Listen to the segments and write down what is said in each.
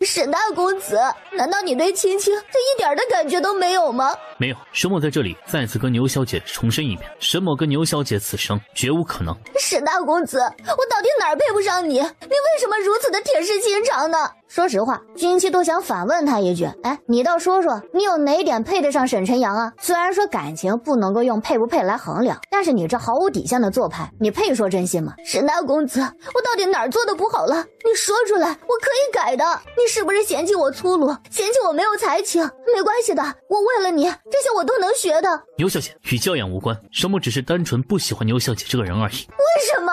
沈大公子，难道你对青青这一点的感觉都没有吗？没有，沈某在这里再次跟牛小姐重申一遍，沈某跟牛小姐此生绝无可能。沈大公子，我到底哪儿配不上你？你为什么如此的铁石心肠呢？说实话，君妻都想反问他一句，哎，你倒说说，你有哪点配得上沈晨阳啊？虽然说感情不能够用配不配来衡量，但是你这毫无底线的做派，你配说真心吗？沈大公子，我到底哪儿做的不好了？你说出来，我可以改的。你是不是嫌弃我粗鲁，嫌弃我没有才情？没关系的，我为了你，这些我都能学的。牛小姐，与教养无关，沈某只是单纯不喜欢牛小姐这个人而已。为什么？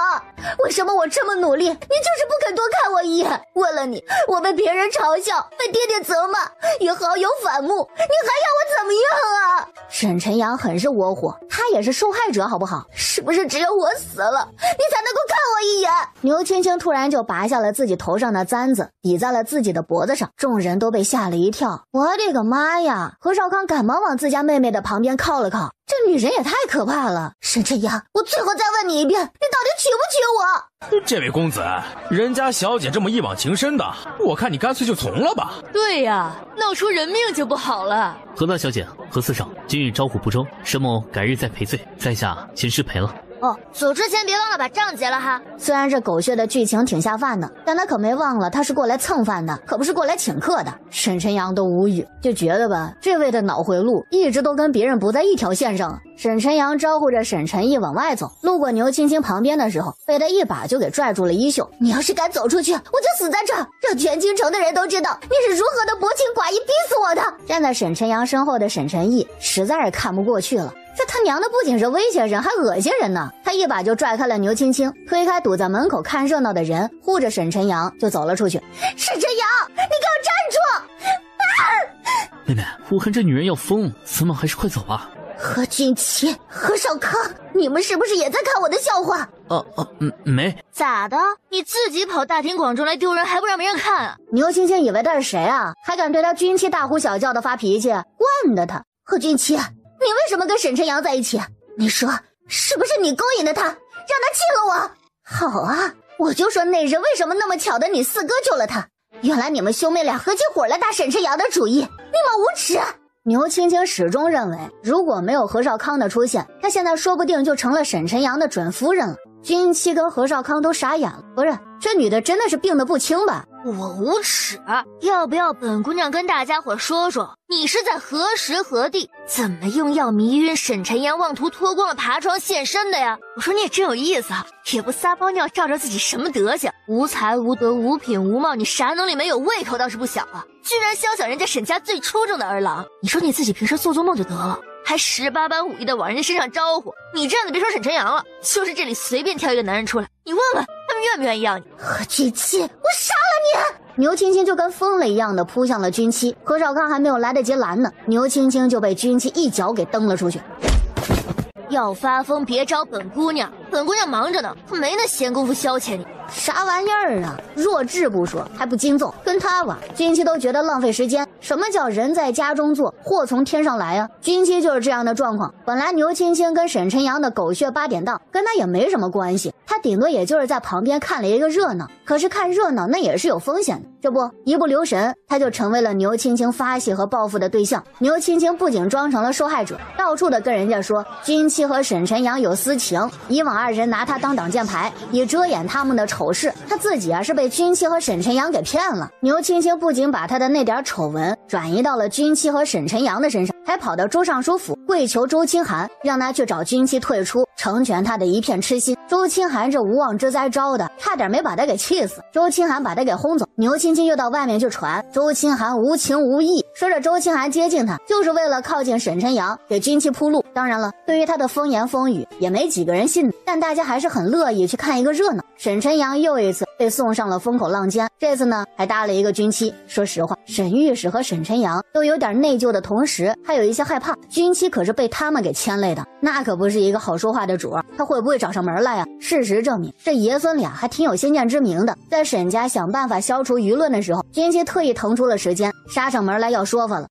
为什么我这么努力，你就是不肯多看我一眼？为了你，我被别人嘲笑，被爹爹责骂，与好友反目，你还要我怎么样啊？沈晨阳很是窝火，他也是受害者好不好？是不是只有我死了，你才能够看我一眼？牛青青突然就拔下了自己头上的簪子，抵在了自己的脖子上，众人都被吓了一跳。我的个妈呀！何少康赶忙往自家妹妹的旁边靠了靠，这女人也太可怕了。沈晨阳，我最后再问你一遍，你到底娶不娶我？这位公子，人家小姐这么一往情深的，我看你干脆就从了吧。对呀，闹出人命就不好了。何大小姐，何司长，今日招呼不周，沈某改日再赔罪，在下请失陪了。哦，走之前别忘了把账结了哈。虽然这狗血的剧情挺下饭的，但他可没忘了他是过来蹭饭的，可不是过来请客的。沈晨阳都无语，就觉得吧，这位的脑回路一直都跟别人不在一条线上。沈晨阳招呼着沈晨毅往外走，路过牛青青旁边的时候，被他一把就给拽住了衣袖。你要是敢走出去，我就死在这儿，让全京城的人都知道你是如何的薄情寡义逼死我的。站在沈晨阳身后的沈晨毅实在是看不过去了。这他娘的不仅是威胁人，还恶心人呢！他一把就拽开了牛青青，推开堵在门口看热闹的人，护着沈晨阳就走了出去。沈晨阳，你给我站住！妹妹，我看这女人要疯，咱们还是快走吧。何俊奇、何少康，你们是不是也在看我的笑话？没。咋的？你自己跑大庭广众来丢人，还不让别人看啊？牛青青以为他是谁啊？还敢对他军妻大呼小叫的发脾气，惯的他。何俊奇，你为什么跟沈晨阳在一起？你说是不是你勾引的他，让他气了我？好啊，我就说那日为什么那么巧的你四哥救了他？原来你们兄妹俩合起伙来打沈晨阳的主意，你们无耻！牛青青始终认为，如果没有何少康的出现，他现在说不定就成了沈晨阳的准夫人了。军妻跟何少康都傻眼了，不是，这女的真的是病得不轻吧？我无耻，要不要本姑娘跟大家伙说说，你是在何时何地怎么用药迷晕沈晨阳，妄图脱光了爬床现身的呀？我说你也真有意思啊，也不撒泡尿照着自己什么德行，无才无德无品无貌，你啥能力没有，胃口倒是不小啊，居然肖想人家沈家最出众的儿郎。你说你自己平时做做梦就得了，还十八般武艺的往人家身上招呼，你这样子别说沈晨阳了，就是这里随便挑一个男人出来，你问问他们愿不愿意要你？何俊奇，我杀了你！牛青青就跟疯了一样的扑向了军妻，何少康还没有来得及拦呢，牛青青就被军妻一脚给蹬了出去。要发疯别找本姑娘，本姑娘忙着呢，可没那闲工夫消遣你。啥玩意儿啊，弱智不说还不惊悚，跟他玩军妻都觉得浪费时间。什么叫人在家中坐，祸从天上来啊？军妻就是这样的状况。本来牛青青跟沈晨阳的狗血8点档跟他也没什么关系，他顶多也就是在旁边看了一个热闹，可是看热闹那也是有风险的，这不一不留神他就成为了牛青青发泄和报复的对象。牛青青不仅装成了受害者，到处的跟人家说军妻和沈晨阳有私情，以往二人拿他当挡箭牌，以遮掩他们的丑事，他自己是被军妻和沈晨阳给骗了。牛青青不仅把他的那点丑闻转移到了军妻和沈晨阳的身上，还跑到周尚书府跪求周清寒，让他去找军妻退出，成全他的一片痴心。周清寒这无妄之灾招的，差点没把他给气死。周清寒把他给轰走，牛青青又到外面去传周清寒无情无义，说着周清寒接近他就是为了靠近沈晨阳，给军妻铺路。当然了，对于他的风言风语也没几个人信，但大家还是很乐意去看一个热闹。沈晨阳又一次被送上了风口浪尖，这次呢还搭了一个军妻。说实话，沈御史和沈晨阳都有点内疚的同时，还有一些害怕，军妻可是被他们给牵累的，那可不是一个好说话的主儿，他会不会找上门来啊？事实证明，这爷孙俩还挺有先见之明的。在沈家想办法消除舆论的时候，军妻特意腾出了时间，杀上门来要说法了。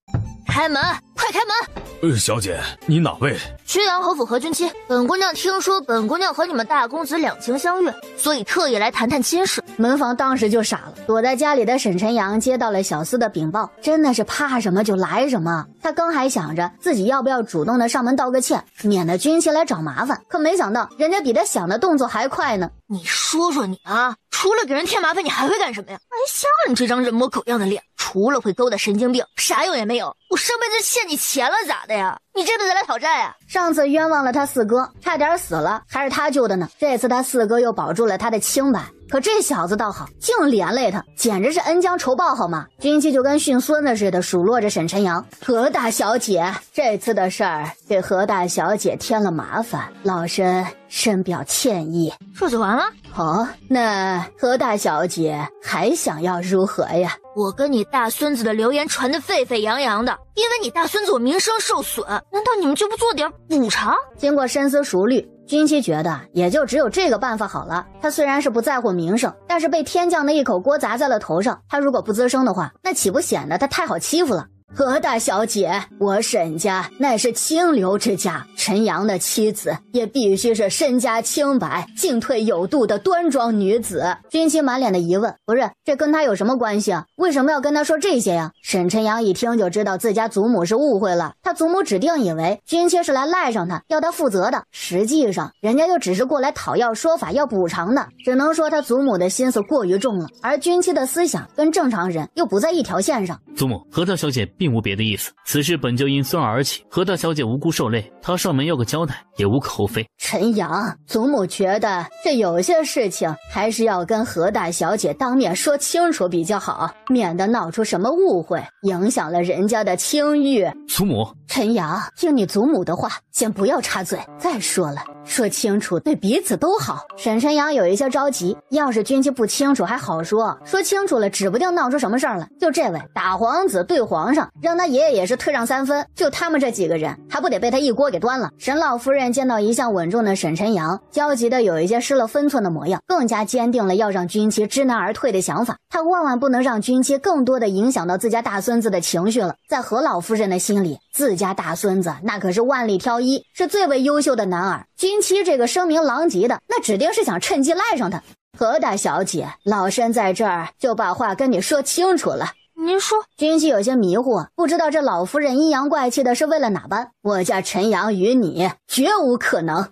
开门，快开门！小姐，你哪位？曲阳侯府何君妻，本姑娘听说本姑娘和你们大公子两情相悦，所以特意来谈谈亲事。门房当时就傻了，躲在家里的沈晨阳接到了小厮的禀报，真的是怕什么就来什么。他刚还想着自己要不要主动的上门道个歉，免得君妻来找麻烦，可没想到人家比他想的动作还快呢。你说说你啊，除了给人添麻烦，你还会干什么呀？哎，瞎了你这张人模狗样的脸，除了会勾搭神经病，啥用也没有。我上辈子欠你钱了咋的呀？你这辈子来讨债啊？上次冤枉了他四哥，差点死了，还是他救的呢。这次他四哥又保住了他的清白。可这小子倒好，竟连累他，简直是恩将仇报好吗？君妻就跟训孙子似的数落着沈晨阳。何大小姐，这次的事儿给何大小姐添了麻烦，老身深表歉意。这就完了？哦，那何大小姐还想要如何呀？我跟你大孙子的流言传得沸沸扬扬的，因为你大孙子我名声受损，难道你们就不做点补偿？经过深思熟虑，君妻觉得也就只有这个办法好了。他虽然是不在乎名声，但是被天降的一口锅砸在了头上，他如果不吱声的话，那岂不显得他太好欺负了？何大小姐，我沈家乃是清流之家，陈阳的妻子也必须是身家清白、进退有度的端庄女子。君妻满脸的疑问，不是，这跟他有什么关系啊？为什么要跟他说这些呀？沈晨阳一听就知道自家祖母是误会了，他祖母指定以为君妻是来赖上他，要他负责的，实际上人家就只是过来讨要说法要补偿的。只能说他祖母的心思过于重了，而君妻的思想跟正常人又不在一条线上。祖母，何大小姐并无别的意思，此事本就因孙儿而起，何大小姐无辜受累，她上门要个交代也无可厚非。陈阳，祖母觉得这有些事情还是要跟何大小姐当面说清楚比较好，免得闹出什么误会，影响了人家的清誉。祖母，陈阳，听你祖母的话，先不要插嘴。再说了，说清楚对彼此都好。沈晨阳有一些着急，要是君妻不清楚还好说，说清楚了指不定闹出什么事儿来。就这位大皇子对皇上，让他爷爷也是退让3分，就他们这几个人还不得被他一锅给端了。沈老夫人见到一向稳重的沈晨阳，焦急的有一些失了分寸的模样，更加坚定了要让君妻知难而退的想法。她万万不能让君妻更多的影响到自家大孙子的情绪了。在何老夫人的心里，自家大孙子那可是万里挑一，是最为优秀的男儿。君妻这个声名狼藉的，那指定是想趁机赖上他。何大小姐，老身在这儿就把话跟你说清楚了。您说。君妻有些迷糊，不知道这老夫人阴阳怪气的是为了哪般。我家陈阳与你绝无可能。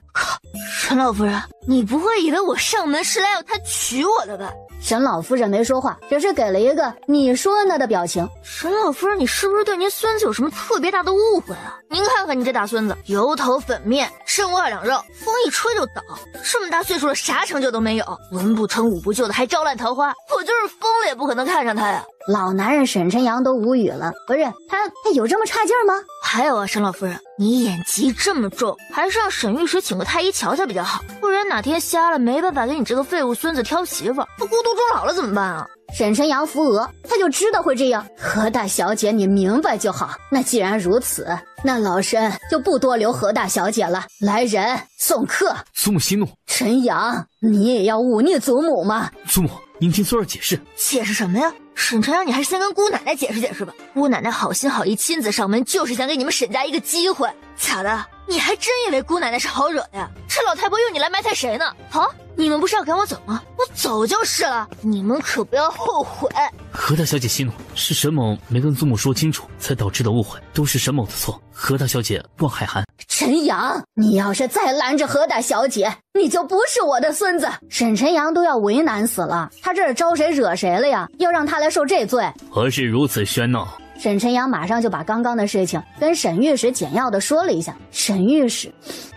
沈老夫人，你不会以为我上门是来要他娶我的吧？沈老夫人没说话，只是给了一个你说呢的表情。沈老夫人，你是不是对您孙子有什么特别大的误会啊？您看看你这大孙子，油头粉面，身无2两肉，风一吹就倒，这么大岁数了啥成就都没有，文不成武不就的还招揽桃花，我就是疯了也不可能看上他呀。老男人沈晨阳都无语了，不是他有这么差劲吗？还有啊，沈老夫人，你眼疾这么重，还是让沈御史请个太医瞧瞧比较好，不然哪天瞎了没办法给你这个废物孙子挑媳妇，他孤独终老了怎么办啊？沈晨阳扶额，他就知道会这样。何大小姐，你明白就好。那既然如此，那老身就不多留何大小姐了。来人，送客。祖母息怒。陈阳，你也要忤逆祖母吗？祖母，您听孙儿解释。解释什么呀？沈晨阳，你还是先跟姑奶奶解释解释吧。姑奶奶好心好意亲自上门，就是想给你们沈家一个机会。咋的？你还真以为姑奶奶是好惹的呀？这老太婆用你来埋汰谁呢？好，你们不是要赶我走吗？我走就是了，你们可不要后悔。何大小姐息怒，是沈某没跟祖母说清楚，才导致的误会，都是沈某的错。何大小姐望海涵。陈阳，你要是再拦着何大小姐，你就不是我的孙子。沈晨阳都要为难死了，他这是招谁惹谁了呀？要让他来受这罪？何事如此喧闹？沈晨阳马上就把刚刚的事情跟沈御史简要的说了一下。沈御史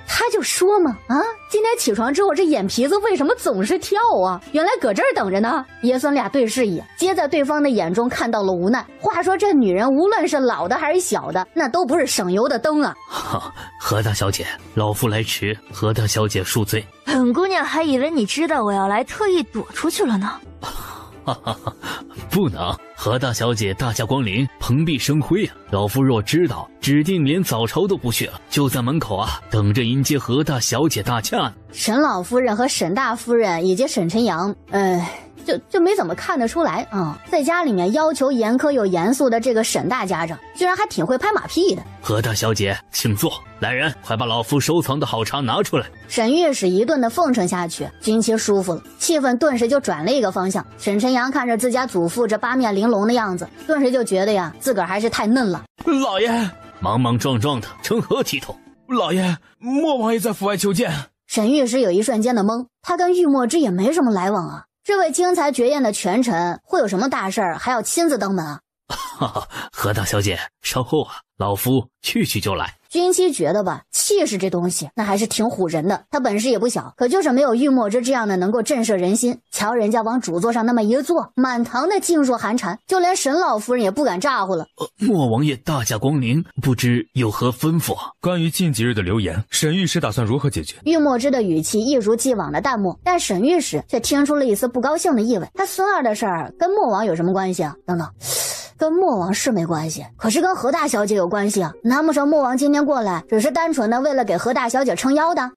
他就说嘛，今天起床之后这眼皮子为什么总是跳啊？原来搁这儿等着呢。爷孙俩对视一眼，皆在对方的眼中看到了无奈。话说这女人无论是老的还是小的，那都不是省油的灯啊。何大小姐，老夫来迟，何大小姐恕罪。本姑娘还以为你知道我要来，特意躲出去了呢。不能。何大小姐大驾光临，蓬荜生辉啊！老夫若知道，指定连早朝都不去了，就在门口啊，等着迎接何大小姐大驾呢。沈老夫人和沈大夫人以及沈晨阳，就没怎么看得出来啊，在家里面要求严苛又严肃的这个沈大家长，居然还挺会拍马屁的。何大小姐，请坐。来人，快把老夫收藏的好茶拿出来。沈御史一顿的奉承下去，军妻舒服了，气氛顿时就转了一个方向。沈晨阳看着自家祖父这八面玲珑的样子，顿时就觉得呀，自个儿还是太嫩了。老爷，莽莽撞撞的，成何体统？老爷，莫王爷在府外求见。沈御史有一瞬间的懵，他跟玉墨之也没什么来往啊。这位经才绝艳的权臣会有什么大事儿还要亲自登门啊？哈哈，何大小姐，稍后啊，老夫去就来。君妻觉得吧，气势这东西那还是挺唬人的，他本事也不小，可就是没有玉墨之这样的能够震慑人心。瞧人家往主座上那么一坐，满堂的尽若寒蝉，就连沈老夫人也不敢咋呼了。莫王爷大驾光临，不知有何吩咐啊？关于近几日的流言，沈御史打算如何解决？玉墨之的语气一如既往的淡漠，但沈御史却听出了一丝不高兴的意味。他孙儿的事儿跟莫王有什么关系啊？等等，跟莫王是没关系，可是跟何大小姐有关系啊。难不成莫王今天过来只是单纯的为了给何大小姐撑腰的？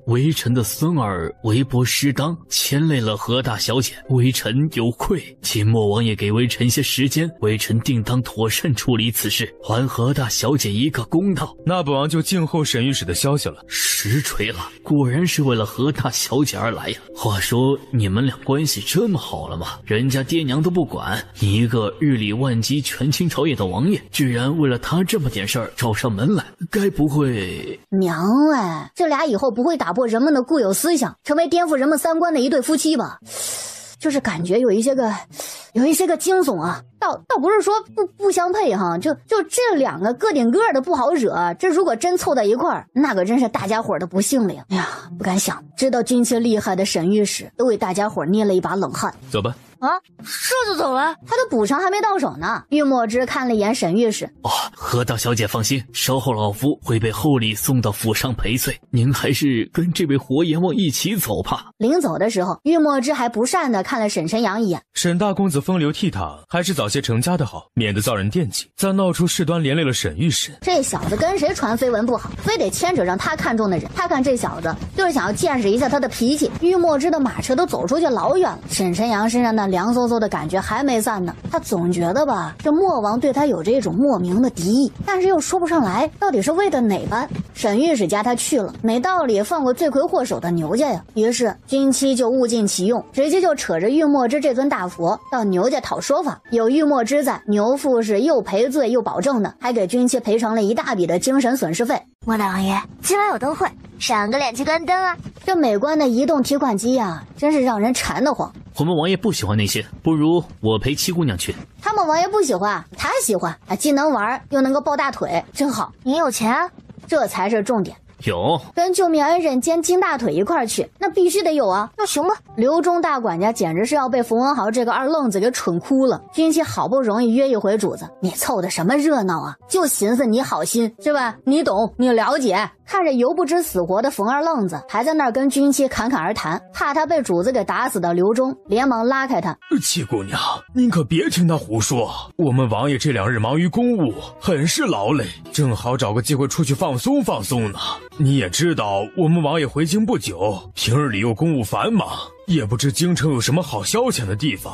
微臣的孙儿微薄失当，牵累了何大小姐，微臣有愧，请莫王爷给微臣些时间，微臣定当妥善处理此事，还何大小姐一个公道。那本王就静候沈御史的消息了。实锤了，果然是为了何大小姐而来呀。话说你们俩关系这么好了吗？人家爹娘都不管，你一个日理万机权倾朝野的王爷，居然为了他这么点事儿找上门来，该不会……娘哎，这俩以后不会打破人们的固有思想，成为颠覆人们三观的一对夫妻吧？就是感觉有一些个惊悚啊，倒不是说不相配哈，就这两个个顶个的不好惹，这如果真凑在一块儿，那可真是大家伙的不幸了呀！哎呀，不敢想，知道军妻厉害的沈御史都为大家伙捏了一把冷汗。走吧。啊，这就走了？他的补偿还没到手呢。玉墨之看了一眼沈御史，何大小姐放心，稍后老夫会被厚礼送到府上陪罪，您还是跟这位活阎王一起走吧。临走的时候，玉墨之还不善地看了沈晨阳一眼。沈大公子风流倜傥，还是早些成家的好，免得遭人惦记，再闹出事端连累了沈御史。这小子跟谁传绯闻不好，非得牵扯上他看中的人。他看这小子就是想要见识一下他的脾气。玉墨之的马车都走出去老远了，沈晨阳身上那凉飕飕的感觉还没散呢。他总觉得吧，这莫王对他有着一种莫名的敌意，但是又说不上来到底是为的哪般。沈御史家他去了，没道理放过罪魁祸首的牛家呀。于是军妻就物尽其用，直接就扯着玉墨之这尊大佛到牛家讨说法。有玉墨之在，牛父是又赔罪又保证的，还给军妻赔偿了一大笔的精神损失费。莫大王爷，今晚有灯会，赏个2去关灯啊！这美观的移动提款机呀，真是让人馋得慌。我们王爷不喜欢那些，不如我陪七姑娘去。他们王爷不喜欢，他喜欢，既能玩又能够抱大腿，真好。你有钱啊？这才是重点。有，跟救命恩人兼金大腿一块儿去，那必须得有啊。那行吧。刘忠大管家简直是要被冯文豪这个二愣子给蠢哭了。军妻好不容易约一回主子，你凑的什么热闹啊？就寻思你好心是吧？你懂，你了解。看着犹不知死活的冯二愣子，还在那儿跟军妻侃侃而谈，怕他被主子给打死的刘忠连忙拉开他。七姑娘，您可别听他胡说，我们王爷这2日忙于公务，很是劳累，正好找个机会出去放松放松呢。你也知道，我们王爷回京不久，平日里又公务繁忙，也不知京城有什么好消遣的地方。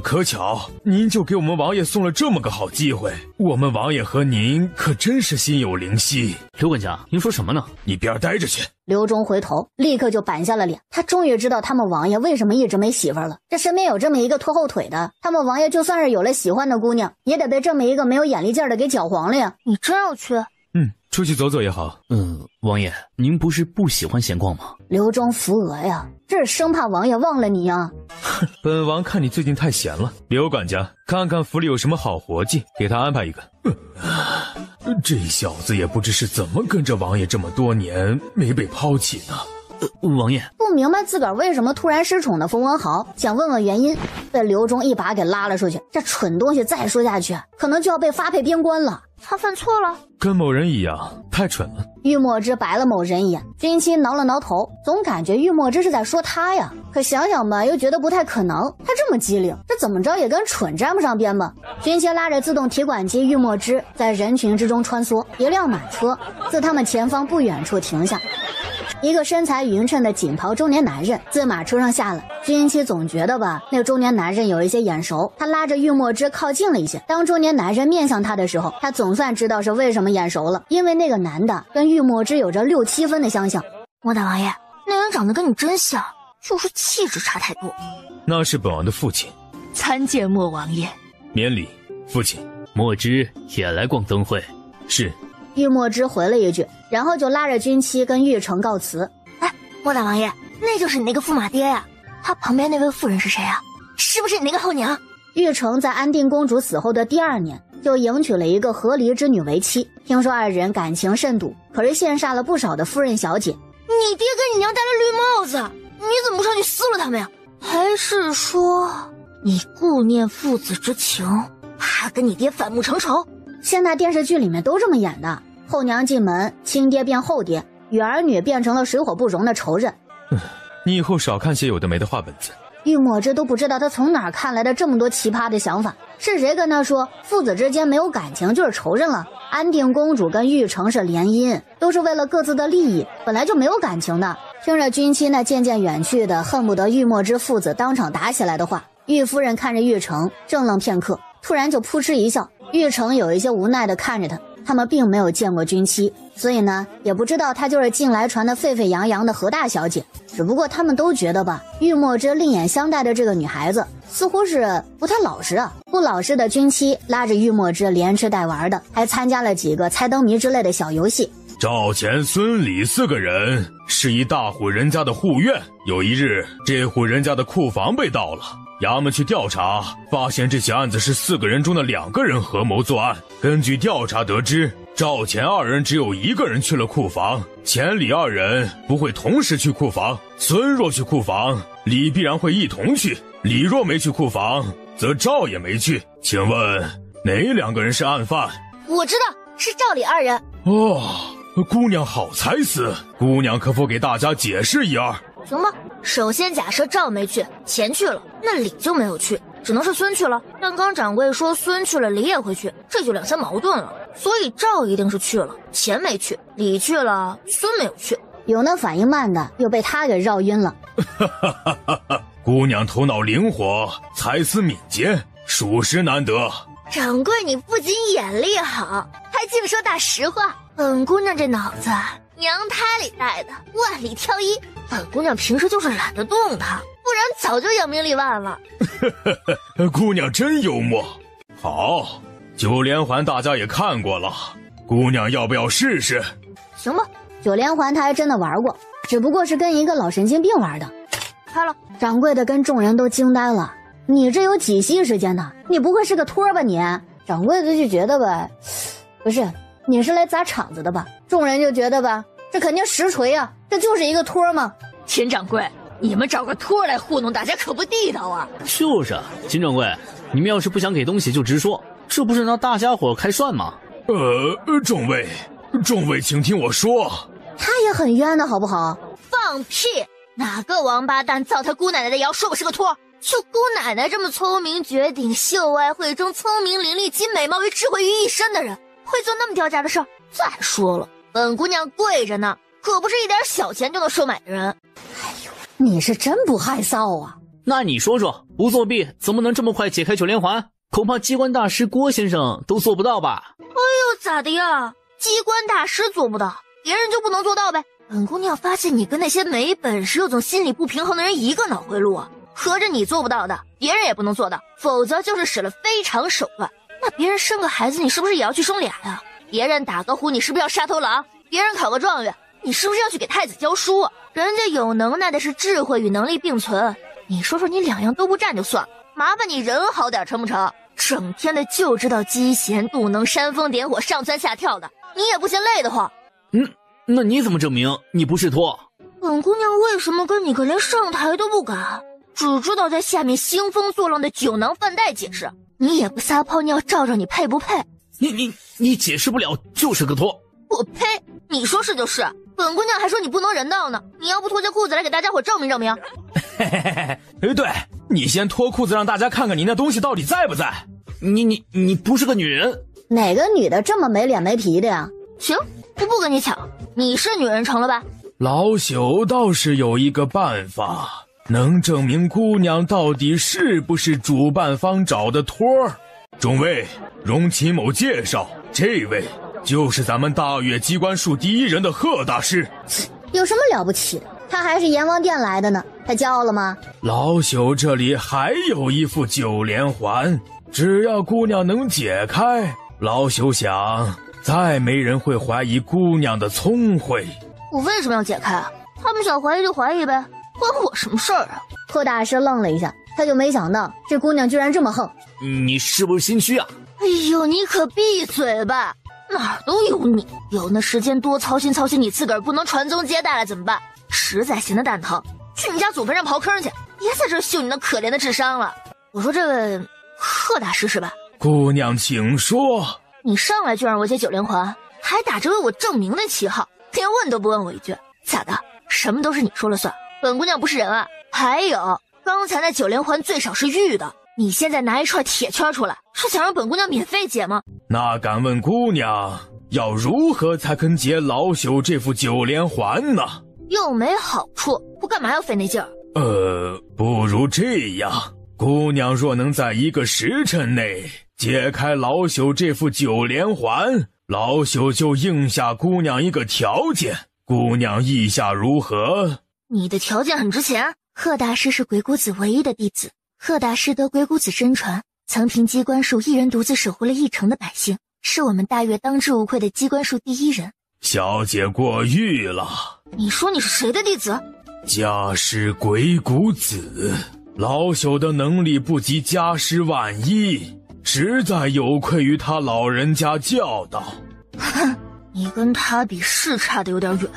可巧您就给我们王爷送了这么个好机会，我们王爷和您可真是心有灵犀。刘管家，您说什么呢？你边待着去。刘忠回头立刻就板下了脸，他终于知道他们王爷为什么一直没媳妇了。这身边有这么一个拖后腿的，他们王爷就算是有了喜欢的姑娘，也得被这么一个没有眼力劲儿的给搅黄了呀。你真要去？出去走走也好。王爷，您不是不喜欢闲逛吗？刘忠扶额呀，这是生怕王爷忘了你呀。本王看你最近太闲了，刘管家，看看府里有什么好活计，给他安排一个。这小子也不知是怎么跟着王爷这么多年没被抛弃呢。王爷。不明白自个儿为什么突然失宠的冯文豪想问问原因，被刘忠一把给拉了出去。这蠢东西再说下去，可能就要被发配边关了。他犯错了？跟某人一样，太蠢了。玉墨之白了某人一眼，君妻挠了挠头，总感觉玉墨之是在说他呀。可想想吧，又觉得不太可能。他这么机灵，这怎么着也跟蠢沾不上边吧？君妻拉着自动提款机玉墨之在人群之中穿梭，一辆马车自他们前方不远处停下。一个身材匀称的锦袍中年男人自马车上下来，君妻总觉得吧，那个中年男人有一些眼熟。他拉着玉墨之靠近了一些，当中年男人面向他的时候，他总算知道是为什么眼熟了，因为那个男的跟玉墨之有着6、7分的相像。莫大王爷，那人长得跟你真像，就是气质差太多。那是本王的父亲。参见莫王爷。免礼，父亲。墨之也来逛灯会。是。玉墨之回了一句，然后就拉着君妻跟玉成告辞。哎，莫大王爷，那就是你那个驸马爹呀。他旁边那位妇人是谁啊？是不是你那个后娘？玉成在安定公主死后的第2年就迎娶了一个和离之女为妻，听说2人感情甚笃，可是羡煞了不少的夫人小姐。你爹跟你娘戴了绿帽子，你怎么不上去撕了他们呀？还是说你顾念父子之情，怕跟你爹反目成仇？现在电视剧里面都这么演的，后娘进门，亲爹变后爹，与儿女变成了水火不容的仇人。你以后少看些有的没的话本子。玉墨之都不知道他从哪儿看来的这么多奇葩的想法，是谁跟他说父子之间没有感情就是仇人了？安定公主跟玉成是联姻，都是为了各自的利益，本来就没有感情的。听着君妻那渐渐远去的恨不得玉墨之父子当场打起来的话，玉夫人看着玉成怔愣片刻，突然就扑哧一笑。玉成有一些无奈地看着他们并没有见过君妻，所以呢也不知道她就是近来传的沸沸扬扬的何大小姐。只不过他们都觉得吧，玉墨之另眼相待的这个女孩子似乎是不太老实啊。不老实的君妻拉着玉墨之连吃带玩的，还参加了几个猜灯谜之类的小游戏。赵钱孙李4个人是一大户人家的护院，有一日这户人家的库房被盗了，衙门去调查，发现这起案子是4个人中的2个人合谋作案。根据调查得知，赵钱2人只有1个人去了库房，钱李2人不会同时去库房。孙若去库房，李必然会一同去；李若没去库房，则赵也没去。请问哪2个人是案犯？我知道，是赵李2人。哦，姑娘好才思，姑娘可否给大家解释一二？行吧，首先假设赵没去，钱去了，那李就没有去，只能是孙去了。但刚掌柜说孙去了，李也会去，这就两相矛盾了。所以赵一定是去了，钱没去；李去了，孙没有去。有那反应慢的又被他给绕晕了。姑娘头脑灵活，才思敏捷，属实难得。掌柜，你不仅眼力好，还净说大实话。本姑娘这脑子娘胎里带的，万里挑一。本姑娘平时就是懒得动它，不然早就扬名立万了。姑娘真幽默。好，9连环大家也看过了，姑娘要不要试试？行吧，9连环他还真的玩过，只不过是跟一个老神经病玩的。开了。掌柜的跟众人都惊呆了，你这有几息时间呢？你不会是个托吧你？掌柜的就觉得吧，不是，你是来砸场子的吧？众人就觉得吧，这肯定实锤啊，这就是一个托嘛。秦掌柜，你们找个托来糊弄大家可不地道啊。就是啊，秦掌柜，你们要是不想给东西就直说，这不是拿大家伙开涮吗？众位请听我说。他也很冤的好不好？放屁，哪个王八蛋造他姑奶奶的谣说我是个托？就姑奶奶这么聪明绝顶、秀外慧中、聪明伶俐、集美貌与智慧于一身的人，会做那么掉价的事儿？再说了，本姑娘贵着呢，可不是一点小钱就能收买的人。哎呦，你是真不害臊啊！那你说说，不作弊怎么能这么快解开9连环？恐怕机关大师郭先生都做不到吧？哎呦，咋的呀？机关大师做不到，别人就不能做到呗？本姑娘发现你跟那些没本事又总心理不平衡的人一个脑回路啊！合着你做不到的，别人也不能做到，否则就是使了非常手段。那别人生个孩子，你是不是也要去生俩呀？别人打个虎，你是不是要杀头狼？别人考个状元，你是不是要去给太子教书？人家有能耐的是智慧与能力并存，你说说你2样都不占就算了，麻烦你人好点成不成？整天的就知道机弦度能煽风点火上蹿下跳的，你也不嫌累得慌？那你怎么证明你不是托？本姑娘为什么跟你个连上台都不敢，只知道在下面兴风作浪的酒囊饭袋解释？你也不撒泡尿照照你配不配？你解释不了就是个托。我呸！你说是就是，本姑娘还说你不能人道呢。你要不脱下裤子来给大家伙证明证明？对，你先脱裤子让大家看看你那东西到底在不在。你不是个女人？哪个女的这么没脸没皮的呀？行，我不跟你抢，你是女人成了吧？老朽倒是有一个办法，能证明姑娘到底是不是主办方找的托儿。众位，容秦某介绍，这位就是咱们大越机关术第一人的贺大师。有什么了不起的？他还是阎王殿来的呢，他骄傲了吗？老朽这里还有一副9连环，只要姑娘能解开，老朽想再没人会怀疑姑娘的聪慧。我为什么要解开啊？他们想怀疑就怀疑呗，关我什么事儿啊？贺大师愣了一下，他就没想到这姑娘居然这么横。你是不是心虚啊？哎呦，你可闭嘴吧，哪儿都有你，有那时间多操心你自个儿不能传宗接代了怎么办？实在闲得蛋疼，去你家祖坟上刨坑去，别在这儿秀你那可怜的智商了。我说这位贺大师是吧？姑娘请说。你上来就让我解9连环，还打着为我证明的旗号，连问都不问我一句，咋的？什么都是你说了算？本姑娘不是人啊！还有，刚才那9连环最少是玉的，你现在拿一串铁圈出来，是想让本姑娘免费解吗？那敢问姑娘，要如何才肯解老朽这副9连环呢？又没好处，我干嘛要费那劲儿？不如这样，姑娘若能在1个时辰内解开老朽这副9连环，老朽就应下姑娘一个条件，姑娘意下如何？你的条件很值钱。贺大师是鬼谷子唯一的弟子，贺大师得鬼谷子真传，曾凭机关术一人独自守护了1城的百姓，是我们大越当之无愧的机关术第一人。小姐过誉了。你说你是谁的弟子？家师鬼谷子，老朽的能力不及家师万一，实在有愧于他老人家教导。哼，你跟他比是差的有点远。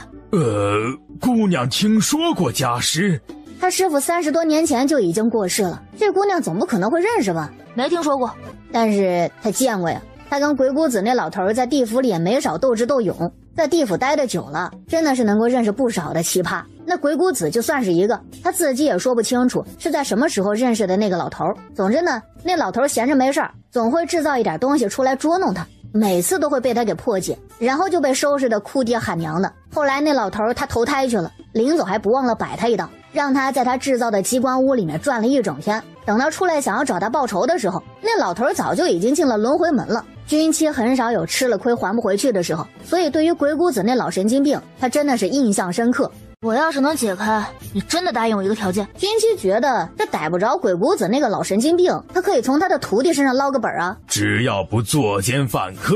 姑娘听说过家师？他师傅30多年前就已经过世了，这姑娘总不可能会认识吧？没听说过，但是他见过呀。他跟鬼谷子那老头在地府里也没少斗智斗勇，在地府待得久了，真的是能够认识不少的奇葩。那鬼谷子就算是一个，他自己也说不清楚是在什么时候认识的那个老头。总之呢，那老头闲着没事儿，总会制造一点东西出来捉弄他，每次都会被他给破解，然后就被收拾得哭爹喊娘的。后来那老头他投胎去了，临走还不忘了摆他一道，让他在他制造的机关屋里面转了1整天。等他出来想要找他报仇的时候，那老头早就已经进了轮回门了。军期很少有吃了亏还不回去的时候，所以对于鬼谷子那老神经病，他真的是印象深刻。我要是能解开，你真的答应我一个条件？军期觉得这逮不着鬼谷子那个老神经病，他可以从他的徒弟身上捞个本啊。只要不作奸犯科，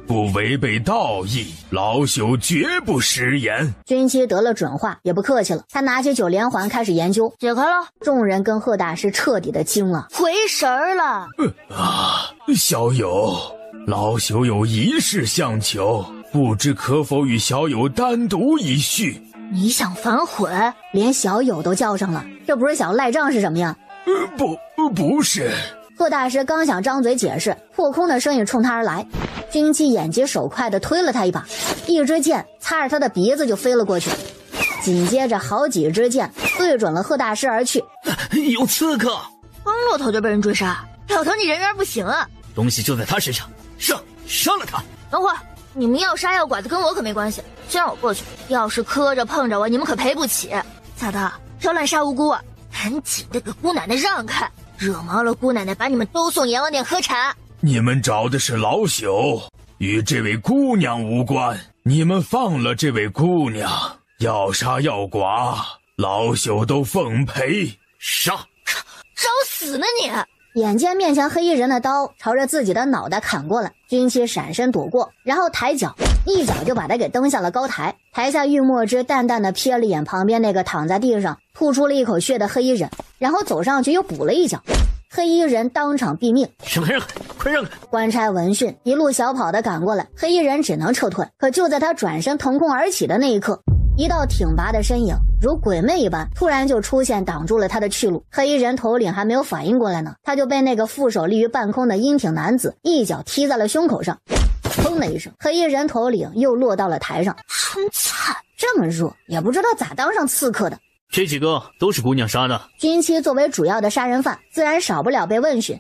不违背道义，老朽绝不食言。军期得了准话，也不客气了，他拿起9连环开始研究。解开了，众人跟贺大师彻底的惊了，回神儿了。小友，老朽有一事相求，不知可否与小友单独一叙？你想反悔？连小友都叫上了，这不是想赖账是什么呀？不是。贺大师刚想张嘴解释，破空的声音冲他而来，军期眼疾手快地推了他一把，一支箭擦着他的鼻子就飞了过去，紧接着好几支箭对准了贺大师而去。有刺客！刚落头就被人追杀，老头你人缘不行啊！东西就在他身上，杀了他！等会儿，你们要杀要剐的跟我可没关系，先让我过去。要是磕着碰着我，你们可赔不起。咋的？要滥杀无辜啊？赶紧的给姑奶奶让开，惹毛了姑奶奶，把你们都送阎王殿喝茶。你们找的是老朽，与这位姑娘无关。你们放了这位姑娘，要杀要剐，老朽都奉陪。杀！找死呢你！眼见面前黑衣人的刀朝着自己的脑袋砍过来，军期闪身躲过，然后抬脚一脚就把他给蹬下了高台。台下玉墨之淡淡的瞥了眼旁边那个躺在地上吐出了一口血的黑衣人，然后走上去又补了一脚，黑衣人当场毙命。让开，快让开！官差闻讯一路小跑的赶过来，黑衣人只能撤退。可就在他转身腾空而起的那一刻，一道挺拔的身影如鬼魅一般突然就出现，挡住了他的去路。黑衣人头领还没有反应过来呢，他就被那个负手立于半空的英挺男子一脚踢在了胸口上。砰的一声，黑衣人头领又落到了台上。真惨，这么弱也不知道咋当上刺客的。这几个都是姑娘杀的。军妻作为主要的杀人犯，自然少不了被问询。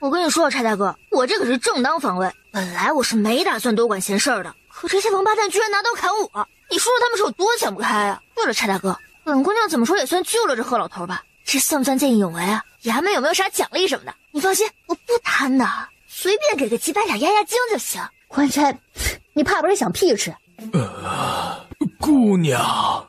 我跟你说，柴大哥，我这可是正当防卫，本来我是没打算多管闲事儿的，可这些王八蛋居然拿刀砍我，你说说他们是有多想不开啊？对了，柴大哥，本姑娘怎么说也算救了这贺老头吧，这算不算见义勇为啊？衙门有没有啥奖励什么的？你放心，我不贪的，随便给个几百两压压惊就行。官差，你怕不是想屁吃？姑娘。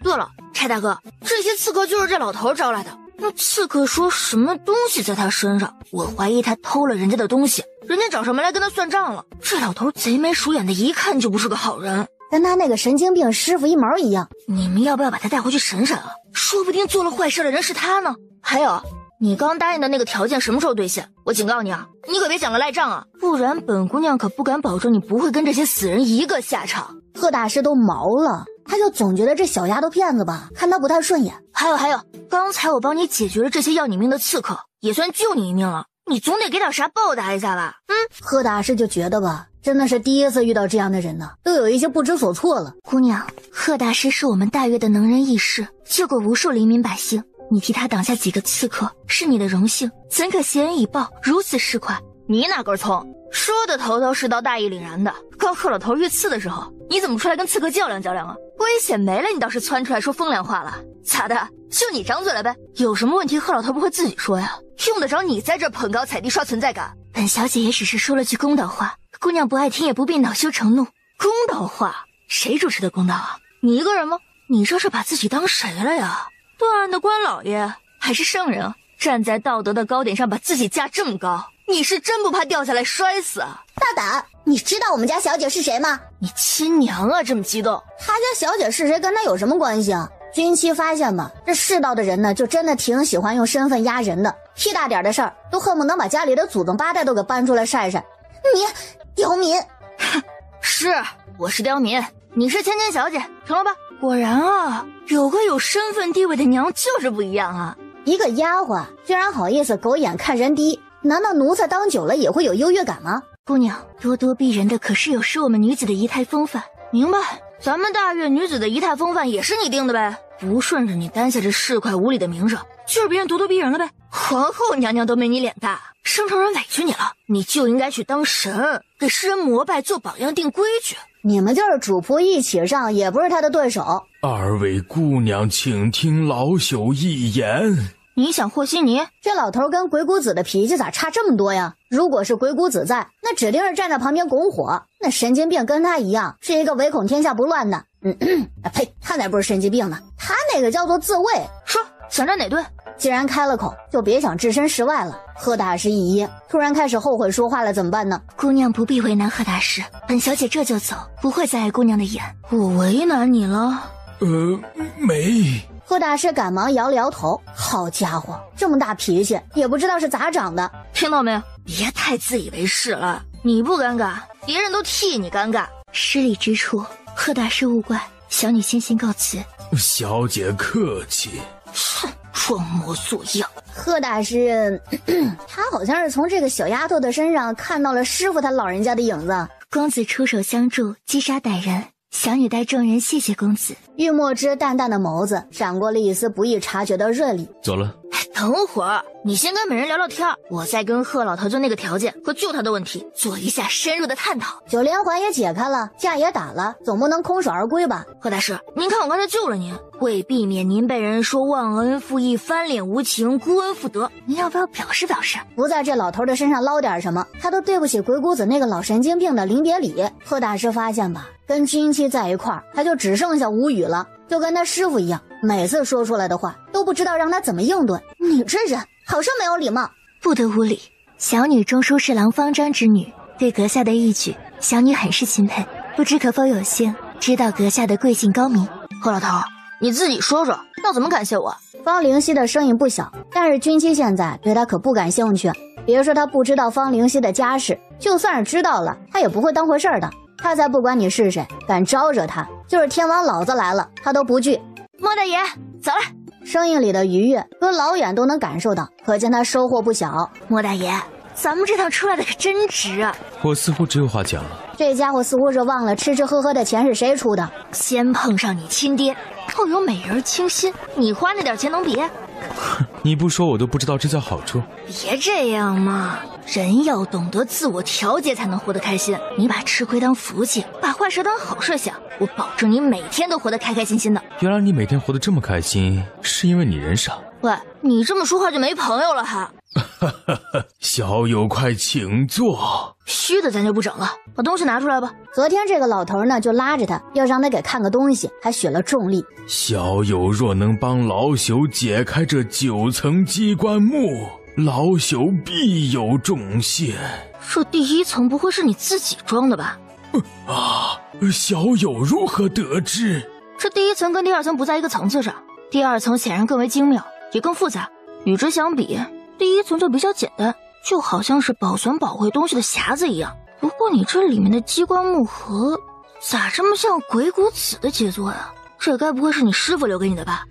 对了，柴大哥，这些刺客就是这老头招来的。那刺客说什么东西在他身上，我怀疑他偷了人家的东西，人家找上门来跟他算账了。这老头贼眉鼠眼的，一看就不是个好人，跟他那个神经病师傅一毛一样。你们要不要把他带回去审审啊？说不定做了坏事的人是他呢。还有，你刚答应的那个条件什么时候兑现？我警告你啊，你可别想着赖账啊，不然本姑娘可不敢保证你不会跟这些死人一个下场。贺大师都毛了，他就总觉得这小丫头片子吧，看他不太顺眼。还有，刚才我帮你解决了这些要你命的刺客，也算救你一命了，你总得给点啥报答一下吧？贺大师就觉得吧，真的是第一次遇到这样的人呢，都有一些不知所措了。姑娘，贺大师是我们大越的能人异士，救过无数黎民百姓，你替他挡下几个刺客是你的荣幸，怎可谢恩以报，如此市侩？你哪根葱？说的头头是道，大义凛然的。刚贺老头遇刺的时候，你怎么出来跟刺客较量较量啊？危险没了，你倒是窜出来说风凉话了。咋的？就你张嘴了呗？有什么问题贺老头不会自己说呀？用得着你在这捧高踩低刷存在感？本小姐也只是说了句公道话，姑娘不爱听也不必恼羞成怒。公道话？谁主持的公道啊？你一个人吗？你这是把自己当谁了呀？断案的关老爷还是圣人？站在道德的高点上把自己架这么高，你是真不怕掉下来摔死啊？大胆！你知道我们家小姐是谁吗？你亲娘啊，这么激动？他家小姐是谁跟他有什么关系啊？军妻发现吧，这世道的人呢，就真的挺喜欢用身份压人的，屁大点的事儿都恨不能把家里的祖宗八代都给搬出来晒晒。你刁民！是，我是刁民，你是千金小姐，成了吧？果然啊，有个有身份地位的娘就是不一样啊。一个丫鬟居然好意思狗眼看人低，难道奴才当久了也会有优越感吗？姑娘，咄咄逼人的可是有失我们女子的仪态风范。明白，咱们大越女子的仪态风范也是你定的呗？不顺着你担下这市侩无礼的名声，就是别人咄咄逼人了呗？皇后娘娘都没你脸大，生成人委屈你了，你就应该去当神，给世人膜拜做榜样定规矩。你们就是主仆一起上，也不是他的对手。二位姑娘，请听老朽一言。你想和稀泥？这老头跟鬼谷子的脾气咋差这么多呀？如果是鬼谷子在，那指定是站在旁边拱火。那神经病跟他一样，是一个唯恐天下不乱的。呸，他才不是神经病呢，他那个叫做自卫。说，想站哪队？既然开了口，就别想置身事外了。贺大师一噎，突然开始后悔说话了，怎么办呢？姑娘不必为难贺大师，本小姐这就走，不会再碍姑娘的眼。我为难你了？没。贺大师赶忙摇了摇头，好家伙，这么大脾气，也不知道是咋长的。听到没有？别太自以为是了，你不尴尬，别人都替你尴尬。失礼之处，贺大师勿怪，小女先行告辞。小姐客气。哼，装模作样。贺大师，他好像是从这个小丫头的身上看到了师傅他老人家的影子。公子出手相助，击杀歹人，小女代众人谢谢公子。玉墨之淡淡的眸子闪过了一丝不易察觉的锐利。走了。等会儿，你先跟美人聊聊天，我再跟贺老头就那个条件和救他的问题做一下深入的探讨。九连环也解开了，架也打了，总不能空手而归吧？贺大师，您看我刚才救了您，为避免您被人说忘恩负义、翻脸无情、孤恩负德，您要不要表示表示？不在这老头的身上捞点什么，他都对不起鬼谷子那个老神经病的临别礼。贺大师发现吧，跟军妻在一块儿，他就只剩下无语了，就跟他师傅一样，每次说出来的话都不知道让他怎么应对。你这人好生没有礼貌。不得无礼，小女中书侍郎方丈之女，对阁下的义举，小女很是钦佩，不知可否有幸知道阁下的贵姓高明？贺老头，你自己说说，要怎么感谢我？方灵溪的声音不小，但是军妻现在对他可不感兴趣。别说他不知道方灵溪的家世，就算是知道了，他也不会当回事儿的。他才不管你是谁，敢招惹他，就是天王老子来了，他都不惧。莫大爷，走了。声音里的愉悦，隔老远都能感受到，可见他收获不小。莫大爷，咱们这趟出来的可真值啊！我似乎只有话讲了。这家伙似乎是忘了吃吃喝喝的钱是谁出的。先碰上你亲爹，后有美人倾心，你花那点钱能比？你不说我都不知道这叫好处。别这样嘛，人要懂得自我调节才能活得开心。你把吃亏当福气，把坏事当好事想，我保证你每天都活得开开心心的。原来你每天活得这么开心，是因为你人傻。喂，你这么说话就没朋友了哈？小友快请坐。虚的咱就不整了，把东西拿出来吧。昨天这个老头呢就拉着他，要让他给看个东西，还许了重力。小友若能帮老朽解开这9层机关木，老朽必有重谢。这第1层不会是你自己装的吧？小友如何得知？这第1层跟第2层不在一个层次上，第2层显然更为精妙，也更复杂。与之相比，第1层就比较简单，就好像是保存宝贵东西的匣子一样。不过你这里面的机关木盒咋这么像鬼谷子的杰作呀？这该不会是你师傅留给你的吧？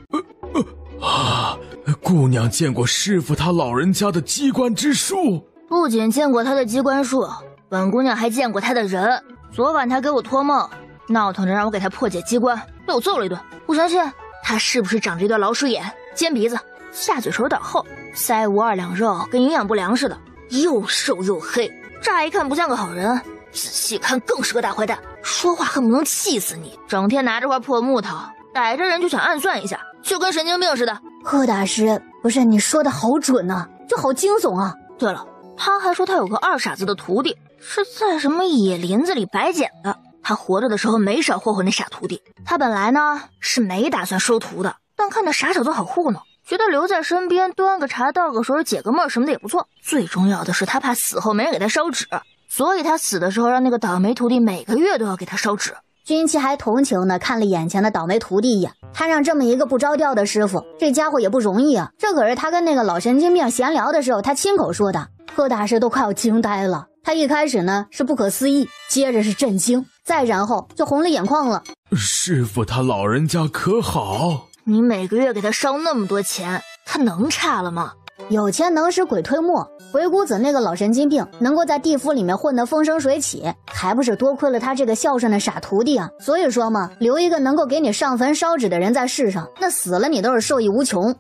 姑娘见过师傅他老人家的机关之术？不仅见过他的机关术，本姑娘还见过他的人。昨晚他给我托梦，闹腾着让我给他破解机关，被我揍了一顿。不相信？他是不是长着一对老鼠眼、尖鼻子、下嘴唇有点厚，腮无2两肉，跟营养不良似的，又瘦又黑，乍一看不像个好人，仔细看更是个大坏蛋，说话恨不能气死你，整天拿着块破木头，逮着人就想暗算一下，就跟神经病似的。贺大师，不是你说的好准啊，这好惊悚啊。对了，他还说他有个2傻子的徒弟，是在什么野林子里白捡的。他活着的时候没少霍霍那傻徒弟。他本来呢是没打算收徒的，但看那傻小子好糊弄，觉得留在身边端个茶倒个水解个闷什么的也不错。最重要的是他怕死后没人给他烧纸，所以他死的时候让那个倒霉徒弟每个月都要给他烧纸。军旗还同情地看了眼前的倒霉徒弟一眼，摊上这么一个不着调的师傅，这家伙也不容易啊。这可是他跟那个老神经病闲聊的时候他亲口说的。贺大师都快要惊呆了，他一开始呢是不可思议，接着是震惊，再然后就红了眼眶了。师傅他老人家可好？你每个月给他烧那么多钱，他能差了吗？有钱能使鬼推磨，鬼谷子那个老神经病能够在地府里面混得风生水起，还不是多亏了他这个孝顺的傻徒弟啊。所以说嘛，留一个能够给你上坟烧纸的人在世上，那死了你都是受益无穷。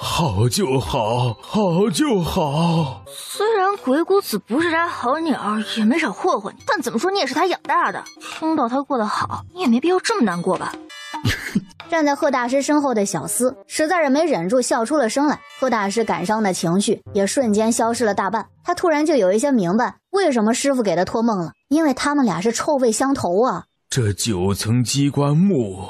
好就好，好就好。虽然鬼谷子不是啥好鸟，也没少霍霍你，但怎么说你也是他养大的，听到他过得好，你也没必要这么难过吧。站在贺大师身后的小厮实在是没忍住笑出了声来，贺大师感伤的情绪也瞬间消失了大半。他突然就有一些明白为什么师傅给他托梦了，因为他们俩是臭味相投啊。这9层机关木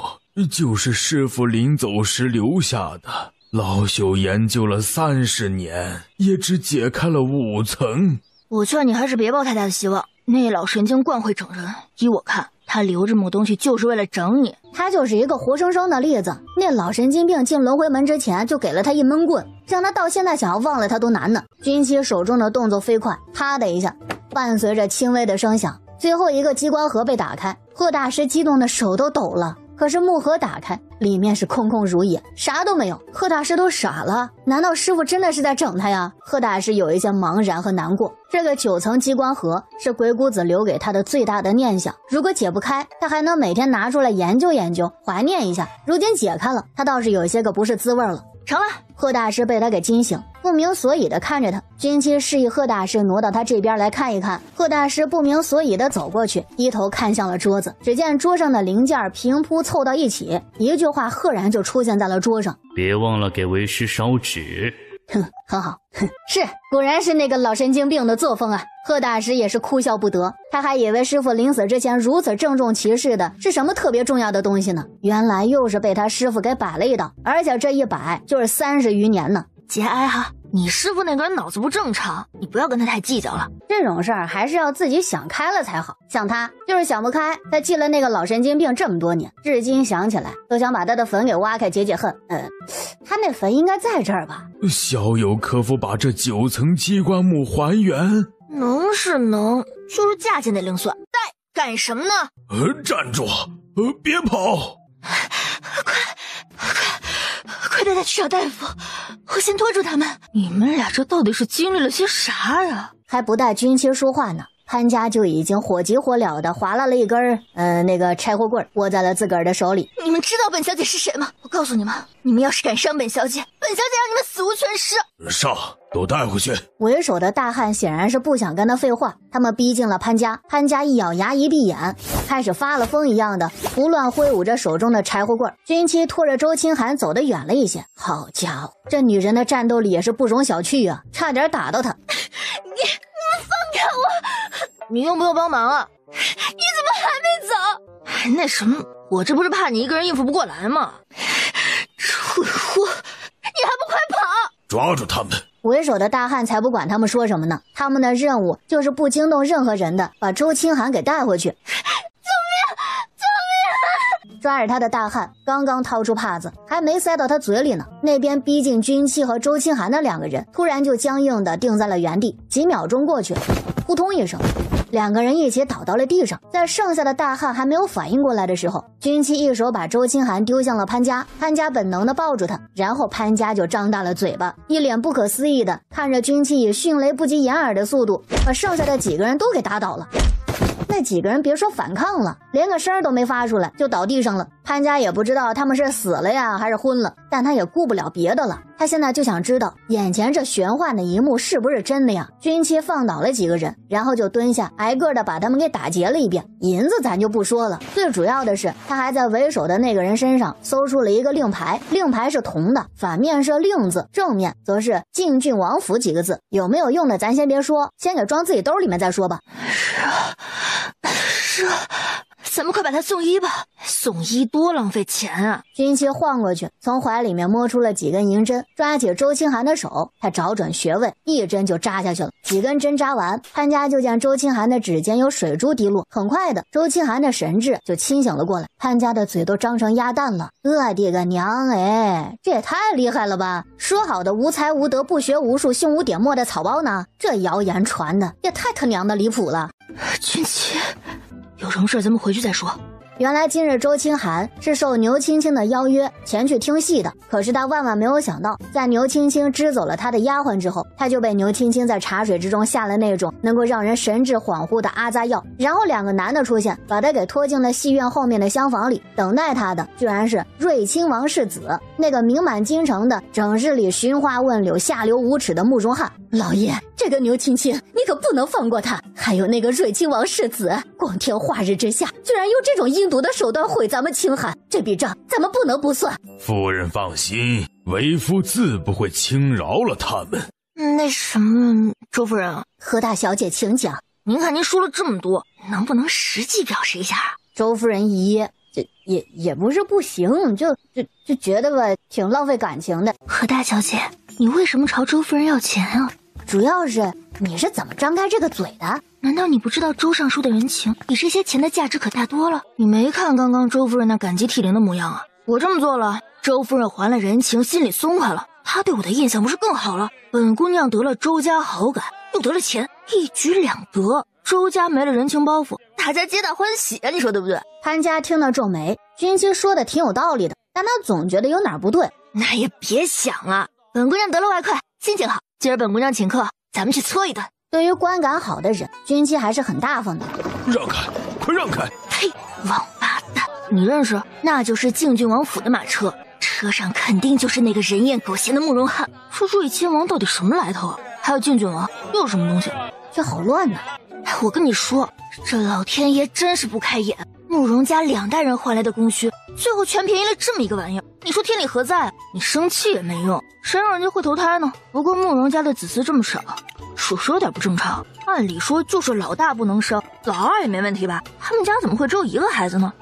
就是师傅临走时留下的，老朽研究了30年，也只解开了5层。我劝你还是别抱太大的希望，那老神经惯会整人，依我看他留这么东西就是为了整你。他就是一个活生生的例子，那老神经病进轮回门之前就给了他一闷棍，让他到现在想要忘了他都难呢。军旗手中的动作飞快，啪的一下，伴随着轻微的声响，最后一个机关盒被打开，贺大师激动的手都抖了。可是木盒打开，里面是空空如也，啥都没有。贺大师都傻了，难道师傅真的是在整他呀？贺大师有一些茫然和难过。这个9层机关盒是鬼谷子留给他的最大的念想，如果解不开，他还能每天拿出来研究研究，怀念一下。如今解开了，他倒是有些个不是滋味了。成了。贺大师被他给惊醒，不明所以的看着他。军旗示意贺大师挪到他这边来看一看。贺大师不明所以的走过去，低头看向了桌子，只见桌上的零件平铺凑到一起，一句话赫然就出现在了桌上：别忘了给为师烧纸。哼，很好。哼，是，果然是那个老神经病的作风啊。贺大师也是哭笑不得，他还以为师傅临死之前如此郑重其事的是什么特别重要的东西呢，原来又是被他师傅给摆了一道，而且这一摆就是30余年呢。节哀哈，你师傅那个人脑子不正常，你不要跟他太计较了。这种事儿还是要自己想开了才好，像他就是想不开，他记了那个老神经病这么多年，至今想起来都想把他的坟给挖开解解恨。他那坟应该在这儿吧？小友可否把这9层机关木还原？能是能，就是价钱得另算。干什么呢？站住！别跑！快带他去找大夫！我先拖住他们。你们俩这到底是经历了些啥呀？还不待军妻说话呢，潘家就已经火急火燎的划拉了一根那个柴火棍，握在了自个儿的手里。你们知道本小姐是谁吗？我告诉你们，你们要是敢伤本小姐，本小姐让你们死无全尸！上，都带回去！为首的大汉显然是不想跟他废话，他们逼近了潘家。潘家一咬牙一闭眼，开始发了疯一样的胡乱挥舞着手中的柴火棍。军妻拖着周清寒走得远了一些，好家伙，这女人的战斗力也是不容小觑啊，差点打到她。你们放开我！你用不用帮忙啊？你怎么还没走？那什么，我这不是怕你一个人应付不过来吗？蠢货，你还不快跑！抓住他们！为首的大汉才不管他们说什么呢，他们的任务就是不惊动任何人的把周清寒给带回去。救命！救命！抓着他的大汉刚刚掏出帕子，还没塞到他嘴里呢，那边逼近军妻和周清寒的两个人突然就僵硬的定在了原地。几秒钟过去，扑通一声，两个人一起倒到了地上。在剩下的大汉还没有反应过来的时候，军妻一手把周清寒丢向了潘家，潘家本能的抱住他，然后潘家就张大了嘴巴，一脸不可思议的看着军妻以迅雷不及掩耳的速度把剩下的几个人都给打倒了。那几个人别说反抗了，连个声都没发出来就倒地上了。潘家也不知道他们是死了呀还是昏了，但他也顾不了别的了，他现在就想知道眼前这玄幻的一幕是不是真的呀。军妻放倒了几个人，然后就蹲下挨个的把他们给打劫了一遍。银子咱就不说了，最主要的是他还在为首的那个人身上搜出了一个令牌，令牌是铜的，反面是令字，正面则是晋郡王府几个字。有没有用的咱先别说，先给装自己兜里面再说吧。是啊，咱们快把他送医吧，送医多浪费钱啊！军妻晃过去，从怀里面摸出了几根银针，抓起周清寒的手，他找准穴位，一针就扎下去了。几根针扎完，潘家就见周清寒的指尖有水珠滴落，很快的，周清寒的神智就清醒了过来。潘家的嘴都张成鸭蛋了，我的个娘哎，这也太厉害了吧！说好的无才无德不学无术胸无点墨的草包呢？这谣言传的也太他娘的离谱了。军妻，有什么事咱们回去再说。原来今日周清寒是受牛青青的邀约前去听戏的，可是他万万没有想到，在牛青青支走了他的丫鬟之后，他就被牛青青在茶水之中下了那种能够让人神志恍惚的阿扎药，然后两个男的出现，把他给拖进了戏院后面的厢房里，等待他的居然是瑞亲王世子，那个名满京城的整日里寻花问柳下流无耻的慕容翰。老爷，这个牛青青你可不能放过他，还有那个瑞亲王世子，光天化日之下居然用这种阴毒的手段毁咱们清寒，这笔账咱们不能不算。夫人放心，为夫自不会轻饶了他们。那什么，周夫人，何大小姐请讲。您看您说了这么多，能不能实际表示一下？周夫人一噎，这也不是不行，就觉得吧，挺浪费感情的。何大小姐，你为什么朝周夫人要钱啊？主要是你是怎么张开这个嘴的？难道你不知道周尚书的人情比这些钱的价值可大多了？你没看刚刚周夫人那感激涕零的模样啊？我这么做了，周夫人还了人情，心里松快了，她对我的印象不是更好了？本姑娘得了周家好感，又得了钱，一举两得。周家没了人情包袱，大家皆大欢喜啊，你说对不对？潘家听了皱眉，军妻说的挺有道理的，但他总觉得有哪儿不对。那也别想啊，本姑娘得了外快，心情好，今儿本姑娘请客，咱们去搓一顿。对于观感好的人，军妻还是很大方的。让开，快让开！呸，王八蛋！你认识？那就是晋郡王府的马车，车上肯定就是那个人艳狗嫌的慕容翰。这瑞亲王到底什么来头啊？还有晋郡王又是什么东西？这好乱呢！我跟你说，这老天爷真是不开眼，慕容家2代人换来的供需，最后全便宜了这么一个玩意儿，你说天理何在？你生气也没用，谁让人家会投胎呢？不过慕容家的子嗣这么少，属实有点不正常。按理说就是老大不能生，老二也没问题吧？他们家怎么会只有一个孩子呢？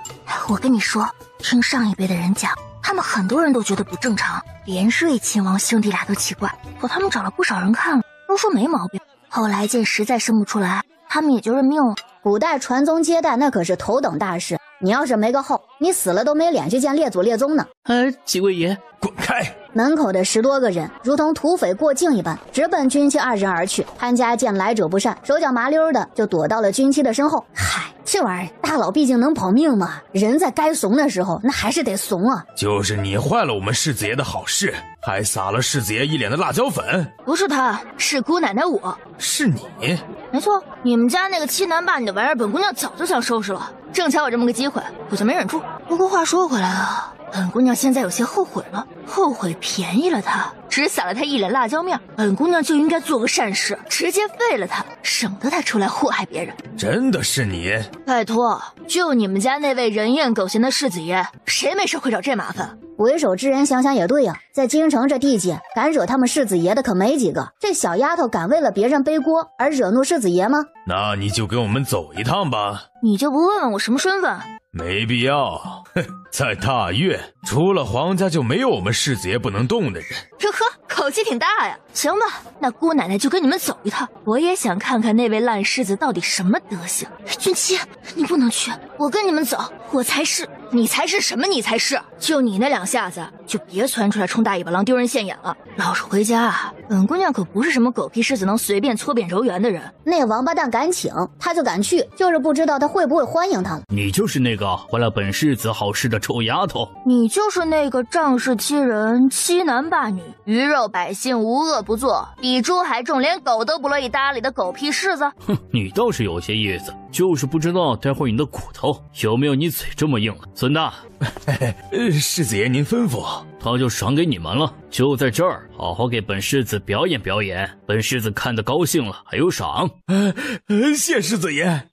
我跟你说，听上一辈的人讲，他们很多人都觉得不正常，连瑞亲王兄弟俩都奇怪，可他们找了不少人看了，都说没毛病。后来见实在生不出来，他们也就认命了。古代传宗接代那可是头等大事，你要是没个后，你死了都没脸去见列祖列宗呢。几位爷，滚开！门口的10多个人如同土匪过境一般，直奔军妻2人而去。潘家见来者不善，手脚麻溜的就躲到了军妻的身后。嗨，这这玩意儿，大佬毕竟能保命嘛，人在该怂的时候那还是得怂啊。就是你坏了我们世子爷的好事，还撒了世子爷一脸的辣椒粉。不是他，是姑奶奶我。是你？没错，你们家那个欺男霸女的玩意儿，本姑娘早就想收拾了，正巧有这么个机会，我就没忍住。不过话说回来啊，本姑娘现在有些后悔了，后悔便宜了他，只撒了他一脸辣椒面。本姑娘就应该做个善事，直接废了他，省得他出来祸害别人。真的是你？拜托，就你们家那位人艳狗贤的世子爷，谁没事会找这麻烦？为首之人想想也对呀，在京城这地界，敢惹他们世子爷的可没几个。这小丫头敢为了别人背锅而惹怒世子爷吗？那你就跟我们走一趟吧。你就不问问我什么身份？没必要。在大越，除了皇家就没有我们世子爷不能动的人。哟呵，口气挺大呀。行吧，那姑奶奶就跟你们走一趟，我也想看看那位烂世子到底什么德行。君妻，你不能去，我跟你们走。我才是，你才是什么？你才是，就你那两下子，就别窜出来冲大尾巴狼丢人现眼了。老实回家啊，本姑娘可不是什么狗屁世子能随便搓扁揉圆的人。那王八蛋敢请，他就敢去，就是不知道他会不会欢迎他了。你就是那个坏了本世子好事的臭丫头。你就是那个仗势欺人、欺男霸女、鱼肉百姓无恶不作、比猪还重、连狗都不乐意搭理的狗屁世子。哼，你倒是有些意思，就是不知道待会儿你的骨头有没有你嘴这么硬了。孙大，世子爷您吩咐。他就赏给你们了，就在这儿好好给本世子表演表演，本世子看得高兴了还有赏。谢世子爷。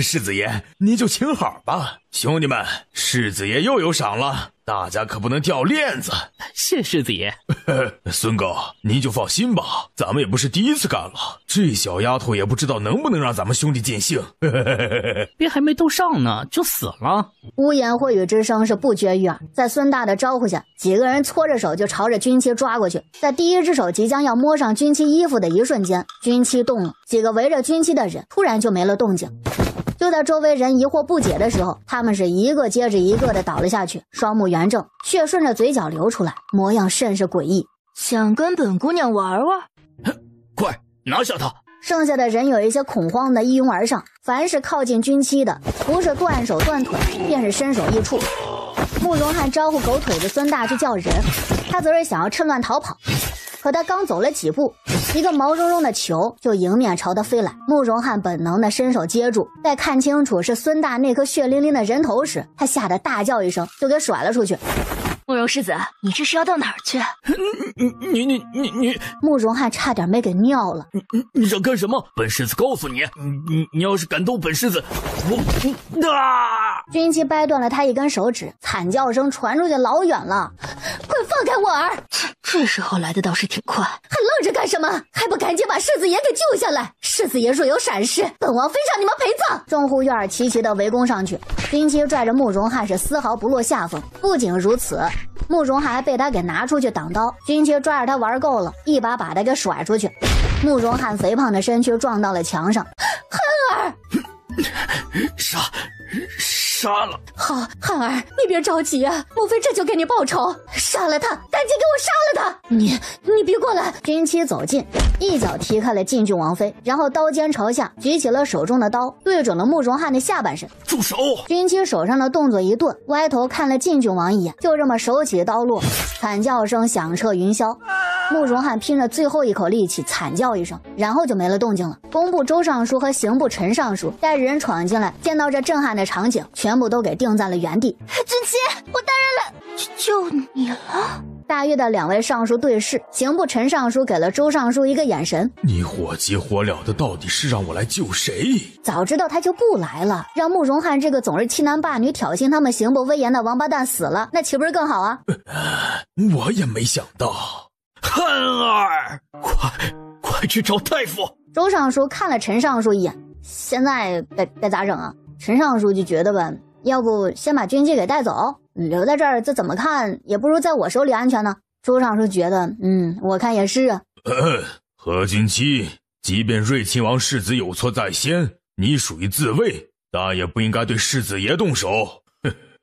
世子爷您就请好吧。兄弟们，世子爷又有赏了，大家可不能掉链子。谢世子爷。孙哥，您就放心吧，咱们也不是第一次干了，这小丫头也不知道能不能让咱们兄弟尽兴。别还没斗上呢就死了。污言秽语之声是不绝于耳，在孙大的招呼下，几个人搓着手就朝着军妻抓过去。在第一只手即将要摸上军妻衣服的一瞬间，军妻动了，几个围着军妻的人突然就没了动静。就在周围人疑惑不解的时候，他们是一个接着一个的倒了下去，双目圆睁，血顺着嘴角流出来，模样甚是诡异。想跟本姑娘玩玩？快拿下他！剩下的人有一些恐慌的一拥而上，凡是靠近军妻的，不是断手断腿，便是身首异处。慕容翰招呼狗腿子孙大去叫人，他则是想要趁乱逃跑。可他刚走了几步，一个毛茸茸的球就迎面朝他飞来。慕容翰本能的伸手接住，待看清楚是孙大那颗血淋淋的人头时，他吓得大叫一声，就给甩了出去。慕容世子，你这是要到哪儿去？你慕容翰差点没给尿了。你想干什么？本世子告诉你，你要是敢动本世子，军妻掰断了他一根手指，惨叫声传出去老远了。快放开我儿！这时候来的倒是挺快，还愣着干什么？还不赶紧把世子爷给救下来！世子爷若有闪失，本王非让你们陪葬！众护院齐齐的围攻上去，军妻拽着慕容翰是丝毫不落下风。不仅如此，慕容翰还被他给拿出去挡刀，军妻抓着他玩够了，一把把他给甩出去。慕容翰肥胖的身躯撞到了墙上。翰儿，杀了！好，翰儿，你别着急啊，莫非这就给你报仇？杀了他，赶紧给我杀了他！你别过来！军妻走近，一脚踢开了禁郡王妃，然后刀尖朝下，举起了手中的刀，对准了慕容翰的下半身。住手！军妻手上的动作一顿，歪头看了禁郡王一眼，就这么手起刀落，惨叫声响彻云霄。慕容翰拼了最后一口力气，惨叫一声，然后就没了动静了。工部周尚书和刑部陈尚书带着人闯进来，见到这震撼的场景，全部都给定在了原地。军妻，我当然来救你了。大约的两位尚书对视，刑部陈尚书给了周尚书一个眼神。你火急火燎的到底是让我来救谁？早知道他就不来了，让慕容翰这个总是欺男霸女挑衅他们刑部威严的王八蛋死了，那岂不是更好啊？我也没想到。翰儿，快去找大夫！周尚书看了陈尚书一眼，现在该咋整啊？陈尚书就觉得吧，要不先把军机给带走，留在这儿这怎么看也不如在我手里安全呢。周尚书觉得我看也是啊。何军期，即便睿亲王世子有错在先，你属于自卫，但也不应该对世子爷动手。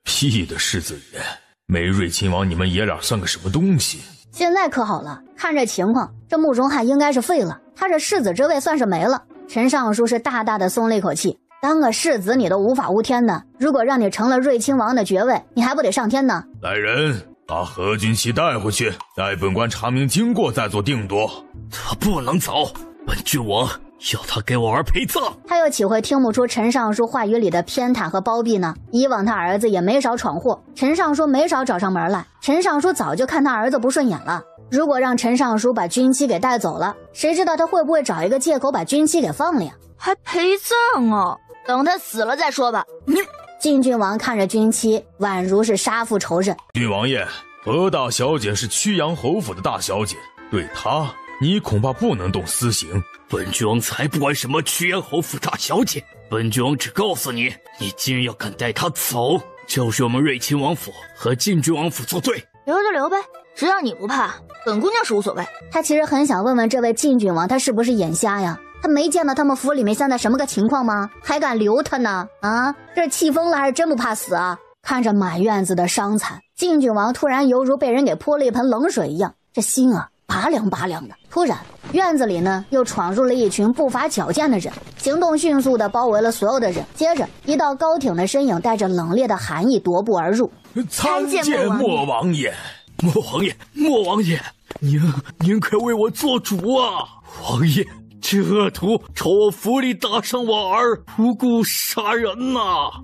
屁的世子爷，没睿亲王你们爷俩算个什么东西？现在可好了，看这情况，这慕容翰应该是废了，他这世子之位算是没了。陈尚书是大大的松了一口气，当个世子你都无法无天的，如果让你成了睿亲王的爵位，你还不得上天呢？来人，把何君期带回去，待本官查明经过再做定夺。他不能走，本郡王要他给我儿陪葬。他又岂会听不出陈尚书话语里的偏袒和包庇呢？以往他儿子也没少闯祸，陈尚书没少找上门来。陈尚书早就看他儿子不顺眼了。如果让陈尚书把君妻给带走了，谁知道他会不会找一个借口把君妻给放了呀？还陪葬啊？等他死了再说吧。晋郡王看着君妻，宛如是杀父仇人。郡王爷，何大小姐是曲阳侯府的大小姐，对她你恐怕不能动私刑。本郡王才不管什么曲阳侯府大小姐，本郡王只告诉你，你既然要敢带她走，就是我们睿亲王府和晋郡王府作对。留就留呗，只要你不怕，本姑娘是无所谓。他其实很想问问这位晋郡王，他是不是眼瞎呀？他没见到他们府里面现在什么个情况吗？还敢留他呢？啊，这是气疯了还是真不怕死啊？看着满院子的伤残，晋郡王突然犹如被人给泼了一盆冷水一样，这心啊拔凉拔凉的。突然院子里呢又闯入了一群步伐矫健的人，行动迅速地包围了所有的人。接着一道高挺的身影带着冷冽的寒意踱步而入。参见莫王爷。莫王爷，您快为我做主啊！王爷，这恶徒朝我府里打伤我儿，无故杀人呐！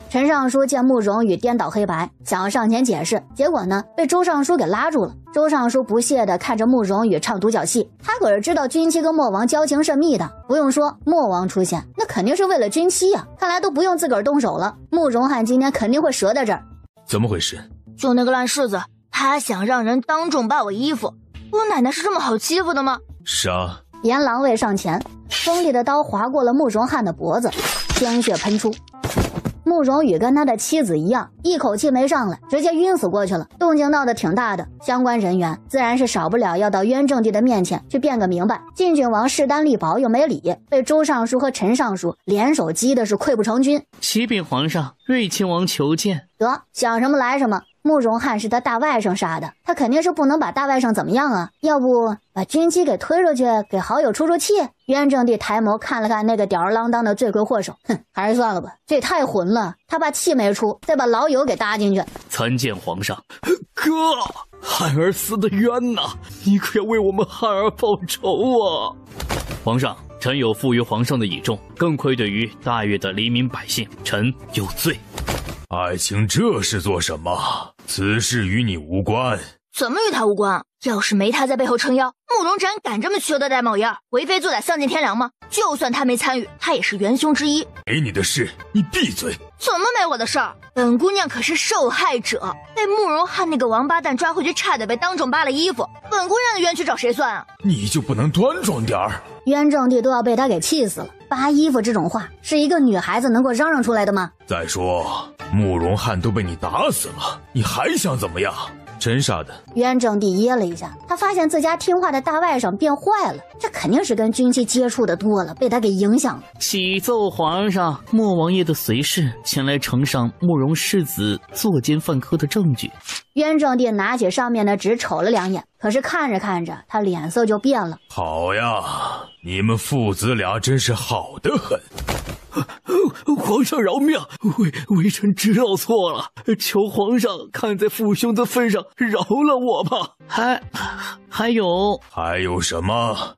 陈尚书见慕容羽颠倒黑白，想要上前解释，结果呢被周尚书给拉住了。周尚书不屑地看着慕容羽唱独角戏，他可是知道君妻跟莫王交情甚密的。不用说，莫王出现那肯定是为了君妻呀，看来都不用自个儿动手了。慕容翰今天肯定会折在这儿。怎么回事？就那个烂柿子，他想让人当众扒我衣服。我奶奶是这么好欺负的吗？是啊。阎狼卫上前，锋利的刀划过了慕容翰的脖子，鲜血喷出。慕容羽跟他的妻子一样，一口气没上来，直接晕死过去了。动静闹得挺大的，相关人员自然是少不了要到渊正帝的面前去辩个明白。晋郡王势单力薄又没理，被周尚书和陈尚书联手击的是溃不成军。启禀皇上，睿亲王求见。得，想什么来什么。慕容翰是他大外甥杀的，他肯定是不能把大外甥怎么样啊？要不把君妻给推出去，给好友出出气？渊正帝抬眸看了看那个吊儿郎当的罪魁祸首，还是算了吧，这也太混了。他把气没出，再把老友给搭进去。参见皇上。哥，汉儿死得冤呐，你可要为我们汉儿报仇啊！皇上，臣有负于皇上的倚重，更愧对于大越的黎民百姓，臣有罪。爱卿这是做什么？此事与你无关。怎么与他无关？要是没他在背后撑腰，慕容展敢这么缺德戴帽檐，为非作歹丧尽天良吗？就算他没参与，他也是元凶之一。没你的事，你闭嘴！怎么没我的事儿？本姑娘可是受害者，被慕容翰那个王八蛋抓回去，差点被当众扒了衣服。本姑娘的冤屈找谁算啊？你就不能端庄点儿？渊正帝都要被他给气死了。扒衣服这种话，是一个女孩子能够嚷嚷出来的吗？再说，慕容翰都被你打死了，你还想怎么样？真杀的。渊正帝噎了一下，他发现自家听话的大外甥变坏了，这肯定是跟君妻接触的多了，被他给影响了。启奏皇上，莫王爷的随侍前来呈上慕容世子作奸犯科的证据。渊正帝拿起上面的纸瞅了两眼，可是看着看着，他脸色就变了。好呀，你们父子俩真是好得很。皇上饶命，微臣知道错了，求皇上看在父兄的份上饶了我吧。还有什么？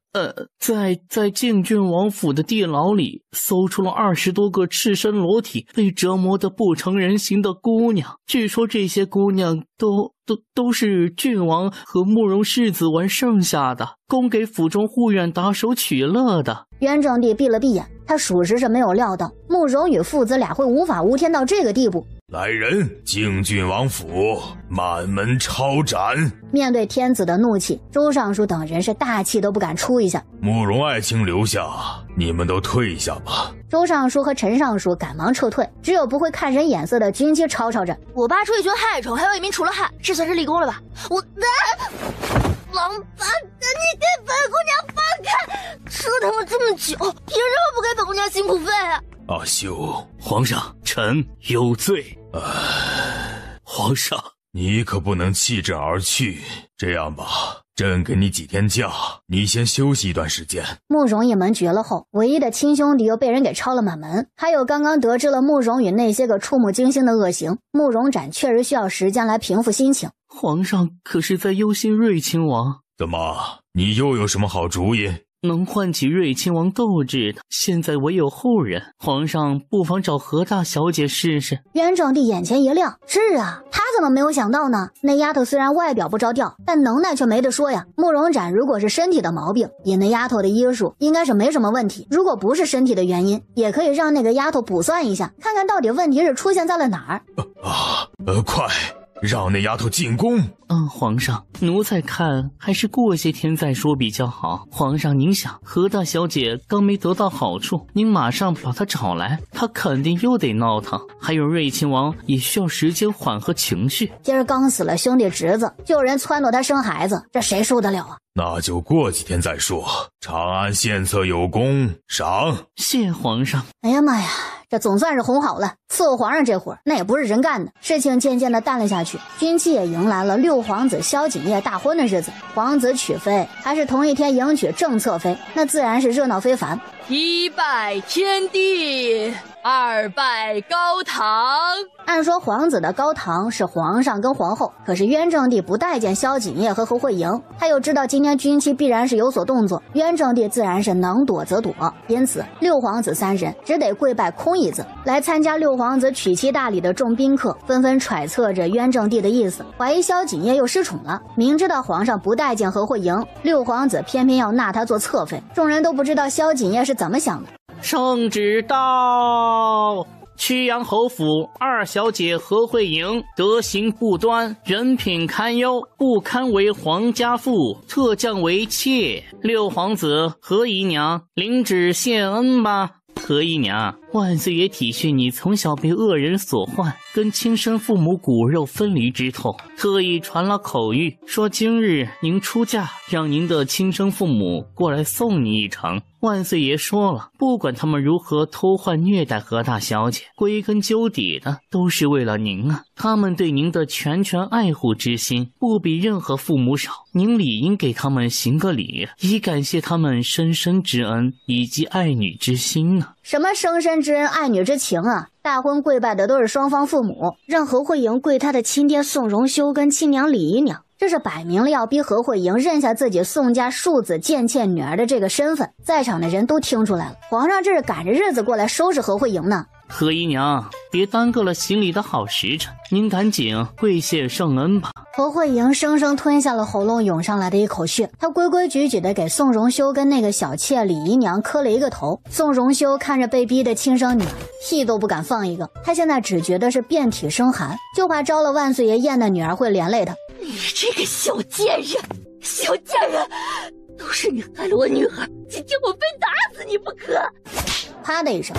在靖郡王府的地牢里搜出了20多个赤身裸体、被折磨得不成人形的姑娘，据说这些姑娘都是郡王和慕容世子玩剩下的，供给府中护院打手取乐的。渊正帝闭了闭眼，他属实是没有料到慕容羽父子俩会无法无天到这个地步。来人，靖郡王府满门抄斩！面对天子的怒气，周尚书等人是大气都不敢出一下。慕容爱卿留下，你们都退下吧。周尚书和陈尚书赶忙撤退，只有不会看人眼色的军机吵吵着。我扒出一群害虫，还有一名除了害，这算是立功了吧？王八蛋，你给本姑娘放开！折腾了这么久，凭什么不给本姑娘辛苦费啊？阿修，皇上，臣有罪。皇上，你可不能弃朕而去。这样吧，朕给你几天假，你先休息一段时间。慕容一门绝了后，唯一的亲兄弟又被人给抄了满门，还有刚刚得知了慕容羽那些个触目惊心的恶行，慕容展确实需要时间来平复心情。皇上可是在忧心睿亲王。怎么，你又有什么好主意？能唤起睿亲王斗志的，现在唯有后人。皇上不妨找何大小姐试试。渊正帝眼前一亮，是啊，他怎么没有想到呢？那丫头虽然外表不着调，但能耐却没得说呀。慕容展如果是身体的毛病，以那丫头的医术，应该是没什么问题。如果不是身体的原因，也可以让那个丫头卜算一下，看看到底问题是出现在了哪儿。快！让那丫头进宫。皇上，奴才看还是过些天再说比较好。皇上您想，何大小姐刚没得到好处，您马上把她找来，她肯定又得闹腾。还有睿亲王也需要时间缓和情绪。今儿刚死了兄弟侄子，就有人撺掇他生孩子，这谁受得了啊？那就过几天再说。长安献策有功，赏。谢皇上。哎呀妈呀，这总算是哄好了。伺候皇上这活儿，那也不是人干的。事情渐渐的淡了下去，军期也迎来了六皇子萧景烨大婚的日子。皇子娶妃还是同一天迎娶正侧妃，那自然是热闹非凡。一拜天地，二拜高堂。按说皇子的高堂是皇上跟皇后，可是渊正帝不待见萧景烨和侯慧莹，他又知道今天军期必然是有所动作，渊正帝自然是能躲则躲，因此六皇子三人只得跪拜空椅子。来参加六皇子娶妻大礼的众宾客纷纷揣测着渊正帝的意思，怀疑萧景烨又失宠了。明知道皇上不待见侯慧莹，六皇子偏偏要纳他做侧妃，众人都不知道萧景烨是怎么想的。圣旨到！曲阳侯府二小姐何慧莹德行不端，人品堪忧，不堪为皇家妇，特降为妾。六皇子何姨娘领旨谢恩吧。何姨娘，万岁爷体恤你从小被恶人所患，跟亲生父母骨肉分离之痛，特意传了口谕，说今日您出嫁，让您的亲生父母过来送你一程。万岁爷说了，不管他们如何偷换虐待何大小姐，归根究底的都是为了您啊！他们对您的全爱护之心，不比任何父母少，您理应给他们行个礼，以感谢他们生身之恩以及爱女之心啊！什么生身之恩爱女之情啊？大婚跪拜的都是双方父母，让何慧莹跪她的亲爹宋荣修跟亲娘李姨娘，这是摆明了要逼何慧莹认下自己宋家庶子贱妾女儿的这个身份。在场的人都听出来了，皇上这是赶着日子过来收拾何慧莹呢。何姨娘，别耽搁了行礼的好时辰，您赶紧跪谢圣恩吧。何慧莹生生吞下了喉咙涌上来的一口血，她规规矩矩的给宋荣修跟那个小妾李姨娘磕了一个头。宋荣修看着被逼的亲生女儿，屁都不敢放一个，他现在只觉得是遍体生寒，就怕招了万岁爷厌的女儿会连累他。你这个小贱人，小贱人，都是你害了我女儿，今天我非打死你不可！啪的一声，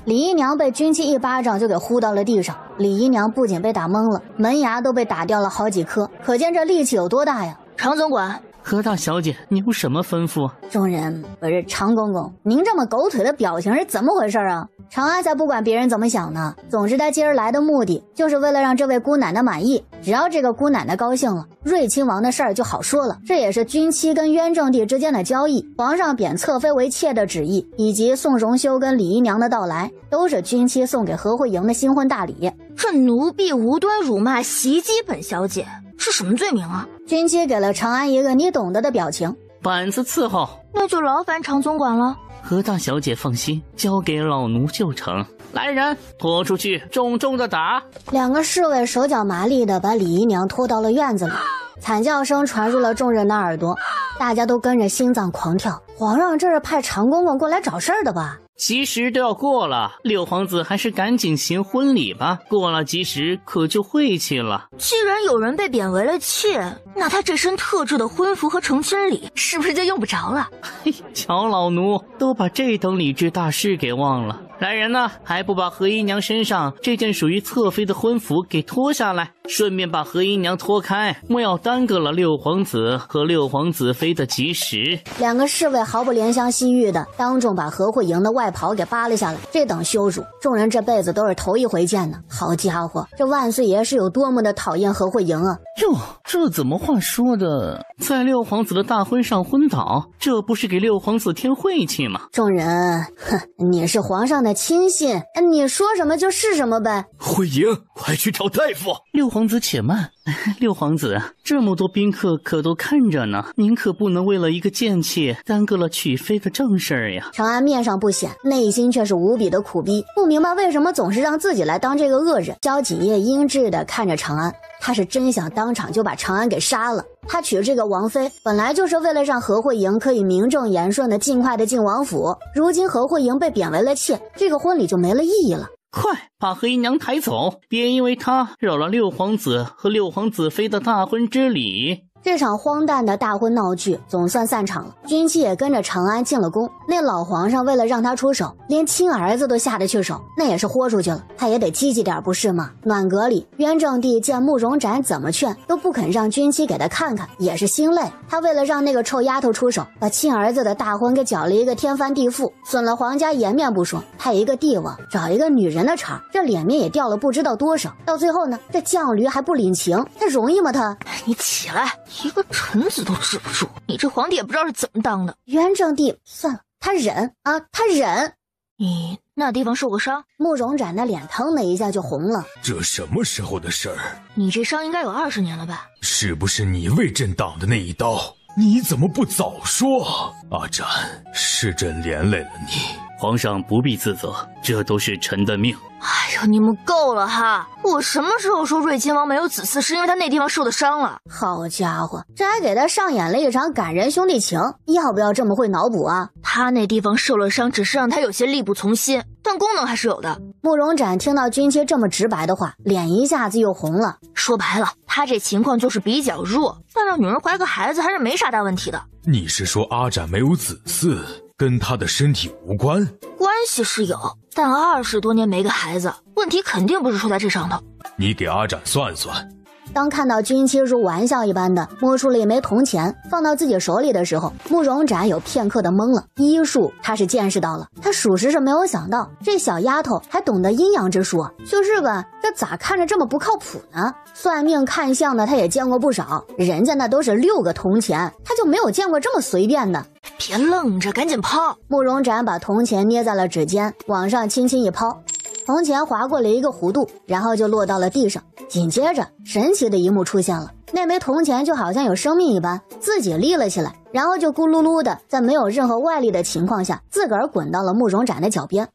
李姨娘被军期一巴掌就给呼到了地上。李姨娘不仅被打懵了，门牙都被打掉了好几颗，可见这力气有多大呀！常总管，何大小姐，你有什么吩咐？众人，不是常公公，您这么狗腿的表情是怎么回事啊？长安才不管别人怎么想呢。总之他今儿来的目的就是为了让这位姑奶奶满意，只要这个姑奶奶高兴了，睿亲王的事儿就好说了。这也是军期跟渊正帝之间的交易，皇上贬侧妃为妾的旨意，以及宋荣修跟李姨娘的到来，都是军期送给何慧莹的新婚大礼。这奴婢无端辱骂袭击本小姐，是什么罪名啊？军期给了长安一个你懂得的表情，板子伺候。那就劳烦常总管了。何大小姐放心，交给老奴就成。来人，拖出去，重重的打！两个侍卫手脚麻利的把李姨娘拖到了院子里，惨叫声传入了众人的耳朵，大家都跟着心脏狂跳。皇上这是派常公公过来找事儿的吧？吉时都要过了，六皇子还是赶紧行婚礼吧，过了吉时可就晦气了。既然有人被贬为了妾，那他这身特制的婚服和成亲礼是不是就用不着了？嘿，瞧老奴都把这等礼制大事给忘了。来人呐，还不把何姨娘身上这件属于侧妃的婚服给脱下来，顺便把何姨娘脱开，莫要耽搁了六皇子和六皇子妃的吉时。两个侍卫毫不怜香惜玉的当众把何慧莹的外袍给扒了下来，这等羞辱众人这辈子都是头一回见呢。好家伙，这万岁爷是有多么的讨厌何慧莹啊！哟，这怎么话说的？在六皇子的大婚上昏倒，这不是给六皇子添晦气吗？众人，哼，你是皇上的亲信，你说什么就是什么呗。慧莹，快去找大夫。六皇子且慢，六皇子，这么多宾客可都看着呢，您可不能为了一个贱妾耽搁了娶妃的正事儿呀。长安面上不显，内心却是无比的苦逼，不明白为什么总是让自己来当这个恶人。萧景业阴鸷地看着长安，他是真想当场就把长安给杀了。他娶这个王妃本来就是为了让何慧莹可以名正言顺的尽快的进王府，如今何慧莹被贬为了妾，这个婚礼就没了意义了。快把何姨娘抬走，别因为她扰了六皇子和六皇子妃的大婚之礼。这场荒诞的大婚闹剧总算散场了，军旗也跟着长安进了宫。那老皇上为了让他出手，连亲儿子都下得去手，那也是豁出去了，他也得积极点不是吗？暖阁里，元正帝见慕容展怎么劝都不肯让军旗给他看看，也是心累。他为了让那个臭丫头出手，把亲儿子的大婚给搅了一个天翻地覆，损了皇家颜面不说，派一个帝王找一个女人的茬，这脸面也掉了不知道多少。到最后呢，这犟驴还不领情，他容易吗他？你起来，一个臣子都治不住，你这皇帝也不知道是怎么当的。元正帝算了，他忍啊，他忍。你那地方受过伤？慕容展的脸腾的一下就红了。这什么时候的事儿？你这伤应该有20年了吧？是不是你为朕挡的那一刀？你怎么不早说？阿展，是朕连累了你。皇上不必自责，这都是臣的命。哎呦，你们够了哈！我什么时候说瑞亲王没有子嗣是因为他那地方受的伤了？好家伙，这还给他上演了一场感人兄弟情，要不要这么会脑补啊？他那地方受了伤，只是让他有些力不从心，但功能还是有的。慕容展听到军旗这么直白的话，脸一下子又红了。说白了，他这情况就是比较弱，但让女人怀个孩子还是没啥大问题的。你是说阿展没有子嗣，跟他的身体无关？关系是有，但20多年没个孩子，问题肯定不是出在这上头。你给阿展算算。当看到军旗如玩笑一般的摸出了一枚铜钱放到自己手里的时候，慕容展有片刻的懵了。医术他是见识到了，他属实是没有想到这小丫头还懂得阴阳之术，就是吧，这咋看着这么不靠谱呢？算命看相的他也见过不少，人家那都是6个铜钱，他就没有见过这么随便的。别愣着，赶紧抛！慕容展把铜钱捏在了指尖，往上轻轻一抛，铜钱划过了一个弧度，然后就落到了地上。紧接着神奇的一幕出现了，那枚铜钱就好像有生命一般，自己立了起来，然后就咕噜噜的在没有任何外力的情况下自个儿滚到了慕容展的脚边。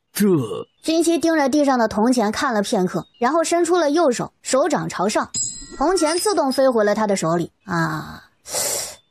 军旗盯着地上的铜钱看了片刻，然后伸出了右手，手掌朝上，铜钱自动飞回了他的手里。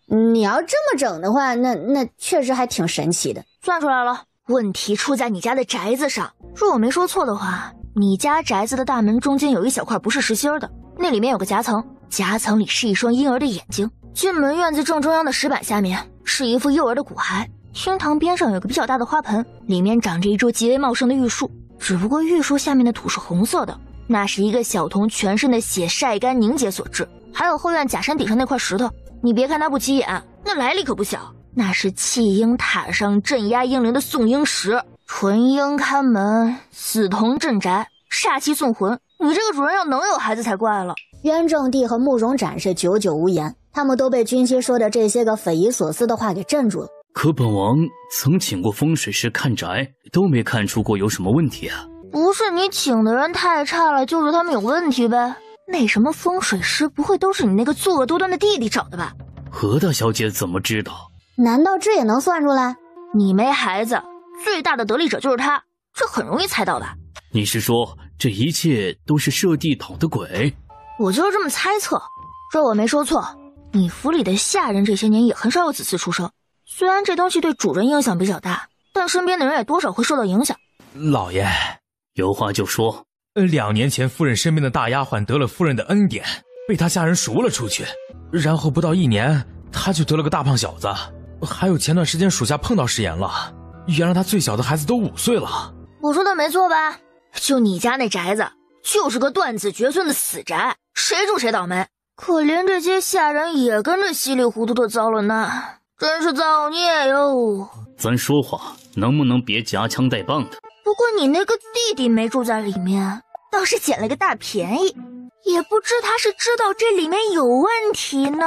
你要这么整的话，那确实还挺神奇的。算出来了，问题出在你家的宅子上。若我没说错的话，你家宅子的大门中间有一小块不是实心的，那里面有个夹层，夹层里是一双婴儿的眼睛。进门院子正中央的石板下面是一副幼儿的骨骸，厅堂边上有个比较大的花盆，里面长着一株极为茂盛的玉树，只不过玉树下面的土是红色的，那是一个小童全身的血晒干凝结所致。还有后院假山顶上那块石头，你别看它不起眼，那来历可不小，那是弃婴塔上镇压婴灵的送婴石，纯婴看门，死童镇宅，煞气送魂。你这个主人要能有孩子才怪了。元正帝和慕容展是久久无言，他们都被军旗说的这些个匪夷所思的话给镇住了。可本王曾请过风水师看宅，都没看出过有什么问题啊。不是你请的人太差了，就是他们有问题呗。那什么风水师不会都是你那个作恶多端的弟弟找的吧？何大小姐怎么知道？难道这也能算出来？你没孩子，最大的得利者就是他，这很容易猜到吧？你是说这一切都是设地讨的鬼？我就是这么猜测。这我没说错，你府里的下人这些年也很少有子嗣出生，虽然这东西对主人影响比较大，但身边的人也多少会受到影响。老爷，有话就说。2年前夫人身边的大丫鬟得了夫人的恩典，被他家人赎了出去，然后不到1年他就得了个大胖小子，还有前段时间属下碰到食言了，原来他最小的孩子都5岁了。我说的没错吧？就你家那宅子就是个断子绝孙的死宅，谁住谁倒霉，可怜这些下人也跟着稀里糊涂的遭了难，真是造孽哟。咱说话能不能别夹枪带棒的？不过你那个弟弟没住在里面，倒是捡了个大便宜。也不知他是知道这里面有问题呢，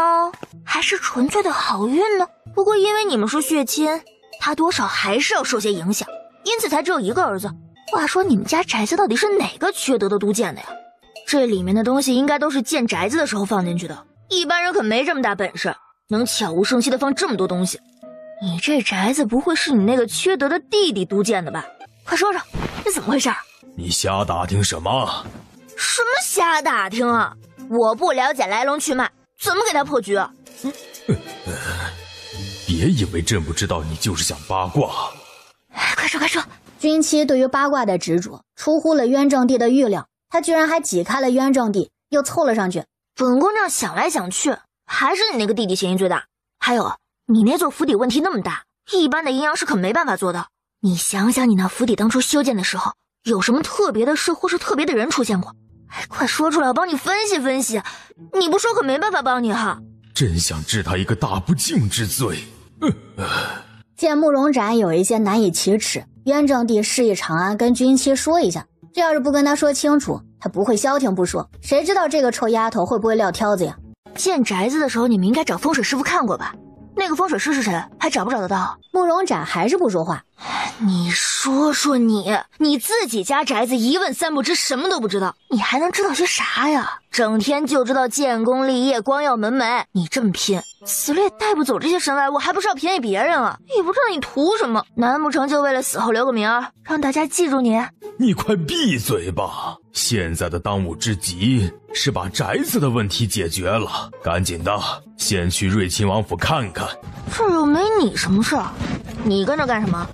还是纯粹的好运呢。不过因为你们是血亲，他多少还是要受些影响，因此才只有一个儿子。话说你们家宅子到底是哪个缺德的都建的呀？这里面的东西应该都是建宅子的时候放进去的，一般人可没这么大本事，能悄无声息的放这么多东西。你这宅子不会是你那个缺德的弟弟督建的吧？快说说，这怎么回事？你瞎打听什么？什么瞎打听啊？我不了解来龙去脉，怎么给他破局啊？别以为朕不知道你就是想八卦。快说快说！君妻对于八卦的执着出乎了渊正帝的预料，他居然还挤开了渊正帝，又凑了上去。本姑娘想来想去，还是你那个弟弟嫌疑最大。还有，你那座府邸问题那么大，一般的阴阳师可没办法做到。你想想，你那府邸当初修建的时候，有什么特别的事或是特别的人出现过？快说出来，我帮你分析分析。你不说可没办法帮你哈。朕想治他一个大不敬之罪。见慕容展有一些难以启齿，渊正帝示意长安跟君妻说一下，这要是不跟他说清楚，他不会消停不说，谁知道这个臭丫头会不会撂挑子呀？建宅子的时候你们应该找风水师傅看过吧？那个风水师是谁？还找不找得到？慕容展还是不说话。你说说你自己家宅子一问三不知，什么都不知道，你还能知道些啥呀？整天就知道建功立业、光耀门楣，你这么拼，死了也带不走这些神外物，还不是要便宜别人啊？也不知道你图什么，难不成就为了死后留个名儿，让大家记住你？你快闭嘴吧！现在的当务之急是把宅子的问题解决了，赶紧的，先去瑞亲王府看看。这又没你什么事儿，你跟着干什么？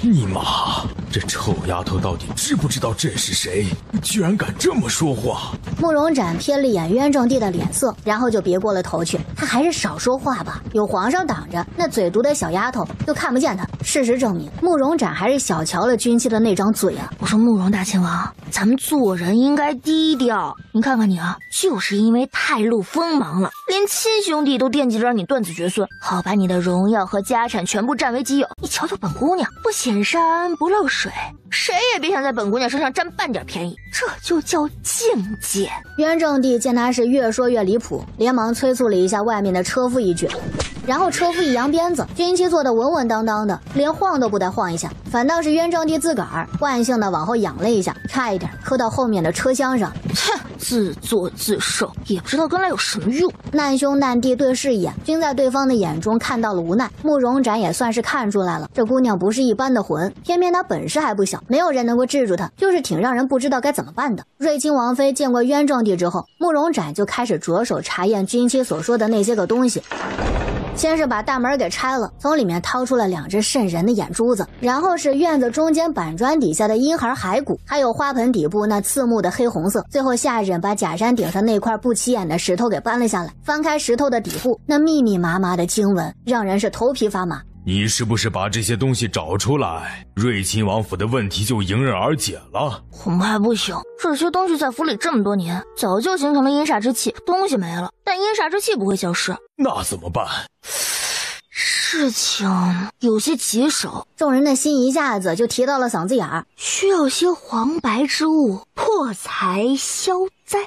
你妈，这臭丫头到底知不知道朕是谁？居然敢这么说话！慕容展瞥了眼渊正帝的脸色，然后就别过了头去。他还是少说话吧，有皇上挡着，那嘴毒的小丫头就看不见他。事实证明，慕容展还是小瞧了君妻的那张嘴啊！我说慕容大亲王，咱们做人应该低调。你看看你啊，就是因为太露锋芒了，连亲兄弟都惦记着让你断子绝孙，好把你的荣耀和家产全部占为己有。你瞧瞧本姑娘，不显山不漏水，谁也别想在本姑娘身上占半点便宜，这就叫境界。渊正帝见他是越说越离谱，连忙催促了一下外面的车夫一句，然后车夫一扬鞭子，军旗坐得稳稳当当的，连晃都不带晃一下，反倒是渊正帝自个儿惯性的往后仰了一下，差一点磕到后面的车厢上。哼，自作自受，也不知道跟来有什么用。难兄难弟对视一眼，均在对方的眼中看到了无奈。慕容展也算是看出来了，这姑娘不是一般的混，偏偏她本事还不小，没有人能够制住她，就是挺让人不知道该怎么办的。瑞亲王妃见过渊正帝之后，慕容展就开始着手查验君妻所说的那些个东西。先是把大门给拆了，从里面掏出了2只瘆人的眼珠子，然后是院子中间板砖底下的婴孩骸骨，还有花盆底部那刺目的黑红色。最后下人把假山顶上那块不起眼的石头给搬了下来，翻开石头的底部，那密密麻麻的经文让人是头皮发麻。你是不是把这些东西找出来，瑞亲王府的问题就迎刃而解了？恐怕不行，这些东西在府里这么多年，早就形成了阴煞之气，东西没了，但阴煞之气不会消失。那怎么办？事情有些棘手，众人的心一下子就提到了嗓子眼儿，需要些黄白之物破财消灾。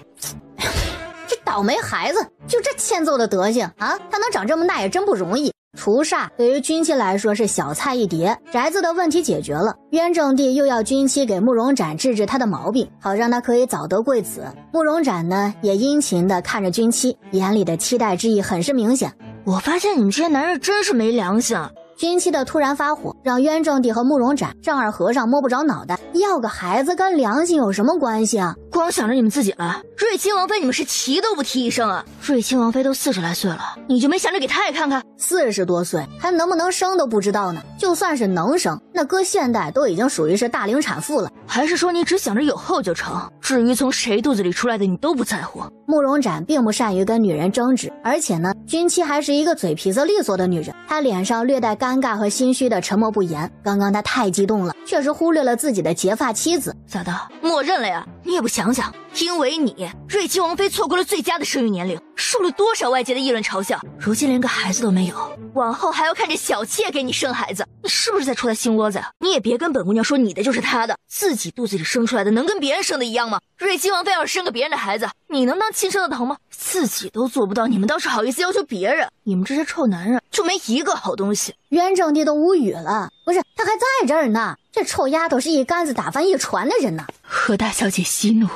这倒霉孩子，就这欠揍的德行啊，他能长这么大也真不容易。除煞对于君妻来说是小菜一碟，宅子的问题解决了，渊正帝又要君妻给慕容展治治他的毛病，好让他可以早得贵子。慕容展呢也殷勤地看着君妻，眼里的期待之意很是明显。我发现你们这些男人真是没良心。君妻的突然发火，让渊正帝和慕容展丈二和尚摸不着脑袋。要个孩子跟良心有什么关系啊？光想着你们自己了。瑞亲王妃你们是提都不提一声啊！瑞亲王妃都40来岁了，你就没想着给她也看看？40多岁还能不能生都不知道呢。就算是能生，那搁现代都已经属于是大龄产妇了。还是说你只想着有后就成？至于从谁肚子里出来的你都不在乎？慕容展并不善于跟女人争执，而且呢，君妻还是一个嘴皮子利索的女人，她脸上略带尴尬和心虚的沉默不言。刚刚她太激动了，确实忽略了自己的结发妻子。咋的？默认了呀？你也不想想，因为你，瑞姬王妃错过了最佳的生育年龄，受了多少外界的议论嘲笑，如今连个孩子都没有，往后还要看着小妾给你生孩子，你是不是在戳他心窝子呀？你也别跟本姑娘说你的就是他的，自己肚子里生出来的能跟别人生的一样吗？瑞姬王妃要是生个别人的孩子，你能当亲生的疼吗？自己都做不到，你们倒是好意思要求别人，你们这些臭男人就没一个好东西。元正帝都无语了，不是，他还在这儿呢，这臭丫头是一竿子打翻一船的人呢。何大小姐息怒，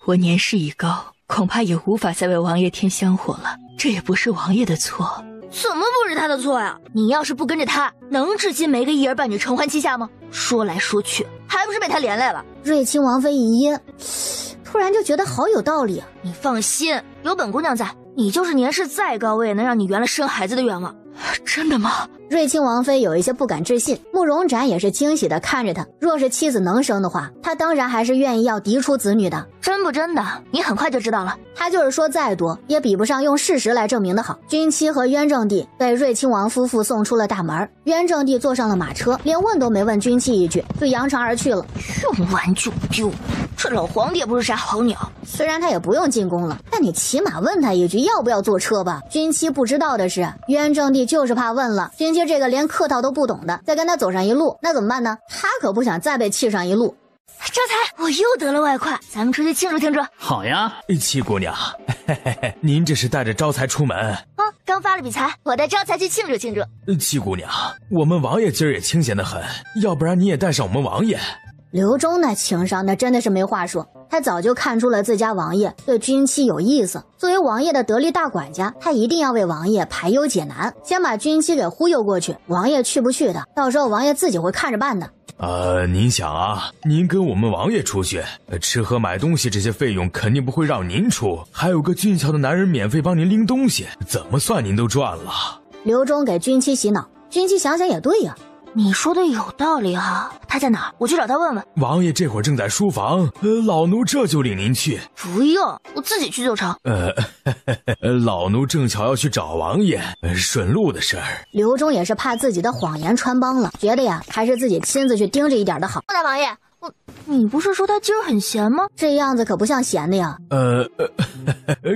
我年事已高，恐怕也无法再为王爷添香火了，这也不是王爷的错。怎么不是他的错呀？你要是不跟着他，能至今没个一儿半女承欢膝下吗？说来说去，还不是被他连累了。瑞卿王妃一噎，突然就觉得好有道理啊。你放心，有本姑娘在，你就是年事再高，我也能让你圆了生孩子的愿望。真的吗？瑞卿王妃有一些不敢置信，慕容展也是惊喜地看着他。若是妻子能生的话，他当然还是愿意要嫡出子女的。真不真的，你很快就知道了。他就是说再多，也比不上用事实来证明的好。君妻和渊正帝被瑞亲王夫妇送出了大门，渊正帝坐上了马车，连问都没问君妻一句，就扬长而去了。用完就丢，这老皇帝也不是啥好鸟。虽然他也不用进宫了，但你起码问他一句要不要坐车吧。君妻不知道的是，渊正帝就是怕问了，君妻这个连客套都不懂的，再跟他走上一路，那怎么办呢？他可不想再被气上一路。招财，我又得了外快，咱们出去庆祝庆祝。好呀，七姑娘，您这是带着招财出门？刚发了笔财，我带招财去庆祝庆祝。七姑娘，我们王爷今儿也清闲得很，要不然你也带上我们王爷。刘忠那情商那真的是没话说，他早就看出了自家王爷对君妻有意思。作为王爷的得力大管家，他一定要为王爷排忧解难，先把君妻给忽悠过去。王爷去不去的，到时候王爷自己会看着办的。您想啊，您跟我们王爷出去，吃喝买东西这些费用肯定不会让您出，还有个俊俏的男人免费帮您拎东西，怎么算您都赚了。刘忠给君妻洗脑，君妻想想也对呀。你说的有道理哈，他在哪儿？我去找他问问。王爷这会儿正在书房，老奴这就领您去。不用，我自己去就成。老奴正巧要去找王爷，顺路的事儿。刘忠也是怕自己的谎言穿帮了，觉得呀，还是自己亲自去盯着一点的好。大王爷，你不是说他今儿很闲吗？这样子可不像闲的呀。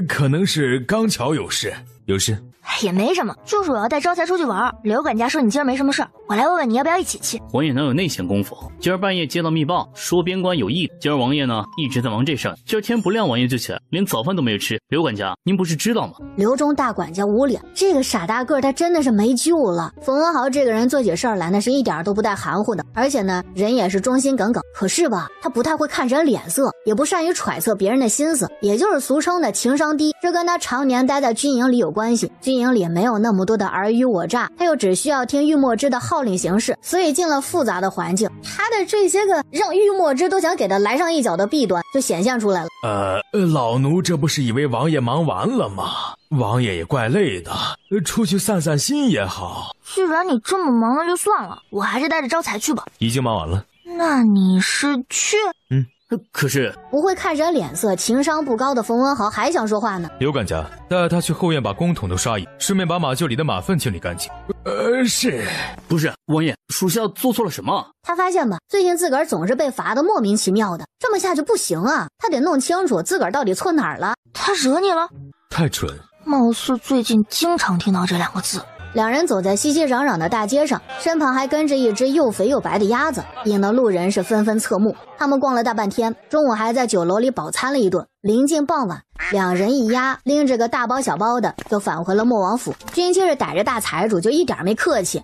可能是刚巧有事。有事？也没什么，就是我要带招财出去玩。刘管家说你今儿没什么事儿，我来问问你要不要一起去。王爷哪有那闲工夫？今儿半夜接到密报，说边关有异。今儿王爷呢一直在忙这事儿，今儿天不亮王爷就起来，连早饭都没有吃。刘管家，您不是知道吗？刘忠大管家无脸，这个傻大个他真的是没救了。冯文豪这个人做起事儿来那是一点都不带含糊的，而且呢人也是忠心耿耿。可是吧，他不太会看人脸色，也不善于揣测别人的心思，也就是俗称的情商低。这跟他常年待在军营里有关系，军营里没有那么多的尔虞我诈，他又只需要听玉墨之的号令行事，所以进了复杂的环境，他的这些个让玉墨之都想给他来上一脚的弊端就显现出来了。老奴这不是以为王爷忙完了吗？王爷也怪累的，出去散散心也好。既然你这么忙，那就算了，我还是带着招财去吧。已经忙完了。那你是去？可是不会看人脸色，情商不高的冯文豪还想说话呢。刘管家，带他去后院把公桶都刷一，顺便把马厩里的马粪清理干净。是。不是王爷，属下做错了什么？他发现吧，最近自个儿总是被罚的莫名其妙的，这么下去不行啊，他得弄清楚自个儿到底错哪儿了。他惹你了？太蠢。貌似最近经常听到这两个字。两人走在熙熙攘攘的大街上，身旁还跟着一只又肥又白的鸭子，引得路人是纷纷侧目。他们逛了大半天，中午还在酒楼里饱餐了一顿。临近傍晚，两人一鸭拎着个大包小包的就返回了莫王府。君妻是逮着大财主，就一点没客气。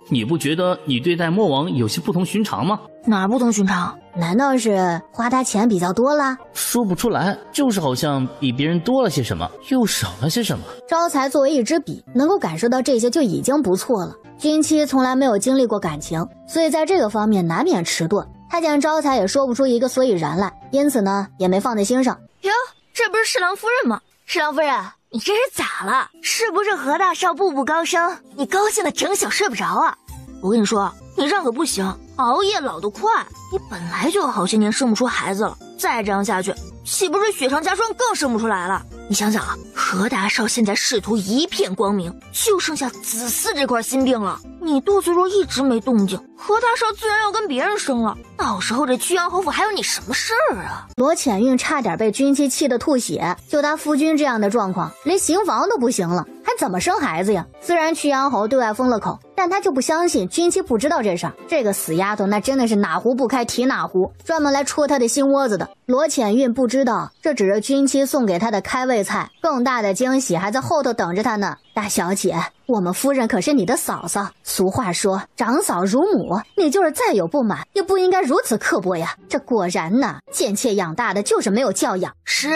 你不觉得你对待莫王有些不同寻常吗？哪儿不同寻常？难道是花他钱比较多啦？说不出来，就是好像比别人多了些什么，又少了些什么。招财作为一支笔，能够感受到这些就已经不错了。君妻从来没有经历过感情，所以在这个方面难免迟钝。他见招财也说不出一个所以然来，因此呢也没放在心上。哟，这不是侍郎夫人吗？侍郎夫人，你这是咋了？是不是何大少步步高升，你高兴的整宿睡不着啊？我跟你说，你这样可不行，熬夜老得快。你本来就有好些年生不出孩子了，再这样下去，岂不是雪上加霜更生不出来了？你想想啊，何大少现在仕途一片光明，就剩下子嗣这块心病了。你肚子若一直没动静，何大少自然要跟别人生了，到时候这居阳侯府还有你什么事儿啊？罗浅韵差点被君妻气得吐血，就他夫君这样的状况，连行房都不行了，还怎么生孩子呀？虽然曲阳侯对外封了口，但他就不相信君妻不知道这事儿。这个死丫头那真的是哪壶不开提哪壶，专门来戳他的心窝子的。罗浅韵不知道，这只是君妻送给他的开胃菜，更大的惊喜还在后头等着他呢。大小姐，我们夫人可是你的嫂嫂，俗话说长嫂如母，你就是再有不满，也不应该如此刻薄呀。这果然呐，贱妾养大的就是没有教养。是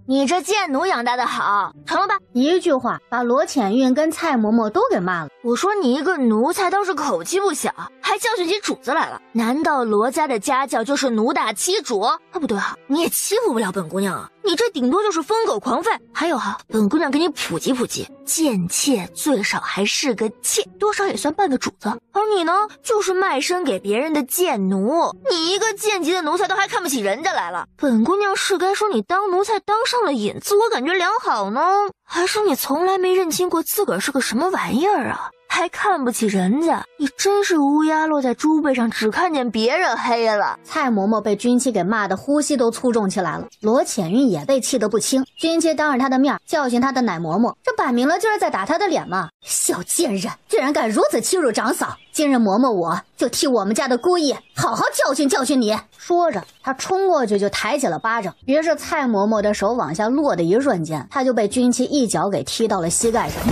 你这贱奴养大的好，成了吧？一句话把罗浅韵跟蔡嬷嬷都给骂了。我说你一个奴才倒是口气不小，还教训起主子来了。难道罗家的家教就是奴打妻主？啊，不对啊，你也欺负不了本姑娘啊，你这顶多就是疯狗狂吠。还有啊，本姑娘给你普及普及，贱妾最少还是个妾，多少也算半个主子，而你呢，就是卖身给别人的贱奴。你一个贱籍的奴才都还看不起人家来了，本姑娘是该说你当奴才当上了瘾，自我感觉良好呢，还是你从来没认清过自个儿是个什么玩意儿啊？还看不起人家，你真是乌鸦落在猪背上，只看见别人黑了。蔡嬷嬷被君妻给骂得呼吸都粗重起来了，罗浅韵也被气得不轻。君妻当着她的面教训她的奶嬷嬷，这摆明了就是在打她的脸嘛！小贱人，居然敢如此欺辱长嫂！今日嬷嬷我就替我们家的姑爷好好教训教训你。说着，他冲过去就抬起了巴掌，于是蔡嬷嬷的手往下落的一瞬间，他就被君妻一脚给踢到了膝盖上。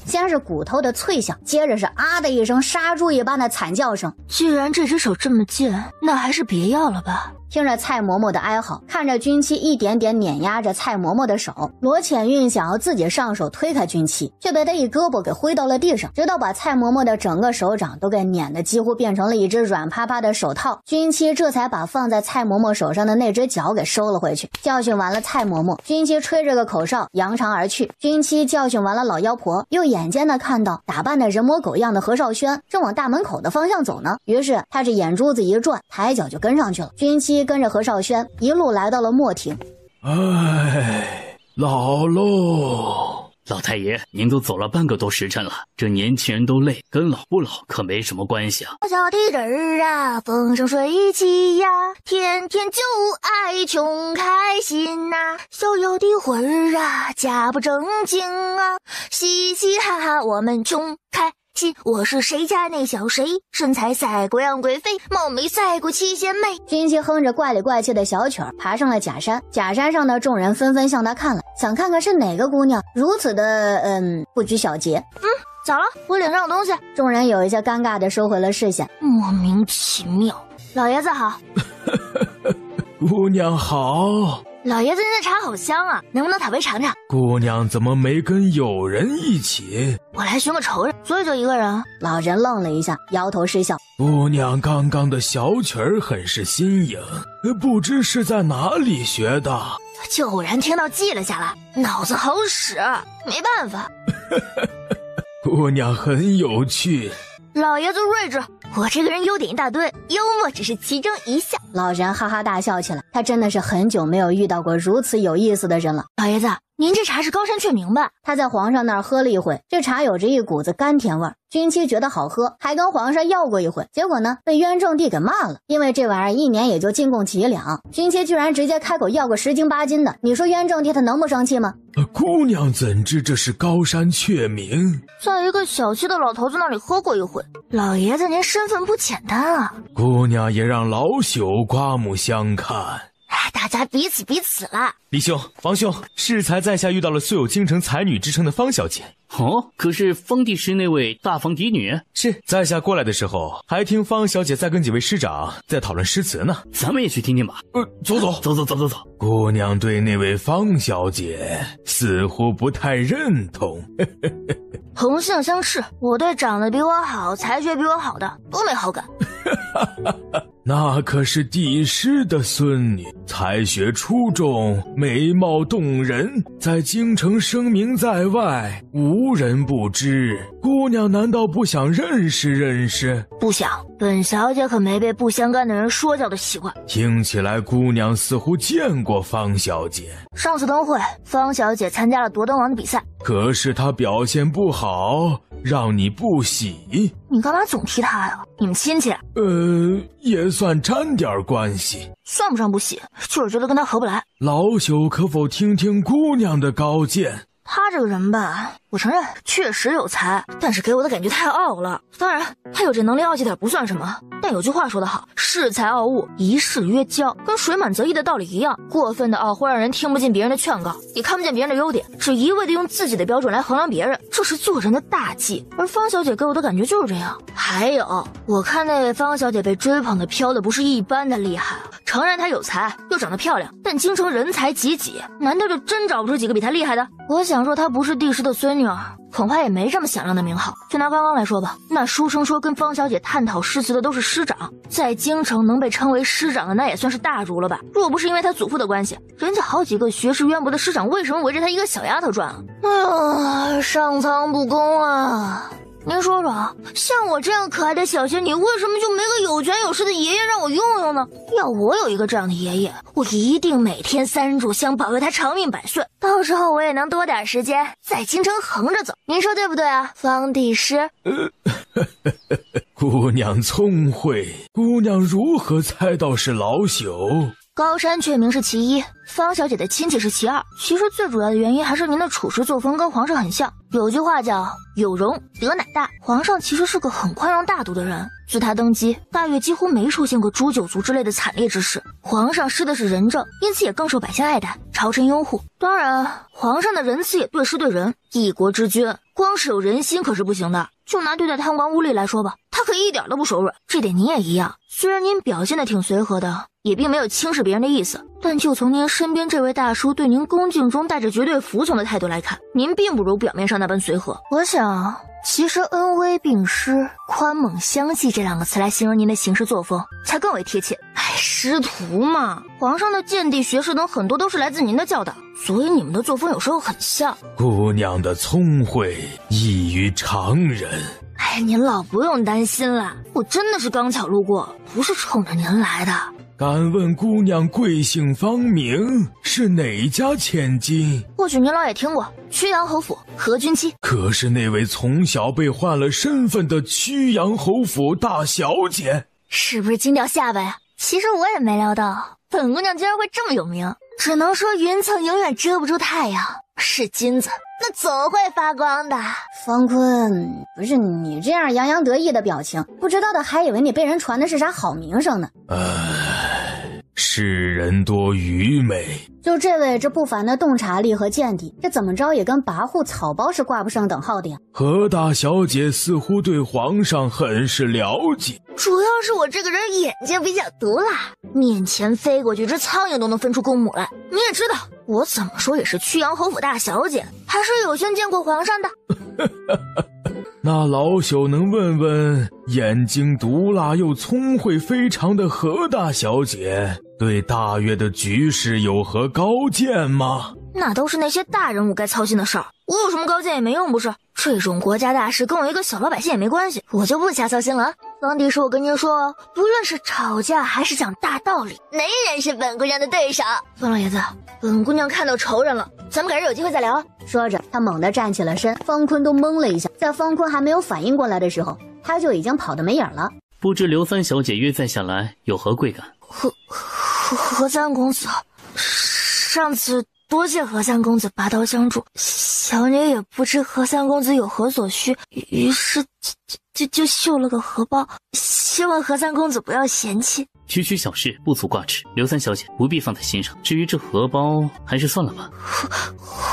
先是骨头的脆响，接着是啊的一声杀猪一般的惨叫声。既然这只手这么贱，那还是别要了吧。听着蔡嬷嬷的哀嚎，看着君妻一点点碾压着蔡嬷嬷的手，罗浅韵想要自己上手推开君妻，却被他一胳膊给挥到了地上，直到把蔡嬷嬷的整个手掌都给碾得几乎变成了一只软趴趴的手套。君妻这才把放在蔡嬷嬷手上的那只脚给收了回去。教训完了蔡嬷嬷，君妻吹着个口哨扬长而去。君妻教训完了老妖婆，又眼尖的看到打扮的人模狗样的何少轩正往大门口的方向走呢，于是他这眼珠子一转，抬脚就跟上去了。君妻跟着何少轩一路来到了墨庭。哎，老喽！老太爷，您都走了半个多时辰了，这年轻人都累，跟老不老可没什么关系啊。小小的人儿啊，风生水起呀，天天就爱穷开心呐。逍遥的魂儿啊，家不正经啊，嘻嘻哈哈我们穷开心。我是谁家那小谁，身材赛过杨贵妃，貌美赛过七仙妹。君妻哼着怪里怪气的小曲儿，爬上了假山。假山上的众人纷纷向他看来，想看看是哪个姑娘如此的不拘小节。咋了？我领上东西。众人有一些尴尬的收回了视线。莫名其妙。老爷子好。姑娘好。老爷子您的茶好香啊，能不能讨杯尝尝？姑娘怎么没跟友人一起？我来寻个仇人，所以就一个人。老人愣了一下，摇头失笑。姑娘刚刚的小曲儿很是新颖，不知是在哪里学的？就偶然听到记了下来，脑子好使，没办法。姑娘很有趣。老爷子睿智，我这个人优点一大堆，幽默只是其中一项。老人哈哈大笑起来，他真的是很久没有遇到过如此有意思的人了。老爷子，您这茶是高山雀鸣吧？他在皇上那儿喝了一回，这茶有着一股子甘甜味儿。君妻觉得好喝，还跟皇上要过一回，结果呢被渊正帝给骂了，因为这玩意儿一年也就进贡几两，君妻居然直接开口要个10斤8斤的，你说渊正帝他能不生气吗？姑娘怎知这是高山雀鸣？在一个小气的老头子那里喝过一回。老爷子您身份不简单啊。姑娘也让老朽刮目相看。大家彼此了。李兄、王兄，适才在下遇到了素有京城才女之称的方小姐。哦，可是方帝师那位大方嫡女？是，在下过来的时候，还听方小姐在跟几位师长在讨论诗词呢。咱们也去听听吧。走。姑娘对那位方小姐似乎不太认同。同性相斥，我对长得比我好、才学比我好的都没好感。那可是帝师的孙女，才学出众，美貌动人，在京城声名在外，无人不知。姑娘难道不想认识认识？不想，本小姐可没被不相干的人说教的习惯。听起来姑娘似乎见过方小姐。上次灯会，方小姐参加了夺灯王的比赛，可是她表现不好，让你不喜。你干嘛总提他呀？你们亲戚？也算沾点关系。算不上不喜，就是觉得跟他合不来。老朽可否听听姑娘的高见？他这个人吧，我承认确实有才，但是给我的感觉太傲了。当然，他有这能力傲气点不算什么，但有句话说得好，恃才傲物，一世曰骄，跟水满则溢的道理一样。过分的傲会让人听不进别人的劝告，也看不见别人的优点，只一味的用自己的标准来衡量别人，这是做人的大忌。而方小姐给我的感觉就是这样。还有，我看那位方小姐被追捧的飘的不是一般的厉害啊。承认她有才，又长得漂亮，但京城人才济济，难道就真找不出几个比她厉害的？我想说她不是帝师的孙女儿，恐怕也没这么响亮的名号。就拿刚刚来说吧，那书生说跟方小姐探讨诗词的都是师长，在京城能被称为师长的那也算是大儒了吧。若不是因为他祖父的关系，人家好几个学识渊博的师长为什么围着他一个小丫头转啊？哎呀，上苍不公啊！您说说，像我这样可爱的小仙女，为什么就没个有权有势的爷爷让我用用呢？要我有一个这样的爷爷，我一定每天3炷香保佑他长命百岁，到时候我也能多点时间在京城横着走。您说对不对啊，方帝师？姑娘聪慧，姑娘如何猜到是老朽？高山雀鸣是其一，方小姐的亲戚是其二。其实最主要的原因还是您的处事作风跟皇上很像。有句话叫有容德乃大，皇上其实是个很宽容大度的人。自他登基，大越几乎没出现过诛九族之类的惨烈之事。皇上施的是仁政，因此也更受百姓爱戴，朝臣拥护。当然，皇上的仁慈也对事对人。一国之君，光是有人心可是不行的。就拿对待贪官污吏来说吧，他可一点都不手软，这点您也一样。虽然您表现得挺随和的，也并没有轻视别人的意思，但就从您身边这位大叔对您恭敬中带着绝对服从的态度来看，您并不如表面上那般随和。我想，其实恩威并施、宽猛相济这2个词来形容您的行事作风才更为贴切。师徒嘛，皇上的见地学识等很多都是来自您的教导，所以你们的作风有时候很像。姑娘的聪慧异于常人。您老不用担心了，我真的是刚巧路过，不是冲着您来的。敢问姑娘贵姓芳名，是哪家千金？或许您老也听过曲阳侯府何君妻。可是那位从小被换了身份的曲阳侯府大小姐，是不是惊掉下巴呀？其实我也没料到本姑娘居然会这么有名，只能说云层永远遮不住太阳，是金子那总会发光的。方坤，不是你这样洋洋得意的表情，不知道的还以为你被人传的是啥好名声呢。世人多愚昧。就这位这不凡的洞察力和见地，这怎么着也跟跋扈草包是挂不上等号的呀。何大小姐似乎对皇上很是了解，主要是我这个人眼睛比较毒辣，面前飞过去只苍蝇都能分出公母来。你也知道，我怎么说也是曲阳侯府大小姐，还是有幸见过皇上的。那老朽能问问，眼睛毒辣又聪慧非常的何大小姐，对大越的局势有何高见吗？那都是那些大人物该操心的事儿，我有什么高见也没用，不是？这种国家大事跟我一个小老百姓也没关系，我就不瞎操心了。方帝师，我跟您说，不论是吵架还是讲大道理，没人是本姑娘的对手。方老爷子，本姑娘看到仇人了，咱们改日有机会再聊。说着，他猛地站起了身，方坤都懵了一下。在方坤还没有反应过来的时候，他就已经跑得没影了。不知刘三小姐约在下来有何贵干？何三公子，上次多谢何三公子拔刀相助，小女也不知何三公子有何所需，于是就绣了个荷包，希望何三公子不要嫌弃。区区小事不足挂齿，刘三小姐不必放在心上。至于这荷包，还是算了吧。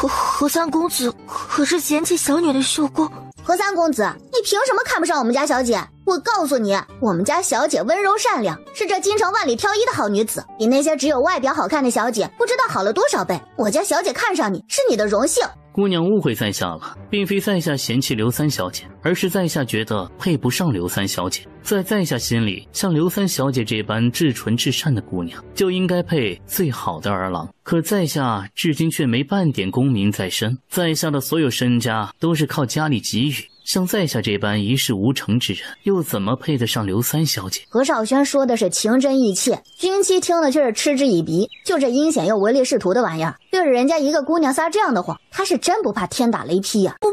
何三公子可是嫌弃小女的绣工？何三公子，你凭什么看不上我们家小姐？我告诉你，我们家小姐温柔善良，是这京城万里挑一的好女子，比那些只有外表好看的小姐不知道好了多少倍。我家小姐看上你是你的荣幸。姑娘误会在下了，并非在下嫌弃刘三小姐，而是在下觉得配不上刘三小姐。在下心里，像刘三小姐这般至纯至善的姑娘，就应该配最好的儿郎。可在下至今却没半点功名在身，在下的所有身家都是靠家里给予。像在下这般一事无成之人，又怎么配得上刘三小姐？何少轩说的是情真意切，君妻听了却是嗤之以鼻。就这阴险又唯利是图的玩意儿，对着人家一个姑娘撒这样的谎，他是真不怕天打雷劈呀！不，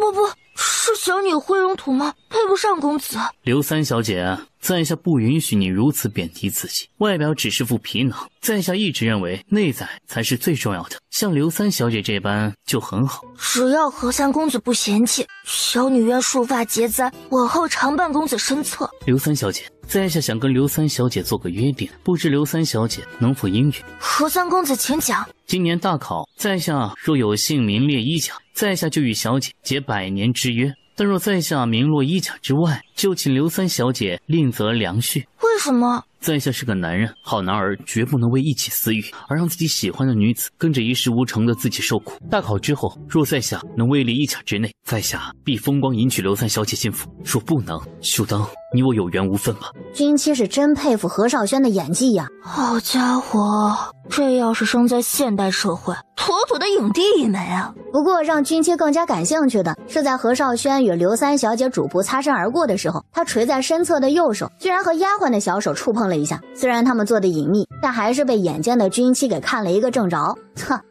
是小女慧容图吗？配不上公子。刘三小姐，在下不允许你如此贬低自己。外表只是副皮囊，在下一直认为内在才是最重要的。像刘三小姐这般就很好。只要何三公子不嫌弃，小女愿束发结簪，往后常伴公子身侧。刘三小姐，在下想跟刘三小姐做个约定，不知刘三小姐能否应允？何三公子请讲。今年大考，在下若有幸名列一甲，在下就与小姐结100年之约。但若在下名落一甲之外，就请刘三小姐另择良婿。为什么？在下是个男人，好男儿绝不能为一己私欲而让自己喜欢的女子跟着一事无成的自己受苦。大考之后，若在下能位列一甲之内，在下必风光迎娶刘三小姐进府；若不能，就当你我有缘无分吧。君妻是真佩服何少轩的演技呀！好家伙，这要是生在现代社会，妥妥的影帝一枚啊！不过让君妻更加感兴趣的是，在何少轩与刘三小姐主仆擦身而过的时候，他垂在身侧的右手居然和丫鬟的小手触碰了一下。虽然他们做的隐秘，但还是被眼尖的君妻给看了一个正着。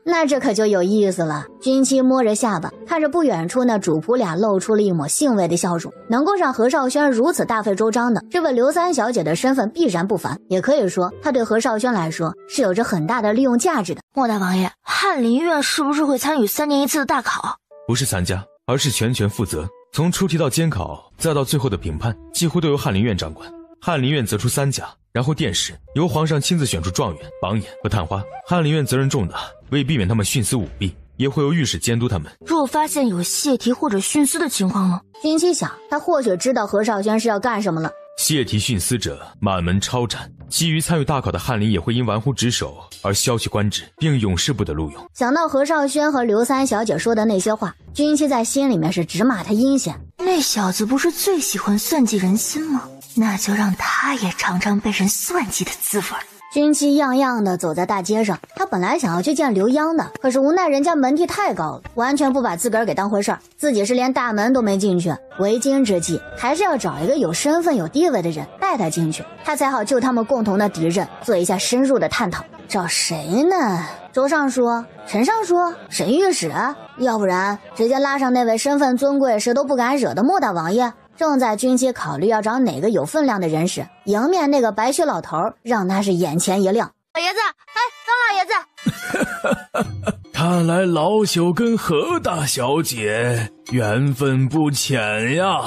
那这可就有意思了。君妻摸着下巴，看着不远处那主仆俩，露出了一抹欣慰的笑容。能够让何少轩如此大费周章的，这位刘三小姐的身份必然不凡，也可以说她对何少轩来说是有着很大的利用价值的。莫大王爷，翰林院是不是会参与3年一次的大考？不是参加，而是全权负责，从出题到监考，再到最后的评判，几乎都由翰林院掌管。翰林院择出3甲，然后殿试，由皇上亲自选出状元、榜眼和探花。翰林院责任重大，为避免他们徇私舞弊，也会由御史监督他们。若发现有泄题或者徇私的情况呢？君妻想，他或许知道何少轩是要干什么了。泄题徇私者满门抄斩，其余参与大考的翰林也会因玩忽职守而削去官职，并永世不得录用。想到何少轩和刘三小姐说的那些话，君妻在心里面是直骂他阴险。那小子不是最喜欢算计人心吗？那就让他也尝尝被人算计的滋味。君妻样样的走在大街上，他本来想要去见刘央的，可是无奈人家门第太高了，完全不把自个儿给当回事儿，自己是连大门都没进去。为今之计，还是要找一个有身份有地位的人带他进去，他才好就他们共同的敌人做一下深入的探讨。找谁呢？周尚书、陈尚书、沈御史，要不然直接拉上那位身份尊贵谁都不敢惹的莫大王爷。正在君妻考虑要找哪个有分量的人时，迎面那个白须老头让他是眼前一亮。老爷子，张老爷子，看来老朽跟何大小姐缘分不浅呀。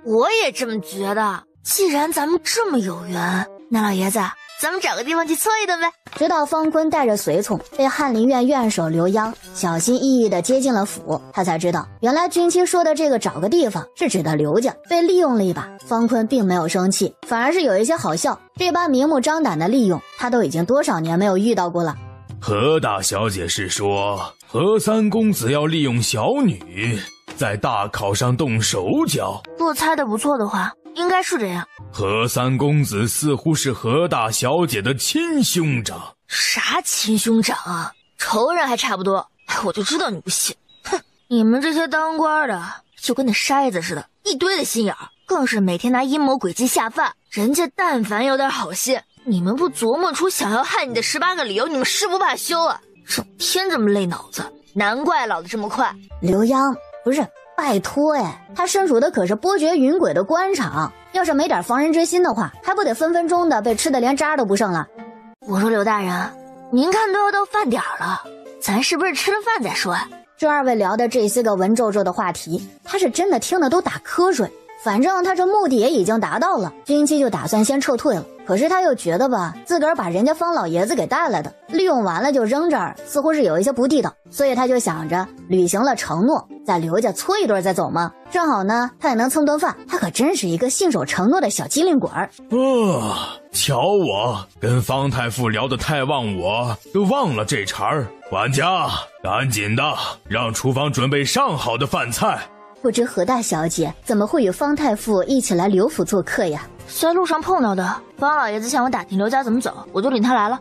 我也这么觉得。既然咱们这么有缘，那老爷子，咱们找个地方去搓一顿呗。直到方坤带着随从被翰林院院守刘央小心翼翼地接进了府，他才知道原来君妻说的这个找个地方是指的刘家。被利用了一把，方坤并没有生气，反而是有一些好笑。这般明目张胆的利用，他都已经多少年没有遇到过了。何大小姐是说何三公子要利用小女在大考上动手脚？若猜得不错的话，应该是这样。何三公子似乎是何大小姐的亲兄长。啥亲兄长啊？仇人还差不多。我就知道你不信。哼，你们这些当官的就跟那筛子似的，一堆的心眼儿，更是每天拿阴谋诡计下饭。人家但凡有点好心，你们不琢磨出想要害你的18个理由，你们是不怕羞啊？整天这么累脑子，难怪老得这么快。刘央，不是，拜托他身处的可是波谲云诡的官场，要是没点防人之心的话，还不得分分钟的被吃的连渣都不剩了。我说刘大人，您看都要到饭点了，咱是不是吃了饭再说呀？这二位聊的这些个文绉绉的话题，他是真的听得都打瞌睡。反正他这目的也已经达到了，君妻就打算先撤退了。可是他又觉得吧，自个儿把人家方老爷子给带来的，利用完了就扔这儿，似乎是有一些不地道，所以他就想着履行了承诺，在刘家搓一顿再走嘛。正好呢，他也能蹭顿饭，他可真是一个信守承诺的小机灵鬼儿。瞧我跟方太傅聊得太忘我，都忘了这茬儿。管家，赶紧的，让厨房准备上好的饭菜。不知何大小姐怎么会与方太傅一起来刘府做客呀？在路上碰到的，方老爷子向我打听刘家怎么走，我就领他来了。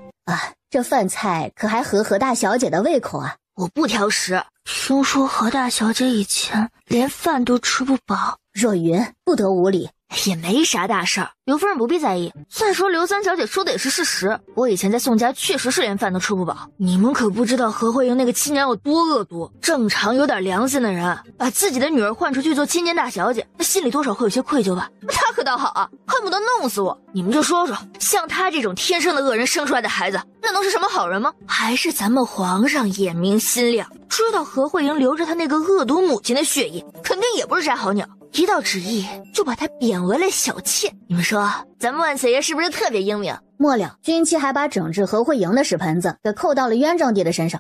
这饭菜可还合何大小姐的胃口啊？我不挑食。听说何大小姐以前连饭都吃不饱。若云不得无礼，也没啥大事儿，刘夫人不必在意。再说刘三小姐说的也是事实，我以前在宋家确实是连饭都吃不饱。你们可不知道何慧莹那个亲娘有多恶毒，正常有点良心的人，把自己的女儿换出去做亲家大小姐，那心里多少会有些愧疚吧。她可倒好啊，恨不得弄死我。你们就说说，像她这种天生的恶人生出来的孩子，那能是什么好人吗？还是咱们皇上眼明心亮，知道何慧莹流着她那个恶毒母亲的血液，肯定也不是啥好鸟。一道旨意就把她贬为了小妾，你们说咱们万岁爷是不是特别英明？末了，君妻还把整治何慧莹的屎盆子给扣到了渊正帝的身上。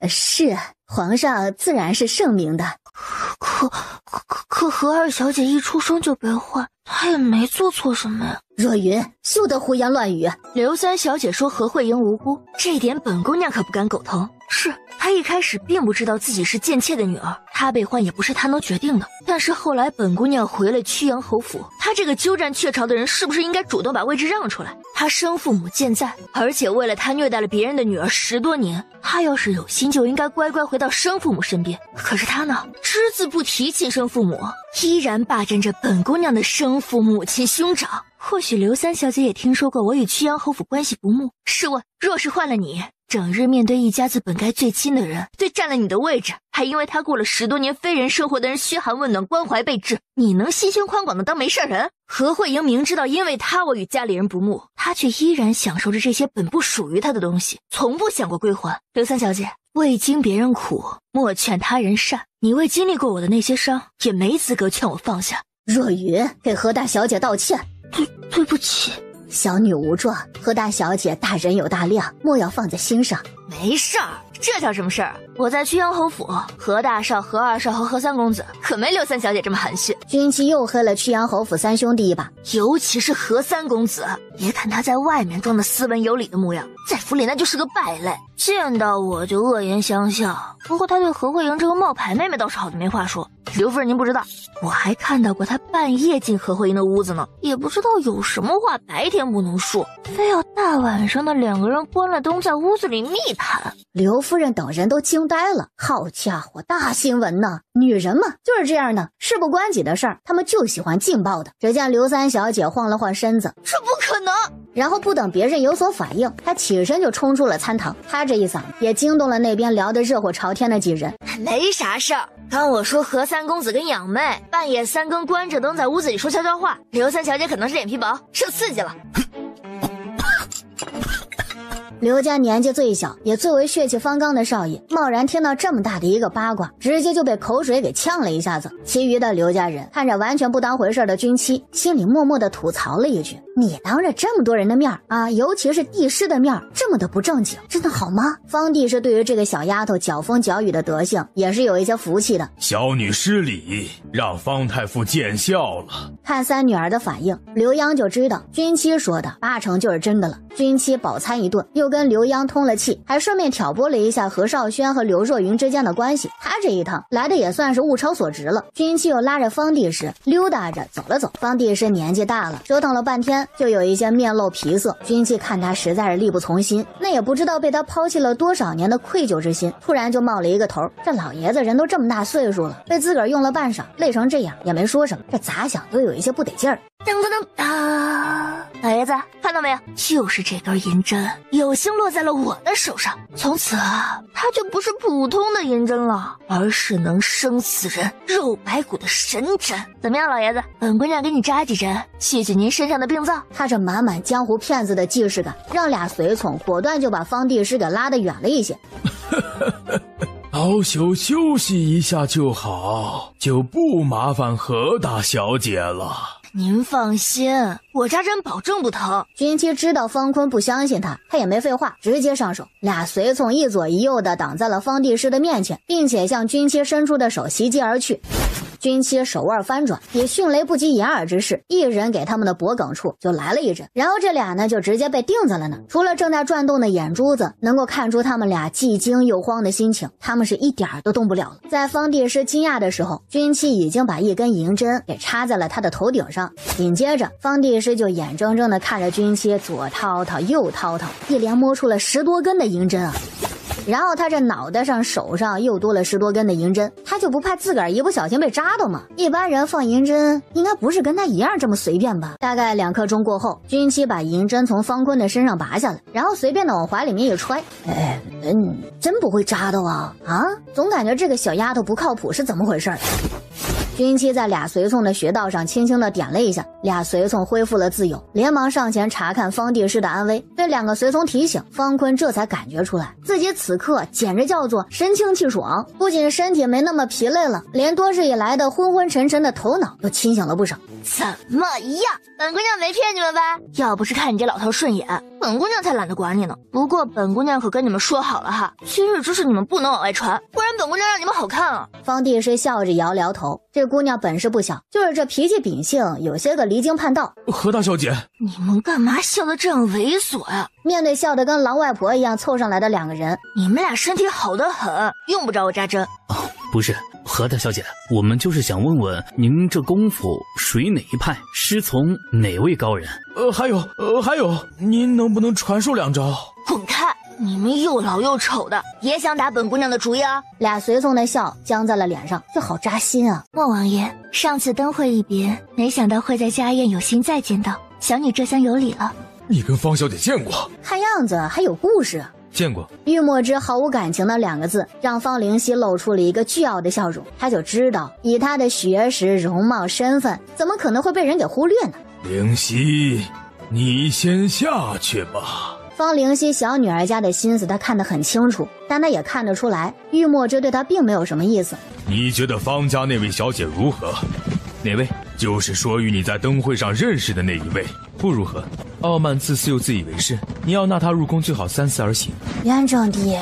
是，皇上自然是圣明的。可何二小姐一出生就被换，她也没做错什么呀。若云，休得胡言乱语。刘三小姐说何慧莹无辜，这点本姑娘可不敢苟同。是，她一开始并不知道自己是贱妾的女儿，她被换也不是她能决定的。但是后来本姑娘回了曲阳侯府，她这个鸠占鹊巢的人是不是应该主动把位置让出来？她生父母健在，而且为了她虐待了别人的女儿10多年，她要是有心就应该乖乖回到生父母身边。可是她呢，只字不提亲生父母，依然霸占着本姑娘的生父母亲兄长。或许刘三小姐也听说过我与曲阳侯府关系不睦，试问若是换了你，整日面对一家子本该最亲的人，对占了你的位置，还因为他过了10多年非人生活的人嘘寒问暖关怀备至，你能心胸宽广的当没事人？何慧莹明知道因为他我与家里人不睦，他却依然享受着这些本不属于他的东西，从不想过归还。刘三小姐，未经别人苦，莫劝他人善，你未经历过我的那些伤，也没资格劝我放下。若云，给何大小姐道歉。对不起，小女无状，何大小姐大人有大量，莫要放在心上。没事儿，这叫什么事儿？我在曲阳侯府，何大少、何二少和何三公子可没刘三小姐这么含蓄。君妻又黑了曲阳侯府3兄弟一把，尤其是何三公子，别看他在外面装的斯文有礼的模样，在府里那就是个败类，见到我就恶言相向。不过他对何慧莹这个冒牌妹妹倒是好的没话说。刘夫人您不知道，我还看到过他半夜进何慧莹的屋子呢，也不知道有什么话白天不能说，非要大晚上的2个人关了灯在屋子里密谈。刘夫人等人都惊呆了，好家伙，大新闻呢！女人嘛就是这样的，事不关己的事儿，她们就喜欢劲爆的。只见刘三小姐晃了晃身子，这不可能！然后不等别人有所反应，她起身就冲出了餐堂。她这一嗓子也惊动了那边聊得热火朝天的几人。没啥事儿，刚我说何三公子跟养妹半夜3更关着灯在屋子里说悄悄话，刘三小姐可能是脸皮薄，受刺激了。刘家年纪最小也最为血气方刚的少爷，贸然听到这么大的一个八卦，直接就被口水给呛了一下子。其余的刘家人看着完全不当回事的君妻，心里默默的吐槽了一句：你当着这么多人的面啊，尤其是帝师的面，这么的不正经，真的好吗？方帝是对于这个小丫头搅风搅雨的德性也是有一些服气的。小女失礼，让方太傅见笑了。看三女儿的反应，刘央就知道君妻说的8成就是真的了。君妻饱餐一顿，又跟刘央通了气，还顺便挑拨了一下何少轩和刘若云之间的关系。他这一趟来的也算是物超所值了。君妻又拉着方帝师溜达着走了走。方帝师年纪大了，折腾了半天就有一些面露皮色。君妻看他实在是力不从心，那也不知道被他抛弃了多少年的愧疚之心，突然就冒了一个头。这老爷子人都这么大岁数了，被自个儿用了半晌，累成这样也没说什么，这咋想都有一些不得劲儿。噔噔噔啊！老爷子看到没有，就是这根银针有幸落在了我的手上，从此它就不是普通的银针了，而是能生死人肉白骨的神针。怎么样，老爷子，本姑娘给你扎几针，谢谢您身上的病灶。他这满满江湖骗子的既视感，让俩随从果断就把方帝师给拉得远了一些。老朽休息一下就好，就不麻烦何大小姐了。您放心，我扎针保证不疼。君妻知道方坤不相信他，他也没废话，直接上手。俩随从一左一右的挡在了方帝师的面前，并且向君妻伸出的手袭击而去。君妻手腕翻转，以迅雷不及掩耳之势，一人给他们的脖梗处就来了一针，然后这俩呢就直接被钉在了那。除了正在转动的眼珠子能够看出他们俩既惊又慌的心情，他们是一点都动不了了。在方帝师惊讶的时候，君妻已经把一根银针给插在了他的头顶上，紧接着方帝师就眼睁睁的看着君妻左掏掏右掏掏，一连摸出了10多根的银针啊！然后他这脑袋上、手上又多了10多根的银针，他就不怕自个儿一不小心被扎到吗？一般人放银针应该不是跟他一样这么随便吧？大概2刻钟过后，军七把银针从方坤的身上拔下来，然后随便的往怀里面一揣。真不会扎到啊？总感觉这个小丫头不靠谱，是怎么回事？军七在俩随从的穴道上轻轻地点了一下，俩随从恢复了自由，连忙上前查看方帝师的安危。被2个随从提醒，方坤这才感觉出来，自己此刻简直叫做神清气爽，不仅身体没那么疲累了，连多日以来的昏昏沉沉的头脑都清醒了不少。怎么样？本姑娘没骗你们吧？要不是看你这老头顺眼，本姑娘才懒得管你呢。不过本姑娘可跟你们说好了哈，今日之事你们不能往外传，不然本姑娘让你们好看啊。方帝师笑着摇了摇头，这姑娘本事不小，就是这脾气秉性有些个离经叛道。何大小姐，你们干嘛笑得这样猥琐呀？面对笑得跟狼外婆一样凑上来的2个人，你们俩身体好得很，用不着我扎针。不是，何大小姐，我们就是想问问您这功夫属于哪一派，师从哪位高人？还有，您能不能传授2招？滚开！你们又老又丑的，也想打本姑娘的主意啊？俩随从的笑僵在了脸上，就好扎心啊。莫王爷，上次灯会一别，没想到会在家宴有幸再见到，小女这厢有礼了。你跟方小姐见过？看样子还有故事。见过。玉墨之毫无感情的2个字，让方灵溪露出了一个倨傲的笑容。他就知道，以他的学识、容貌、身份，怎么可能会被人给忽略呢？灵溪，你先下去吧。方灵溪小女儿家的心思他看得很清楚，但他也看得出来，玉墨之对他并没有什么意思。你觉得方家那位小姐如何？哪位？就是说与你在灯会上认识的那一位。不如何？傲慢自私又自以为是，你要纳他入宫，最好3思而行。元正帝，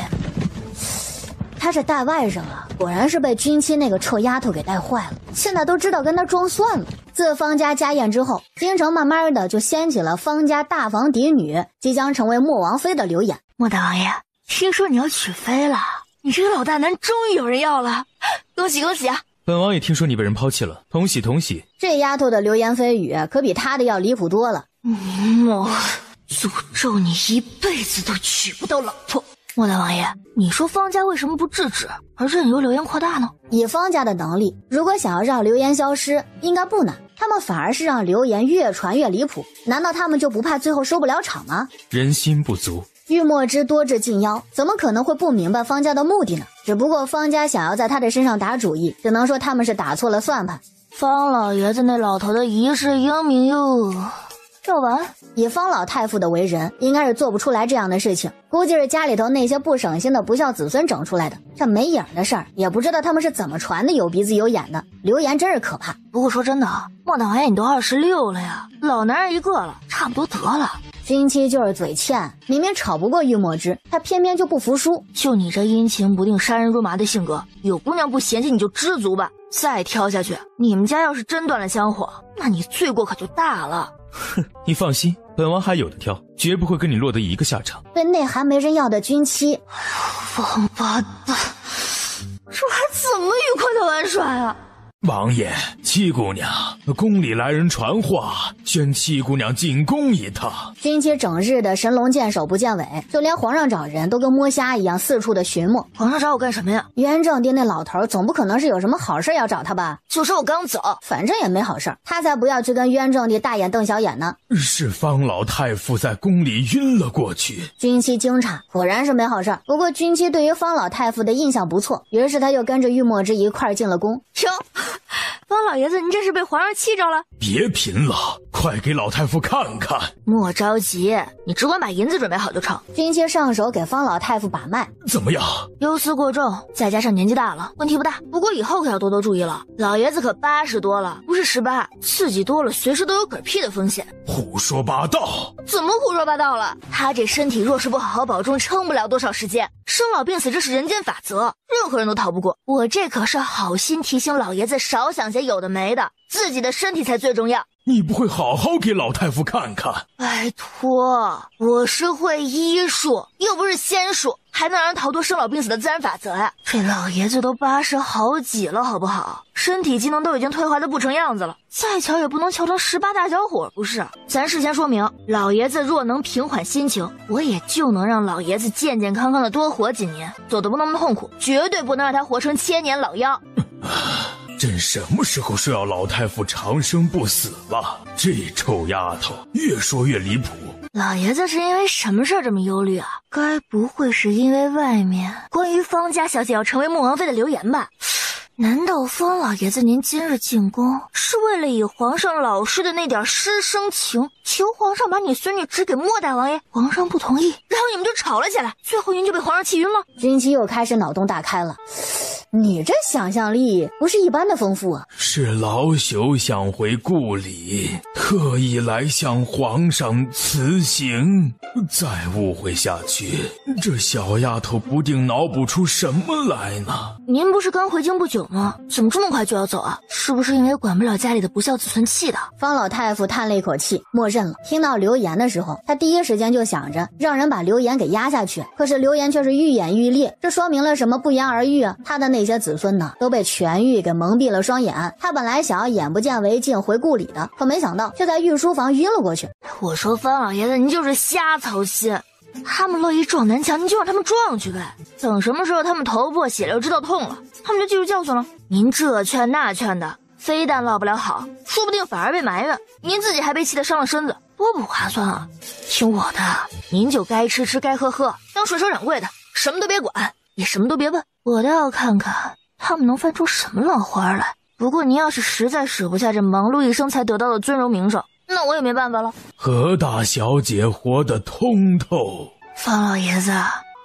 他这带外甥啊，果然是被军七那个臭丫头给带坏了，现在都知道跟他装蒜了。自方家家宴之后，京城慢慢的就掀起了方家大房嫡女即将成为莫王妃的流言。莫大王爷，听说你要娶妃了，你这个老大男终于有人要了，恭喜恭喜啊！本王也听说你被人抛弃了，同喜同喜。这丫头的流言蜚语可比他的要离谱多了。莫诅咒你一辈子都娶不到老婆。莫大王爷，你说方家为什么不制止，而任由流言扩大呢？以方家的能力，如果想要让流言消失，应该不难。他们反而是让流言越传越离谱，难道他们就不怕最后收不了场吗？人心不足。玉墨之多智近妖，怎么可能会不明白方家的目的呢？只不过方家想要在他的身上打主意，只能说他们是打错了算盘。方老爷子那老头的一世英名又要完。以方老太傅的为人，应该是做不出来这样的事情，估计是家里头那些不省心的不孝子孙整出来的。这没影的事儿，也不知道他们是怎么传的，有鼻子有眼的，流言真是可怕。不过说真的，莫大王爷你都26了呀，老男人一个了，差不多得了。军七就是嘴欠，明明吵不过玉墨之，他偏偏就不服输。就你这阴晴不定、杀人如麻的性格，有姑娘不嫌弃你就知足吧。再挑下去，你们家要是真断了香火，那你罪过可就大了。哼，你放心，本王还有的挑，绝不会跟你落得一个下场。被内涵没人要的军七，王八蛋，这还怎么愉快的玩耍啊？王爷，七姑娘，宫里来人传话，宣七姑娘进宫一趟。军七整日的神龙见首不见尾，就连皇上找人都跟摸虾一样四处的寻摸。皇上找我干什么呀？元正帝那老头总不可能是有什么好事要找他吧？就说我刚走，反正也没好事，他才不要去跟元正帝大眼瞪小眼呢。是方老太傅在宫里晕了过去。军七惊诧，果然是没好事。不过军七对于方老太傅的印象不错，于是他就跟着玉墨之一块进了宫。哟，方老爷子，您这是被皇上气着了？别贫了，快给老太傅看看。莫着急，你只管把银子准备好就成。军七上手给方老太傅把脉，怎么样？忧思过重，再加上年纪大了，问题不大。不过以后可要多多注意了，老爷子可80多了，不是18，刺激多了随时都有嗝屁的风险。胡说八道！怎么胡说八道了？他这身体若是不好好保重，撑不了多少时间。生老病死这是人间法则，任何人都逃不过。我这可是好心提醒老爷子少想些有的没的，自己的身体才最重要。你不会好好给老太夫看看？拜托，我是会医术，又不是仙术，还能让人逃脱生老病死的自然法则呀？这老爷子都80好几了，好不好？身体机能都已经退化的不成样子了，再瞧也不能瞧成18大小伙，不是？咱事先说明，老爷子若能平缓心情，我也就能让老爷子健健康康的多活几年，走得不那么痛苦，绝对不能让他活成千年老妖。朕什么时候说要老太夫长生不死了？这臭丫头越说越离谱。老爷子是因为什么事儿这么忧虑啊？该不会是因为外面关于方家小姐要成为穆王妃的流言吧？难道方老爷子您今日进宫是为了以皇上老师的那点师生情，求皇上把你孙女指给莫大王爷？皇上不同意，然后你们就吵了起来，最后您就被皇上气晕了。君妻又开始脑洞大开了。你这想象力不是一般的丰富啊！是老朽想回故里，特意来向皇上辞行。再误会下去，这小丫头不定脑补出什么来呢？您不是刚回京不久吗？怎么这么快就要走啊？是不是因为管不了家里的不孝子孙气的？方老太傅叹了一口气，默认了。听到流言的时候，他第一时间就想着让人把流言给压下去，可是流言却是愈演愈烈，这说明了什么？不言而喻啊！他的那些子孙呢，都被权欲给蒙蔽了双眼。他本来想要眼不见为净回故里的，可没想到却在御书房晕了过去。我说方老爷子，您就是瞎操心。他们乐意撞南墙，您就让他们撞去呗。等什么时候他们头破血流知道痛了，他们就记住教训了。您这劝那劝的，非但落不了好，说不定反而被埋怨，您自己还被气得伤了身子，多不划算啊！听我的，您就该吃吃该喝喝，当水手掌柜的，什么都别管，也什么都别问。我倒要看看他们能翻出什么浪花来。不过您要是实在使不下这忙碌一生才得到的尊荣名声，那我也没办法了。何大小姐活得通透。方老爷子，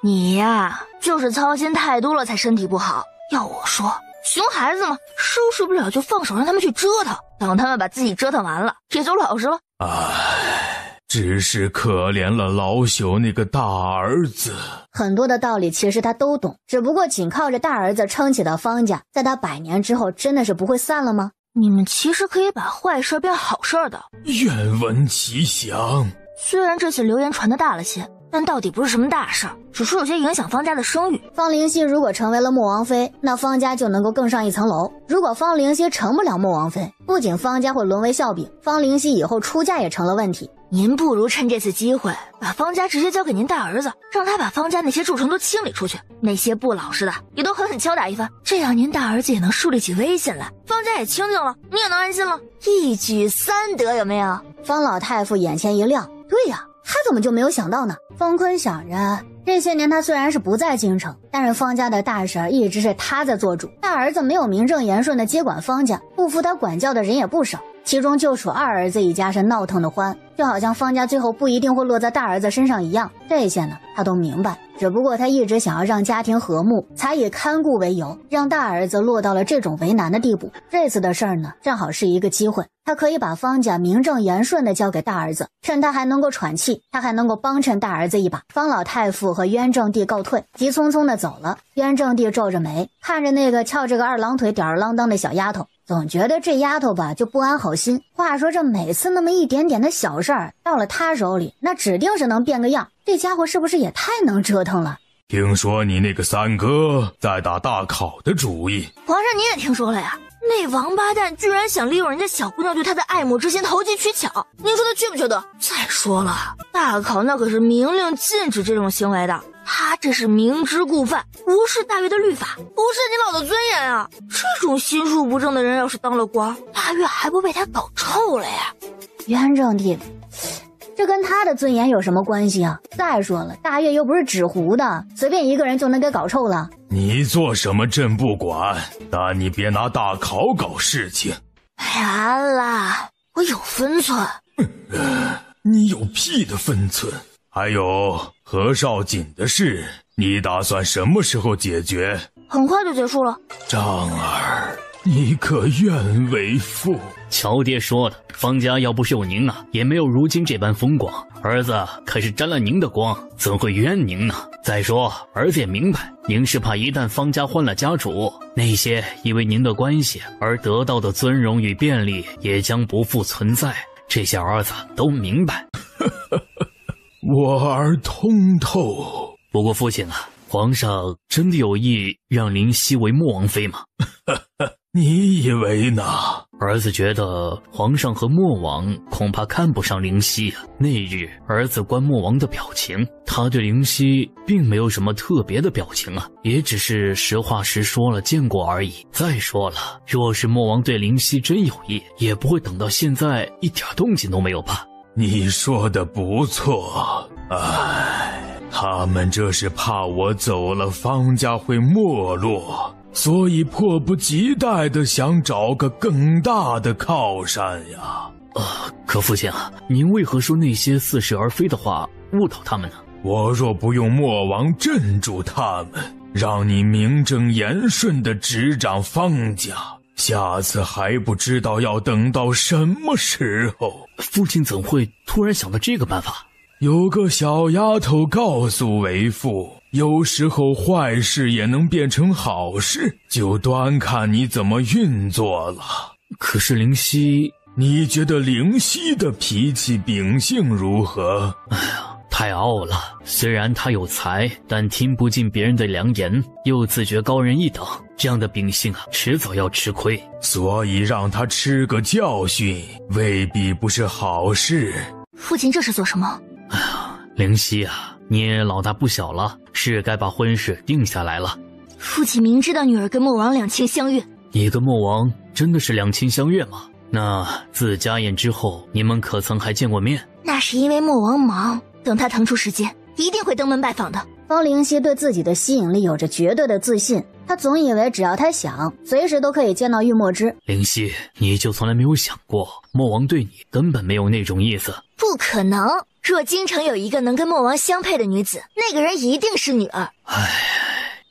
你呀，就是操心太多了才身体不好。要我说，熊孩子嘛，收拾不了就放手让他们去折腾，等他们把自己折腾完了，也就老实了。只是可怜了老朽那个大儿子。很多的道理其实他都懂，只不过仅靠着大儿子撑起的方家，在他100年之后真的是不会散了吗？你们其实可以把坏事变好事的。愿闻其详。虽然这次流言传得大了些，但到底不是什么大事，只是有些影响方家的声誉。方灵溪如果成为了穆王妃，那方家就能够更上一层楼。如果方灵溪成不了穆王妃，不仅方家会沦为笑柄，方灵溪以后出嫁也成了问题。您不如趁这次机会把方家直接交给您大儿子，让他把方家那些蛀虫都清理出去，那些不老实的也都狠狠敲打一番，这样您大儿子也能树立起威信来，方家也清静了，你也能安心了，一举3得，有没有？方老太傅眼前一亮，对呀，他怎么就没有想到呢？方坤想着，这些年他虽然是不在京城，但是方家的大事一直是他在做主，大儿子没有名正言顺的接管方家，不服他管教的人也不少，其中就属二儿子一家是闹腾的欢，就好像方家最后不一定会落在大儿子身上一样。这些呢他都明白，只不过他一直想要让家庭和睦，才以看顾为由，让大儿子落到了这种为难的地步。这次的事儿呢，正好是一个机会，他可以把方家名正言顺的交给大儿子，趁他还能够喘气，他还能够帮衬大儿子一把。方老太傅和渊正帝告退，急匆匆的走了。渊正帝皱着眉，看着那个翘着个2郎腿吊儿郎当的小丫头，总觉得这丫头吧就不安好心。话说这每次那么一点点的小事儿，到了他手里，那指定是能变个样。这家伙是不是也太能折腾了？听说你那个三哥在打大考的主意。皇上你也听说了呀？那王八蛋居然想利用人家小姑娘对他的爱慕之心投机取巧，您说他缺不缺德？再说了，大考那可是明令禁止这种行为的，他这是明知故犯，无视大越的律法，不是你老的尊严啊！这种心术不正的人要是当了官，大越还不被他搞臭了呀？渊正帝，这跟他的尊严有什么关系啊？再说了，大越又不是纸糊的，随便一个人就能给搞臭了。你做什么朕不管，但你别拿大考搞事情。哎呀，安啦，我有分寸。你有屁的分寸！还有何少锦的事，你打算什么时候解决？很快就结束了。张儿，你可愿为父？乔爹说的，方家要不是有您啊，也没有如今这般风光。儿子可是沾了您的光，怎会怨您呢？再说儿子也明白，您是怕一旦方家换了家主，那些因为您的关系而得到的尊荣与便利也将不复存在，这些儿子都明白。我儿通透。不过父亲啊，皇上真的有意让灵犀为莫王妃吗？你以为呢？儿子觉得皇上和莫王恐怕看不上灵犀啊。那日儿子观莫王的表情，他对灵犀并没有什么特别的表情啊，也只是实话实说了见过而已。再说了，若是莫王对灵犀真有意，也不会等到现在一点动静都没有吧？你说的不错，他们这是怕我走了方家会没落，所以迫不及待地想找个更大的靠山呀。可父亲啊，您为何说那些似是而非的话误导他们呢？我若不用莫王镇住他们，让你名正言顺地执掌方家，下次还不知道要等到什么时候。父亲怎会突然想到这个办法？有个小丫头告诉为父，有时候坏事也能变成好事，就端看你怎么运作了。可是灵犀，你觉得灵犀的脾气秉性如何？太傲了，虽然他有才，但听不进别人的良言，又自觉高人一等，这样的秉性啊，迟早要吃亏。所以让他吃个教训，未必不是好事。父亲这是做什么？灵犀啊，你也老大不小了，是该把婚事定下来了。父亲明知道女儿跟莫王两情相悦，你跟莫王真的是两情相悦吗？那自家宴之后，你们可曾还见过面？那是因为莫王忙，等他腾出时间，一定会登门拜访的。方灵犀对自己的吸引力有着绝对的自信，他总以为只要他想，随时都可以见到玉墨之。灵犀，你就从来没有想过，莫王对你根本没有那种意思？不可能！若京城有一个能跟莫王相配的女子，那个人一定是女儿。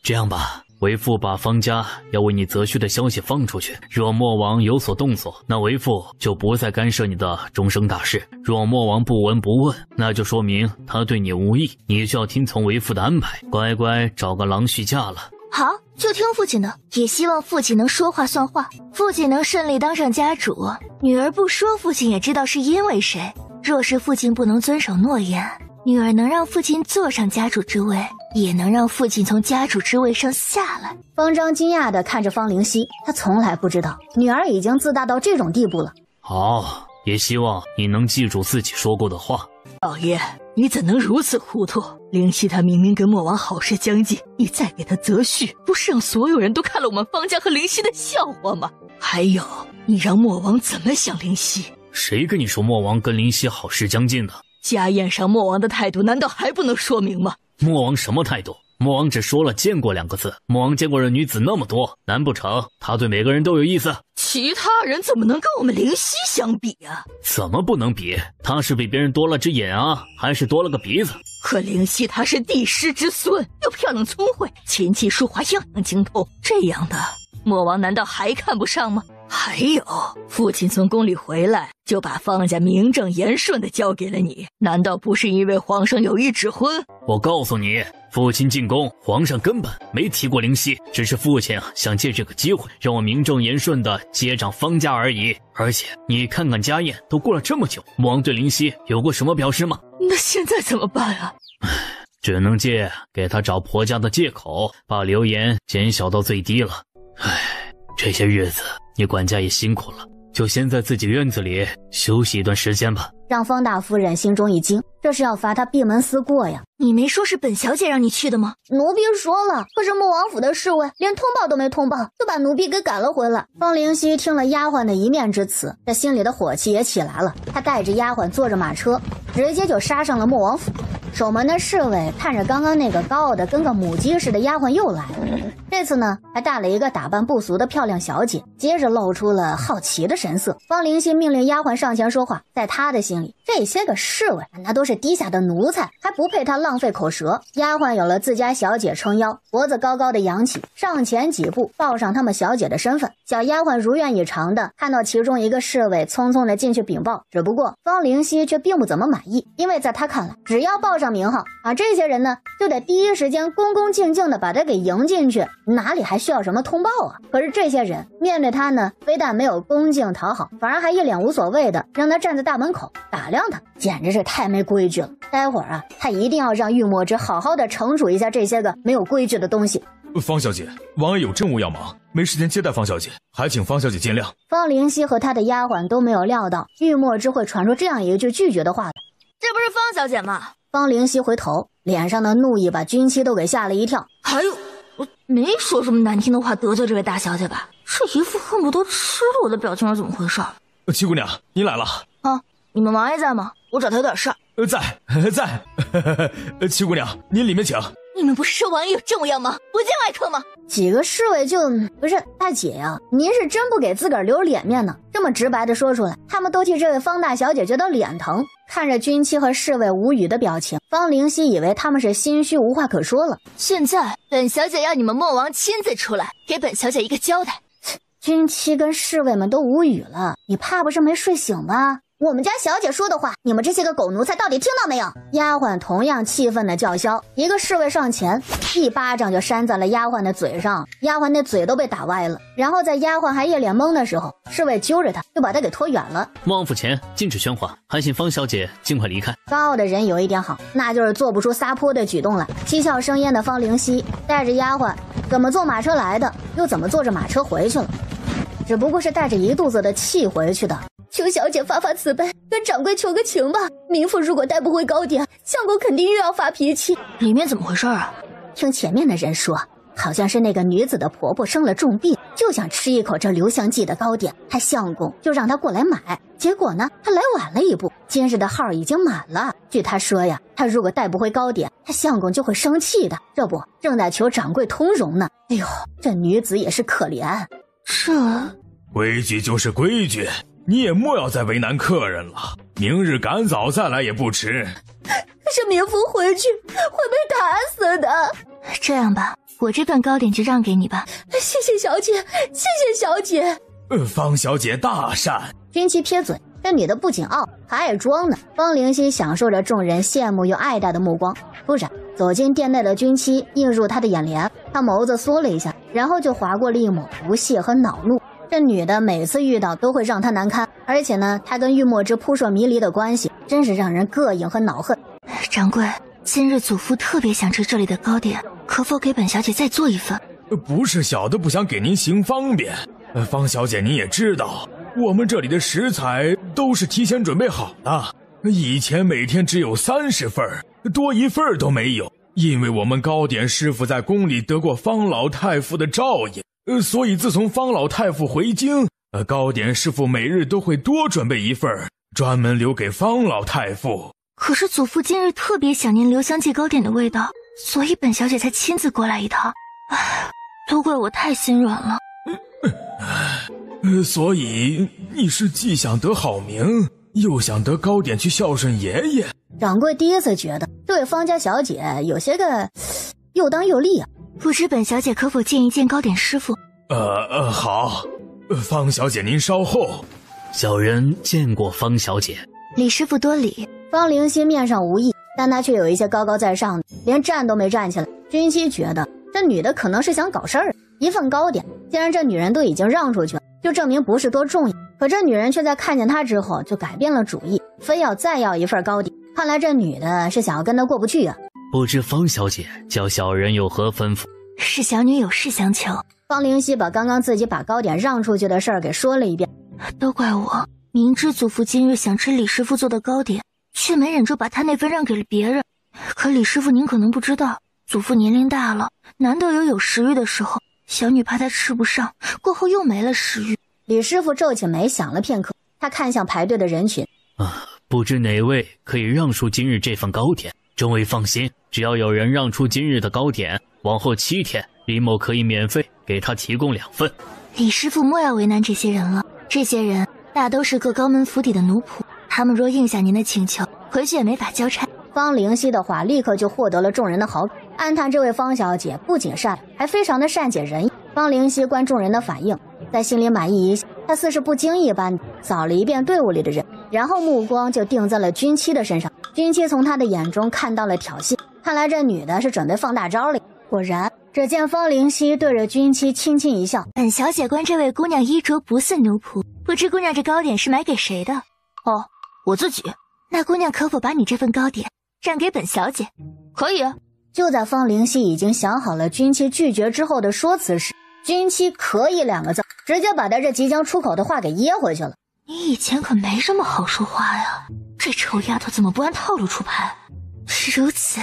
这样吧，为父把方家要为你择婿的消息放出去，若莫王有所动作，那为父就不再干涉你的终生大事；若莫王不闻不问，那就说明他对你无意，你就要听从为父的安排，乖乖找个郎婿嫁了。好，就听父亲的，也希望父亲能说话算话，父亲能顺利当上家主。女儿不说，父亲也知道是因为谁。若是父亲不能遵守诺言，女儿能让父亲坐上家主之位，也能让父亲从家主之位上下来。方丈惊讶地看着方灵犀，他从来不知道女儿已经自大到这种地步了。好，也希望你能记住自己说过的话。老爷，你怎能如此糊涂？灵犀他明明跟莫王好事将近，你再给他择婿，不是让所有人都看了我们方家和灵犀的笑话吗？还有，你让莫王怎么想灵犀？谁跟你说莫王跟灵犀好事将近的？家宴上莫王的态度难道还不能说明吗？莫王什么态度？莫王只说了见过2个字。莫王见过的女子那么多，难不成他对每个人都有意思？其他人怎么能跟我们灵犀相比啊？怎么不能比？他是比别人多了只眼啊，还是多了个鼻子？可灵犀他是帝师之孙，又漂亮聪慧，琴棋书画样样精通，这样的莫王难道还看不上吗？还有，父亲从宫里回来就把方家名正言顺地交给了你，难道不是因为皇上有意指婚？我告诉你，父亲进宫，皇上根本没提过灵犀，只是父亲想借这个机会让我名正言顺地接掌方家而已。而且你看看家宴都过了这么久，莫王对灵犀有过什么表示吗？那现在怎么办啊？只能借给他找婆家的借口，把流言减小到最低了。这些日子你管家也辛苦了，就先在自己院子里休息一段时间吧。让方大夫人心中一惊，这是要罚他闭门思过呀。你没说是本小姐让你去的吗？奴婢说了，可是莫王府的侍卫连通报都没通报，就把奴婢给赶了回来。方灵犀听了丫鬟的一面之词，这心里的火气也起来了。他带着丫鬟坐着马车，直接就杀上了莫王府。守门的侍卫看着刚刚那个高傲的跟个母鸡似的丫鬟又来了，这次呢还带了一个打扮不俗的漂亮小姐，接着露出了好奇的神色。方灵犀命令丫鬟上前说话，在他的心里，这些个侍卫那都是低下的奴才，还不配他浪费口舌。丫鬟有了自家小姐撑腰，脖子高高的扬起，上前几步报上他们小姐的身份，小丫鬟如愿以偿的看到其中一个侍卫匆匆的进去禀报，只不过方灵溪却并不怎么满意，因为在他看来，只要报上名号啊，这些人呢就得第一时间恭恭敬敬的把他给迎进去，哪里还需要什么通报啊？可是这些人面对他呢，非但没有恭敬讨好，反而还一脸无所谓的让他站在大门口打量他，简直是太没规矩了。待会儿啊，他一定要让玉墨之好好的惩处一下这些个没有规矩的东西。方小姐，王爷有政务要忙，没时间接待方小姐，还请方小姐见谅。方灵溪和他的丫鬟都没有料到玉墨之会传出这样一句拒绝的话来。这不是方小姐吗？方灵溪回头，脸上的怒意把军妻都给吓了一跳。还有，我没说什么难听的话得罪这位大小姐吧？这一副恨不得吃了我的表情是怎么回事？七姑娘，您来了。啊，你们王爷在吗？我找他有点事儿。在。七姑娘，您里面请。你们不是说王爷有政务要忙，不见外客吗？几个侍卫就不是大姐呀，您是真不给自个儿留脸面呢？这么直白的说出来，他们都替这位方大小姐觉得脸疼。看着军妻和侍卫无语的表情，方灵溪以为他们是心虚无话可说了。现在本小姐要你们莫王亲自出来，给本小姐一个交代。军妻跟侍卫们都无语了，你怕不是没睡醒吧？我们家小姐说的话，你们这些个狗奴才到底听到没有？丫鬟同样气愤的叫嚣，一个侍卫上前，一巴掌就扇在了丫鬟的嘴上，丫鬟那嘴都被打歪了。然后在丫鬟还一脸懵的时候，侍卫揪着她就把她给拖远了。王府前禁止喧哗，还请方小姐尽快离开。高傲的人有一点好，那就是做不出撒泼的举动来。七窍生烟的方灵溪带着丫鬟怎么坐马车来的，又怎么坐着马车回去了，只不过是带着一肚子的气回去的。求小姐发发慈悲，跟掌柜求个情吧。民妇如果带不回糕点，相公肯定又要发脾气。里面怎么回事啊？听前面的人说，好像是那个女子的婆婆生了重病，就想吃一口这留香记的糕点，她相公就让她过来买。结果呢，她来晚了一步，今日的号已经满了。据她说呀，她如果带不回糕点，她相公就会生气的。这不，正在求掌柜通融呢。哎呦，这女子也是可怜。规矩就是规矩，你也莫要再为难客人了，明日赶早再来也不迟。可是民妇回去会被打死的。这样吧，我这份糕点就让给你吧。谢谢小姐，谢谢小姐。方小姐大善。军旗撇嘴，这女的不仅傲，还爱装呢。方灵溪享受着众人羡慕又爱戴的目光。突然，走进店内的军妻映入他的眼帘，他眸子缩了一下，然后就划过了一抹不屑和恼怒。这女的每次遇到都会让她难堪，而且呢，她跟玉墨之扑朔迷离的关系真是让人膈应和恼恨。掌柜，今日祖父特别想吃这里的糕点，可否给本小姐再做一份？不是小的不想给您行方便，方小姐您也知道，我们这里的食材都是提前准备好的，以前每天只有30份，多一份都没有，因为我们糕点师傅在宫里得过方老太傅的照应，所以自从方老太傅回京，糕点师傅每日都会多准备一份，专门留给方老太傅。可是祖父今日特别想念留香记糕点的味道，所以本小姐才亲自过来一趟。唉，都怪我太心软了。所以你是既想得好名，又想得糕点去孝顺爷爷。掌柜第一次觉得这位方家小姐有些个又当又立啊。不知本小姐可否见一见糕点师傅？好，方小姐您稍后。小人见过方小姐。李师傅多礼。方灵溪面上无意，但她却有一些高高在上的，连站都没站起来。君熙觉得这女的可能是想搞事儿，一份糕点，既然这女人都已经让出去了，就证明不是多重要。可这女人却在看见她之后就改变了主意，非要再要一份糕点。看来这女的是想要跟她过不去啊。不知方小姐叫小人有何吩咐？是小女有事相求。方灵溪把刚刚自己把糕点让出去的事儿给说了一遍。都怪我，明知祖父今日想吃李师傅做的糕点，却没忍住把他那份让给了别人。可李师傅您可能不知道，祖父年龄大了，难得有食欲的时候，小女怕他吃不上，过后又没了食欲。李师傅皱起眉想了片刻，他看向排队的人群。不知哪位可以让出今日这份糕点？众位放心，只要有人让出今日的糕点，往后7天，李某可以免费给他提供2份。李师傅莫要为难这些人了，这些人大都是各高门府邸的奴仆，他们若应下您的请求，回去也没法交差。方灵溪的话立刻就获得了众人的好感，暗叹这位方小姐不仅善良，还非常的善解人意。方灵溪观众人的反应，在心里满意一下，他似是不经意般扫了一遍队伍里的人，然后目光就定在了君妻的身上。君妻从他的眼中看到了挑衅，看来这女的是准备放大招了。果然，只见方灵溪对着君妻轻轻一笑：“本小姐观这位姑娘衣着不似奴仆，不知姑娘这糕点是买给谁的？”“哦，我自己。”“那姑娘可否把你这份糕点让给本小姐？”“可以啊。”就在方灵溪已经想好了君妻拒绝之后的说辞时，君妻可以2个字直接把他这即将出口的话给噎回去了。“你以前可没这么好说话呀，这臭丫头怎么不按套路出牌？”“如此，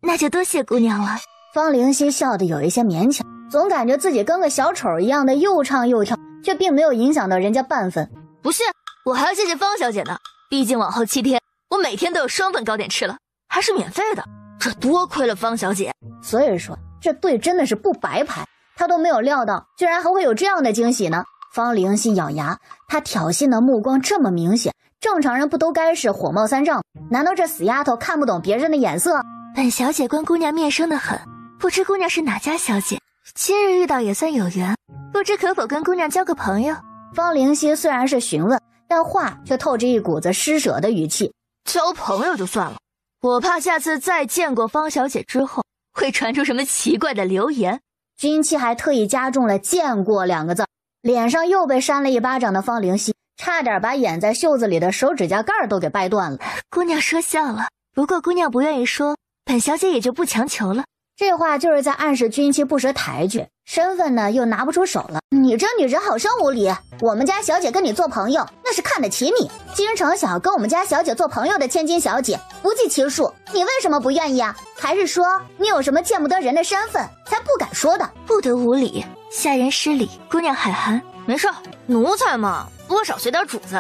那就多谢姑娘了。”方灵溪笑得有一些勉强，总感觉自己跟个小丑一样的又唱又跳，却并没有影响到人家半分。“不谢，我还要谢谢方小姐呢，毕竟往后7天我每天都有双份糕点吃了，还是免费的，这多亏了方小姐。”所以说这队真的是不白排，他都没有料到居然还会有这样的惊喜呢。方灵溪咬牙，他挑衅的目光这么明显，正常人不都该是火冒三丈？难道这死丫头看不懂别人的眼色？“本小姐观姑娘面生得很，不知姑娘是哪家小姐？今日遇到也算有缘，不知可否跟姑娘交个朋友？”方灵溪虽然是询问，但话却透着一股子施舍的语气。“交朋友就算了，我怕下次再见过方小姐之后，会传出什么奇怪的流言。”君妻还特意加重了“见过”2个字，脸上又被扇了一巴掌的方灵溪差点把掩在袖子里的手指甲盖都给掰断了。“姑娘说笑了，不过姑娘不愿意说，本小姐也就不强求了。”这话就是在暗示君妻不识抬举，身份呢又拿不出手了。你这女人好生无礼，我们家小姐跟你做朋友，那是看得起你。京城想要跟我们家小姐做朋友的千金小姐不计其数，你为什么不愿意啊？还是说你有什么见不得人的身份才不敢说的？不得无礼，下人失礼，姑娘海涵。没事，奴才嘛，多少随点主子。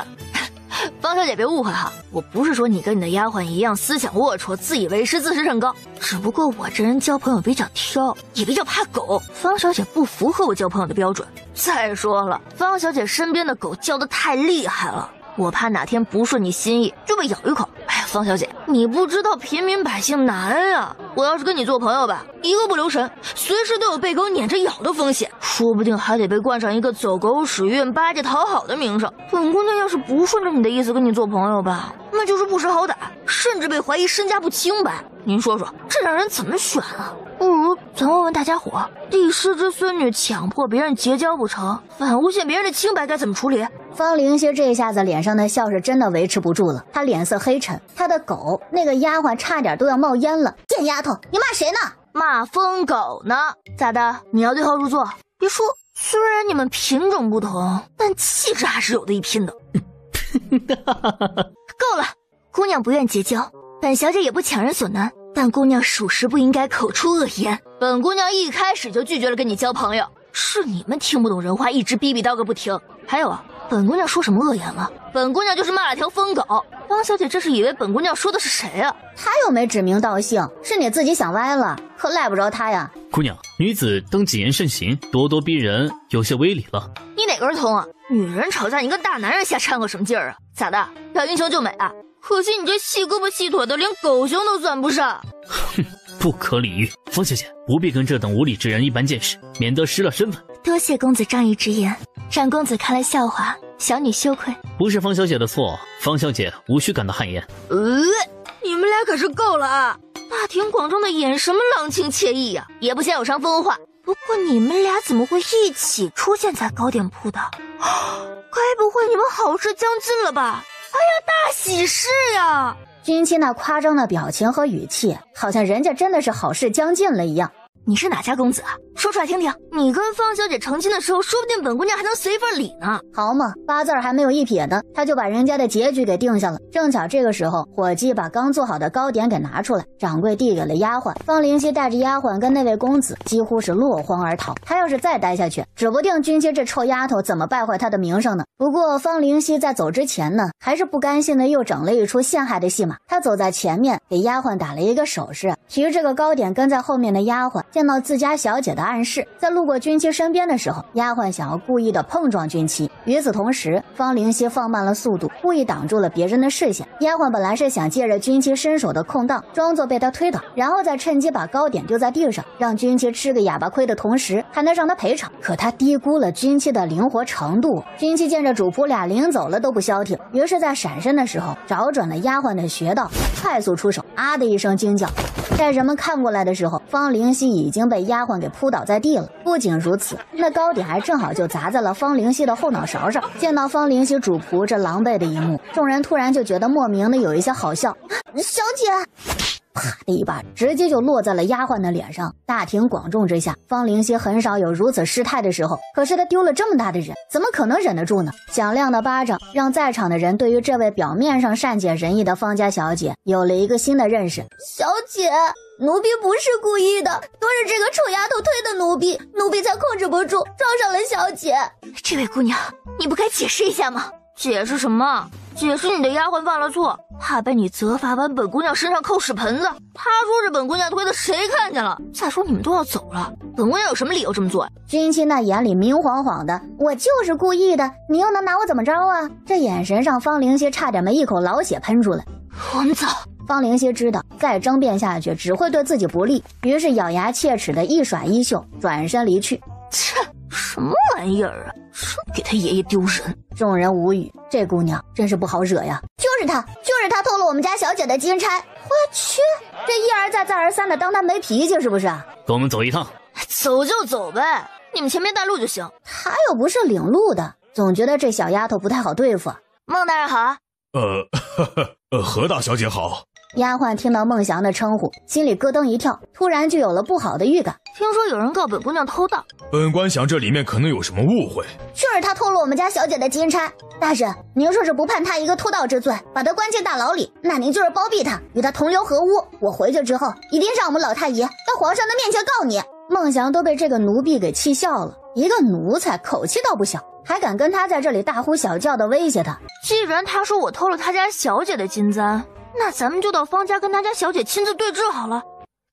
方小姐别误会哈，我不是说你跟你的丫鬟一样思想龌龊、自以为是、自视甚高，只不过我这人交朋友比较挑，也比较怕狗。方小姐不符合我交朋友的标准。再说了，方小姐身边的狗叫得太厉害了，我怕哪天不顺你心意就被咬一口。哎呀，方小姐，你不知道平民百姓难呀！我要是跟你做朋友吧，一个不留神，随时都有被狗撵着咬的风险，说不定还得被冠上一个走狗屎运、巴结讨好的名声。本姑娘要是不顺着你的意思跟你做朋友吧，那就是不识好歹，甚至被怀疑身家不清白。您说说，这让人怎么选啊？不如咱问问大家伙，帝师之孙女强迫别人结交不成，反诬陷别人的清白该怎么处理？方灵溪这下子脸上的笑是真的维持不住了，他脸色黑沉，他的狗那个丫鬟差点都要冒烟了。贱丫头，你骂谁呢？骂疯狗呢？咋的？你要对号入座？别说，虽然你们品种不同，但气质还是有的一拼的。够了，姑娘不愿结交，本小姐也不强人所难，但姑娘属实不应该口出恶言。本姑娘一开始就拒绝了跟你交朋友，是你们听不懂人话，一直逼逼叨个不停。还有啊，本姑娘说什么恶言了？本姑娘就是骂了条疯狗。方小姐这是以为本姑娘说的是谁啊？她又没指名道姓，是你自己想歪了，可赖不着她呀。姑娘，女子当谨言慎行，咄咄逼人，有些违礼了。你哪根通啊？女人吵架，你跟大男人瞎掺和什么劲儿啊？咋的？要英雄救美啊？可惜你这细胳膊细腿的，连狗熊都算不上。哼，不可理喻。方小姐不必跟这等无礼之人一般见识，免得失了身份。多谢公子仗义直言，让公子看了笑话，小女羞愧。不是方小姐的错，方小姐无需感到汗颜。你们俩可是够了啊！大庭广众的演什么郎情妾意呀？也不嫌有伤风化。不过你们俩怎么会一起出现在糕点铺的？该不会你们好事将近了吧？哎呀，大喜事呀！君妻那夸张的表情和语气，好像人家真的是好事将近了一样。你是哪家公子啊？说出来听听。你跟方小姐成亲的时候，说不定本姑娘还能随份礼呢。好嘛，8字还没有一撇呢，他就把人家的结局给定下了。正巧这个时候，伙计把刚做好的糕点给拿出来，掌柜递给了丫鬟。方灵溪带着丫鬟跟那位公子几乎是落荒而逃。他要是再待下去，指不定君妻这臭丫头怎么败坏他的名声呢。不过方灵溪在走之前呢，还是不甘心的又整了一出陷害的戏码。他走在前面，给丫鬟打了一个手势，提这个糕点跟在后面的丫鬟见到自家小姐的暗示，在路过军妻身边的时候，丫鬟想要故意的碰撞军妻。与此同时，方灵溪放慢了速度，故意挡住了别人的视线。丫鬟本来是想借着军妻伸手的空档，装作被他推倒，然后再趁机把糕点丢在地上，让军妻吃个哑巴亏的同时，还能让他赔偿。可他低估了军妻的灵活程度。军妻见着主仆俩临走了都不消停，于是在闪身的时候找准了丫鬟的穴道，快速出手，啊的一声惊叫。在人们看过来的时候，方灵溪已经被丫鬟给扑倒在地了。不仅如此，那糕点还正好就砸在了方灵溪的后脑勺上。见到方灵溪主仆这狼狈的一幕，众人突然就觉得莫名的有一些好笑。小姐！啪的一巴直接就落在了丫鬟的脸上。大庭广众之下，方灵溪很少有如此失态的时候，可是他丢了这么大的人，怎么可能忍得住呢？响亮的巴掌让在场的人对于这位表面上善解人意的方家小姐有了一个新的认识。小姐，奴婢不是故意的，都是这个臭丫头推的奴婢，奴婢才控制不住撞上了小姐。这位姑娘，你不该解释一下吗？解释什么？解释你的丫鬟犯了错，怕被你责罚完本姑娘身上扣屎盆子。她说是本姑娘推的，谁看见了？再说你们都要走了，本姑娘有什么理由这么做呀？军妻那眼里明晃晃的，我就是故意的，你又能拿我怎么着啊？这眼神上，方灵溪差点没一口老血喷出来。我们走。方灵溪知道再争辩下去只会对自己不利，于是咬牙切齿的一甩衣袖，转身离去。切，什么玩意儿啊！真给他爷爷丢人！众人无语，这姑娘真是不好惹呀。就是他偷了我们家小姐的金钗。我去，这一而再再而三的当他没脾气是不是？跟我们走一趟。走就走呗，你们前面带路就行。他又不是领路的，总觉得这小丫头不太好对付。孟大人好。何大小姐好。丫鬟听到孟祥的称呼，心里咯噔一跳，突然就有了不好的预感。听说有人告本姑娘偷盗，本官想这里面可能有什么误会。就是他偷了我们家小姐的金钗。大人，您说是不判他一个偷盗之罪，把他关进大牢里，那您就是包庇他，与他同流合污。我回去之后，一定让我们老太爷在皇上的面前告你。孟祥都被这个奴婢给气笑了，一个奴才口气倒不小，还敢跟他在这里大呼小叫的威胁他。既然他说我偷了他家小姐的金簪，那咱们就到方家跟他家小姐亲自对质好了。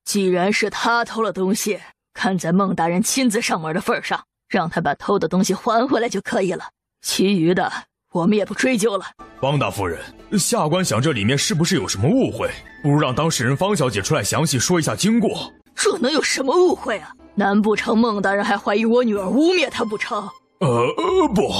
既然是他偷了东西，看在孟大人亲自上门的份上，让他把偷的东西还回来就可以了，其余的我们也不追究了。方大夫人，下官想这里面是不是有什么误会？不如让当事人方小姐出来详细说一下经过。这能有什么误会啊？难不成孟大人还怀疑我女儿污蔑他不成？不，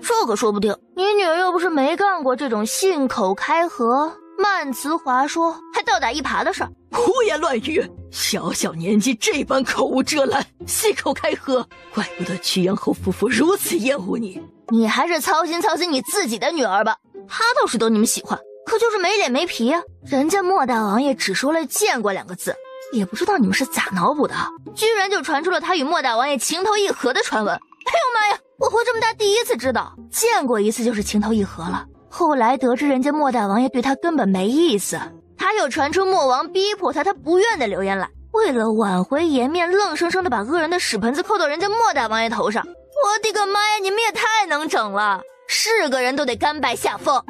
这可说不定。你女儿又不是没干过这种信口开河、慢词滑说还倒打一耙的事儿。胡言乱语，小小年纪这般口无遮拦，信口开河，怪不得曲阳侯夫妇如此厌恶你。你还是操心操心你自己的女儿吧，她倒是得你们喜欢，可就是没脸没皮啊。人家莫大王爷只说了见过2个字，也不知道你们是咋脑补的，居然就传出了他与莫大王爷情投意合的传闻。哎呦妈呀，我活这么大第一次知道，见过一次就是情投意合了。后来得知人家莫大王爷对他根本没意思，他又传出莫王逼迫他不愿的流言来，为了挽回颜面，愣生生的把恶人的屎盆子扣到人家莫大王爷头上。我的个妈呀，你们也太能整了，是个人都得甘拜下风。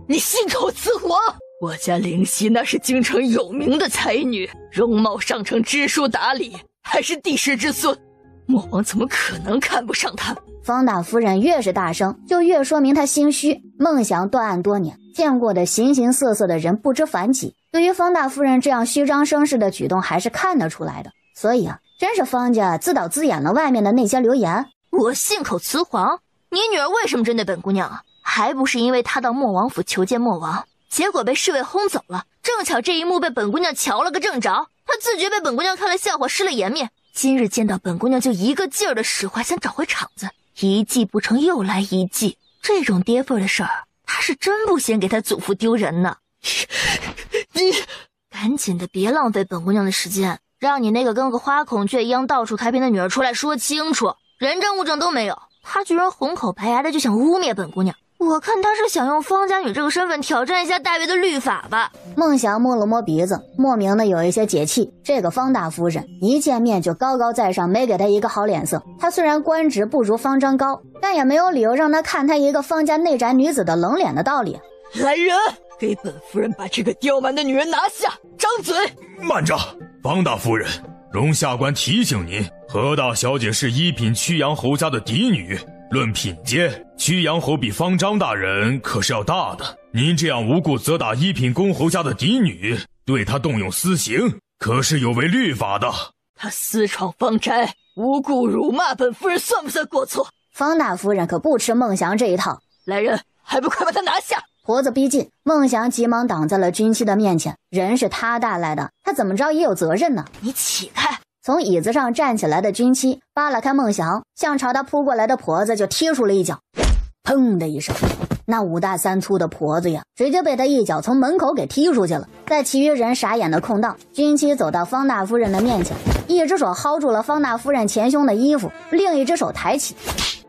你信口雌黄！我家灵溪那是京城有名的才女，容貌上乘，知书达理，还是帝室之孙，莫王怎么可能看不上她？方大夫人越是大声，就越说明她心虚。孟祥断案多年，见过的形形色色的人不知凡几，对于方大夫人这样虚张声势的举动还是看得出来的。所以真是方家自导自演了外面的那些流言。我信口雌黄？你女儿为什么针对本姑娘啊？还不是因为她到莫王府求见莫王，结果被侍卫轰走了，正巧这一幕被本姑娘瞧了个正着，她自觉被本姑娘看了笑话，失了颜面。今日见到本姑娘就一个劲儿的使坏，想找回场子，一计不成又来一计，这种跌份的事儿，她是真不嫌给她祖父丢人呢。你赶紧的，别浪费本姑娘的时间，让你那个跟个花孔雀一样到处开屏的女儿出来说清楚，人证物证都没有，她居然红口白牙的就想污蔑本姑娘。我看他是想用方家女这个身份挑战一下大约的律法吧。孟祥摸了摸鼻子，莫名的有一些解气。这个方大夫人一见面就高高在上，没给他一个好脸色。他虽然官职不如方丈高，但也没有理由让他看他一个方家内宅女子的冷脸的道理。来人，给本夫人把这个刁蛮的女人拿下！张嘴！慢着，方大夫人，容下官提醒您，何大小姐是一品曲阳侯家的嫡女。论品阶，曲阳侯比方张大人可是要大的。您这样无故责打一品公侯家的嫡女，对他动用私刑，可是有违律法的。他私闯方宅，无故辱骂本夫人，算不算过错？方大夫人可不吃孟祥这一套。来人，还不快把他拿下！婆子逼近，孟祥急忙挡在了军妻的面前。人是他带来的，他怎么着也有责任呢。你起开！从椅子上站起来的军妻扒拉开孟祥，向朝他扑过来的婆子就踢出了一脚。砰的一声，那5大3粗的婆子呀，直接被他一脚从门口给踢出去了。在其余人傻眼的空档，军妻走到方大夫人的面前，一只手薅住了方大夫人前胸的衣服，另一只手抬起，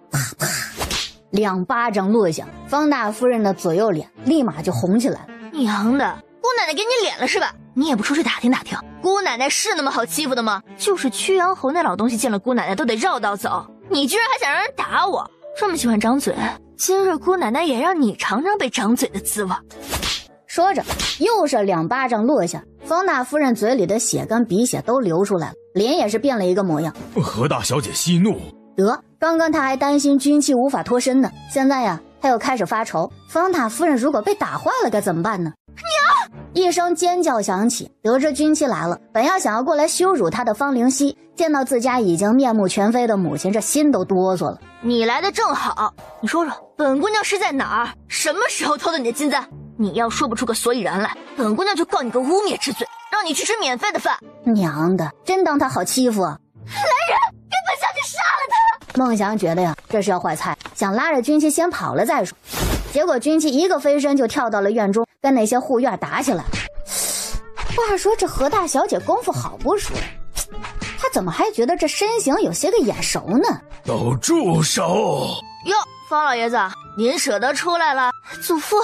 啪啪，2巴掌落下，方大夫人的左右脸立马就红起来了。娘的，姑奶奶给你脸了是吧？你也不出去打听打听，姑奶奶是那么好欺负的吗？就是曲阳侯那老东西见了姑奶奶都得绕道走，你居然还想让人打我？这么喜欢张嘴，今日姑奶奶也让你尝尝被掌嘴的滋味。说着，又是2巴掌落下，方大夫人嘴里的血跟鼻血都流出来了，脸也是变了一个模样。何大小姐息怒。得，刚刚他还担心军妻无法脱身呢，现在呀，他又开始发愁，方大夫人如果被打坏了该怎么办呢？娘！一声尖叫响起，得知军妻来了，本要想要过来羞辱他的方灵溪，见到自家已经面目全非的母亲，这心都哆嗦了。你来的正好，你说说，本姑娘是在哪儿？什么时候偷的你的金簪？你要说不出个所以然来，本姑娘就告你个污蔑之罪，让你去吃免费的饭。娘的，真当他好欺负啊！来人，给本小姐杀了他！孟祥觉得呀，这是要坏菜，想拉着军妻先跑了再说。结果军妻一个飞身就跳到了院中，跟那些护院打起来。话说这何大小姐功夫好不说，她怎么还觉得这身形有些个眼熟呢？都住手！哟，方老爷子，您舍得出来了？祖父，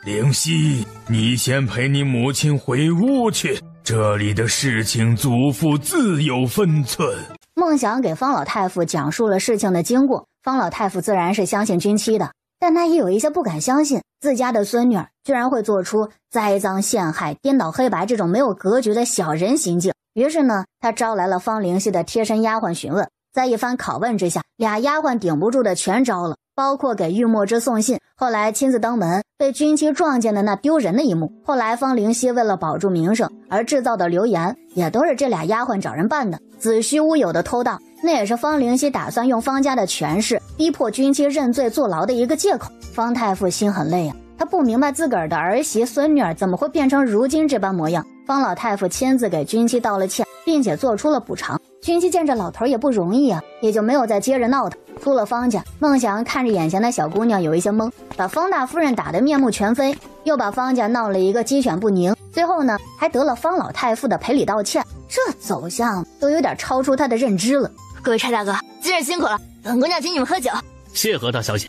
灵溪，你先陪你母亲回屋去，这里的事情祖父自有分寸。孟祥给方老太傅讲述了事情的经过，方老太傅自然是相信军妻的，但他也有一些不敢相信自家的孙女儿居然会做出栽赃陷害、颠倒黑白这种没有格局的小人行径。于是呢，他招来了方灵溪的贴身丫鬟询问，在一番拷问之下，2丫鬟顶不住的全招了，包括给玉墨之送信，后来亲自登门被军妻撞见的那丢人的一幕。后来方灵溪为了保住名声而制造的流言，也都是这2丫鬟找人办的。子虚乌有的偷盗，那也是方灵溪打算用方家的权势逼迫军妻认罪坐牢的一个借口。方太傅心很累啊，他不明白自个儿的儿媳孙女儿怎么会变成如今这般模样。方老太傅亲自给军妻道了歉，并且做出了补偿。军妻见这老头也不容易啊，也就没有再接着闹腾。出了方家，孟祥看着眼前的小姑娘有一些懵，把方大夫人打得面目全非，又把方家闹了一个鸡犬不宁，最后呢还得了方老太傅的赔礼道歉，这走向都有点超出他的认知了。各位差大哥，今日辛苦了，本姑娘请你们喝酒。谢何大小姐。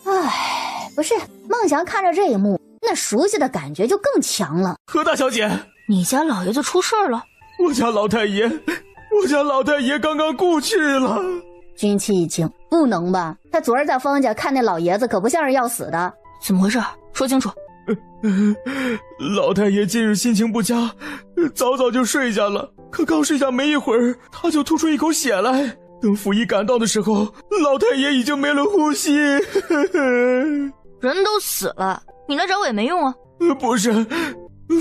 唉，不是，孟祥看着这一幕，那熟悉的感觉就更强了。何大小姐，你家老爷子出事了？我家老太爷刚刚故去了。军妻一惊，不能吧？他昨儿在方家看那老爷子可不像是要死的。怎么回事？说清楚。老太爷近日心情不佳，早早就睡下了，可刚睡下没一会儿，他就吐出一口血来。等府医赶到的时候，老太爷已经没了呼吸。人都死了，你来找我也没用啊。不是，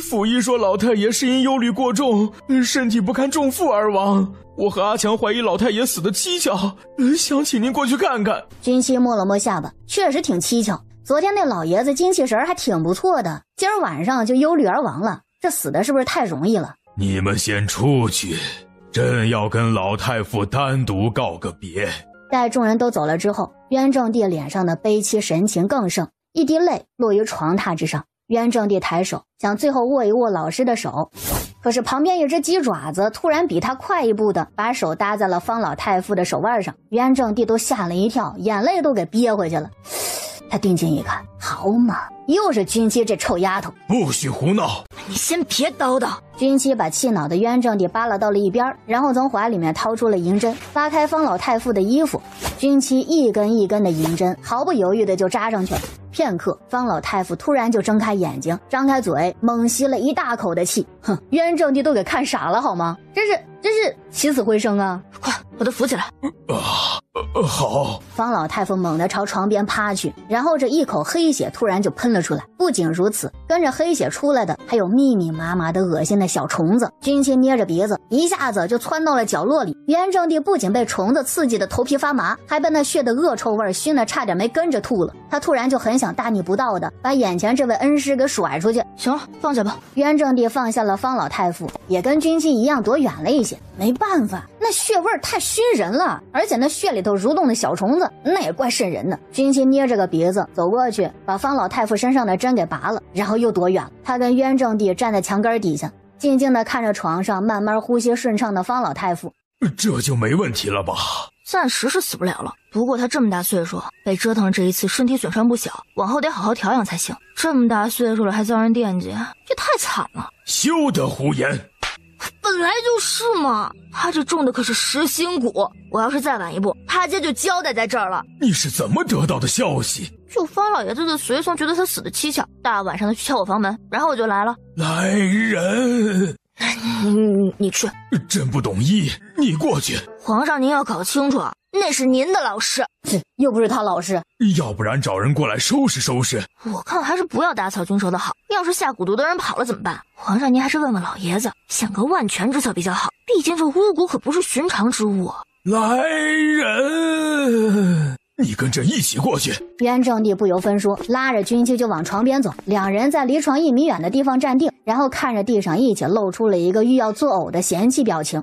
府医说老太爷是因忧虑过重，身体不堪重负而亡。我和阿强怀疑老太爷死的蹊跷，想请您过去看看。军妻摸了摸下巴，确实挺蹊跷。昨天那老爷子精气神还挺不错的，今儿晚上就忧虑而亡了，这死的是不是太容易了？你们先出去，朕要跟老太傅单独告个别。待众人都走了之后，渊正帝脸上的悲戚神情更盛，一滴泪落于床榻之上。渊正帝抬手想最后握一握老师的手，可是旁边一只鸡爪子突然比他快一步的把手搭在了方老太傅的手腕上，渊正帝都吓了一跳，眼泪都给憋回去了。他定睛一看，好嘛，又是君妻这臭丫头，不许胡闹！你先别叨叨。君妻把气恼的渊正帝扒拉到了一边，然后从怀里面掏出了银针，拉开方老太傅的衣服，君妻一根一根的银针毫不犹豫的就扎上去了。片刻，方老太傅突然就睁开眼睛，张开嘴，猛吸了一大口的气。哼，渊正帝都给看傻了好吗？真是起死回生啊！快把他扶起来。好。方老太傅猛地朝床边趴去，然后这一口黑血突然就喷了出来。不仅如此，跟着黑血出来的还有密密麻麻的恶心的小虫子。君妻捏着鼻子，一下子就窜到了角落里。渊正帝不仅被虫子刺激的头皮发麻，还被那血的恶臭味熏得差点没跟着吐了。他突然就很想大逆不道的把眼前这位恩师给甩出去。行了，放下吧。渊正帝放下了方老太傅，也跟君妻一样躲远了一些。没办法，那血味太熏人了，而且那血里头蠕动的小虫子，那也怪瘆人的。君妻捏着个鼻子走过去，把方老太傅身上的针给拔了，然后又躲远了。他跟渊正帝站在墙根底下，静静地看着床上慢慢呼吸顺畅的方老太傅。这就没问题了吧？暂时是死不了了，不过他这么大岁数，被折腾这一次身体损伤不小，往后得好好调养才行。这么大岁数了还遭人惦记，也太惨了。休得胡言！本来就是嘛，他这中的可是实心骨，我要是再晚一步，他家就交代在这儿了。你是怎么得到的消息？就方老爷子的随从觉得他死的蹊跷，大晚上的去敲我房门，然后我就来了。来人！你去。朕不懂医，你过去。皇上您要搞清楚，那是您的老师，又不是他老师。要不然找人过来收拾收拾。我看还是不要打草惊蛇的好，要是下蛊毒的人跑了怎么办？皇上您还是问问老爷子，想个万全之策比较好，毕竟这巫蛊可不是寻常之物啊。来人！你跟朕一起过去。渊正帝不由分说，拉着君妻就往床边走。两人在离床1米远的地方站定，然后看着地上一起露出了一个欲要作呕的嫌弃表情。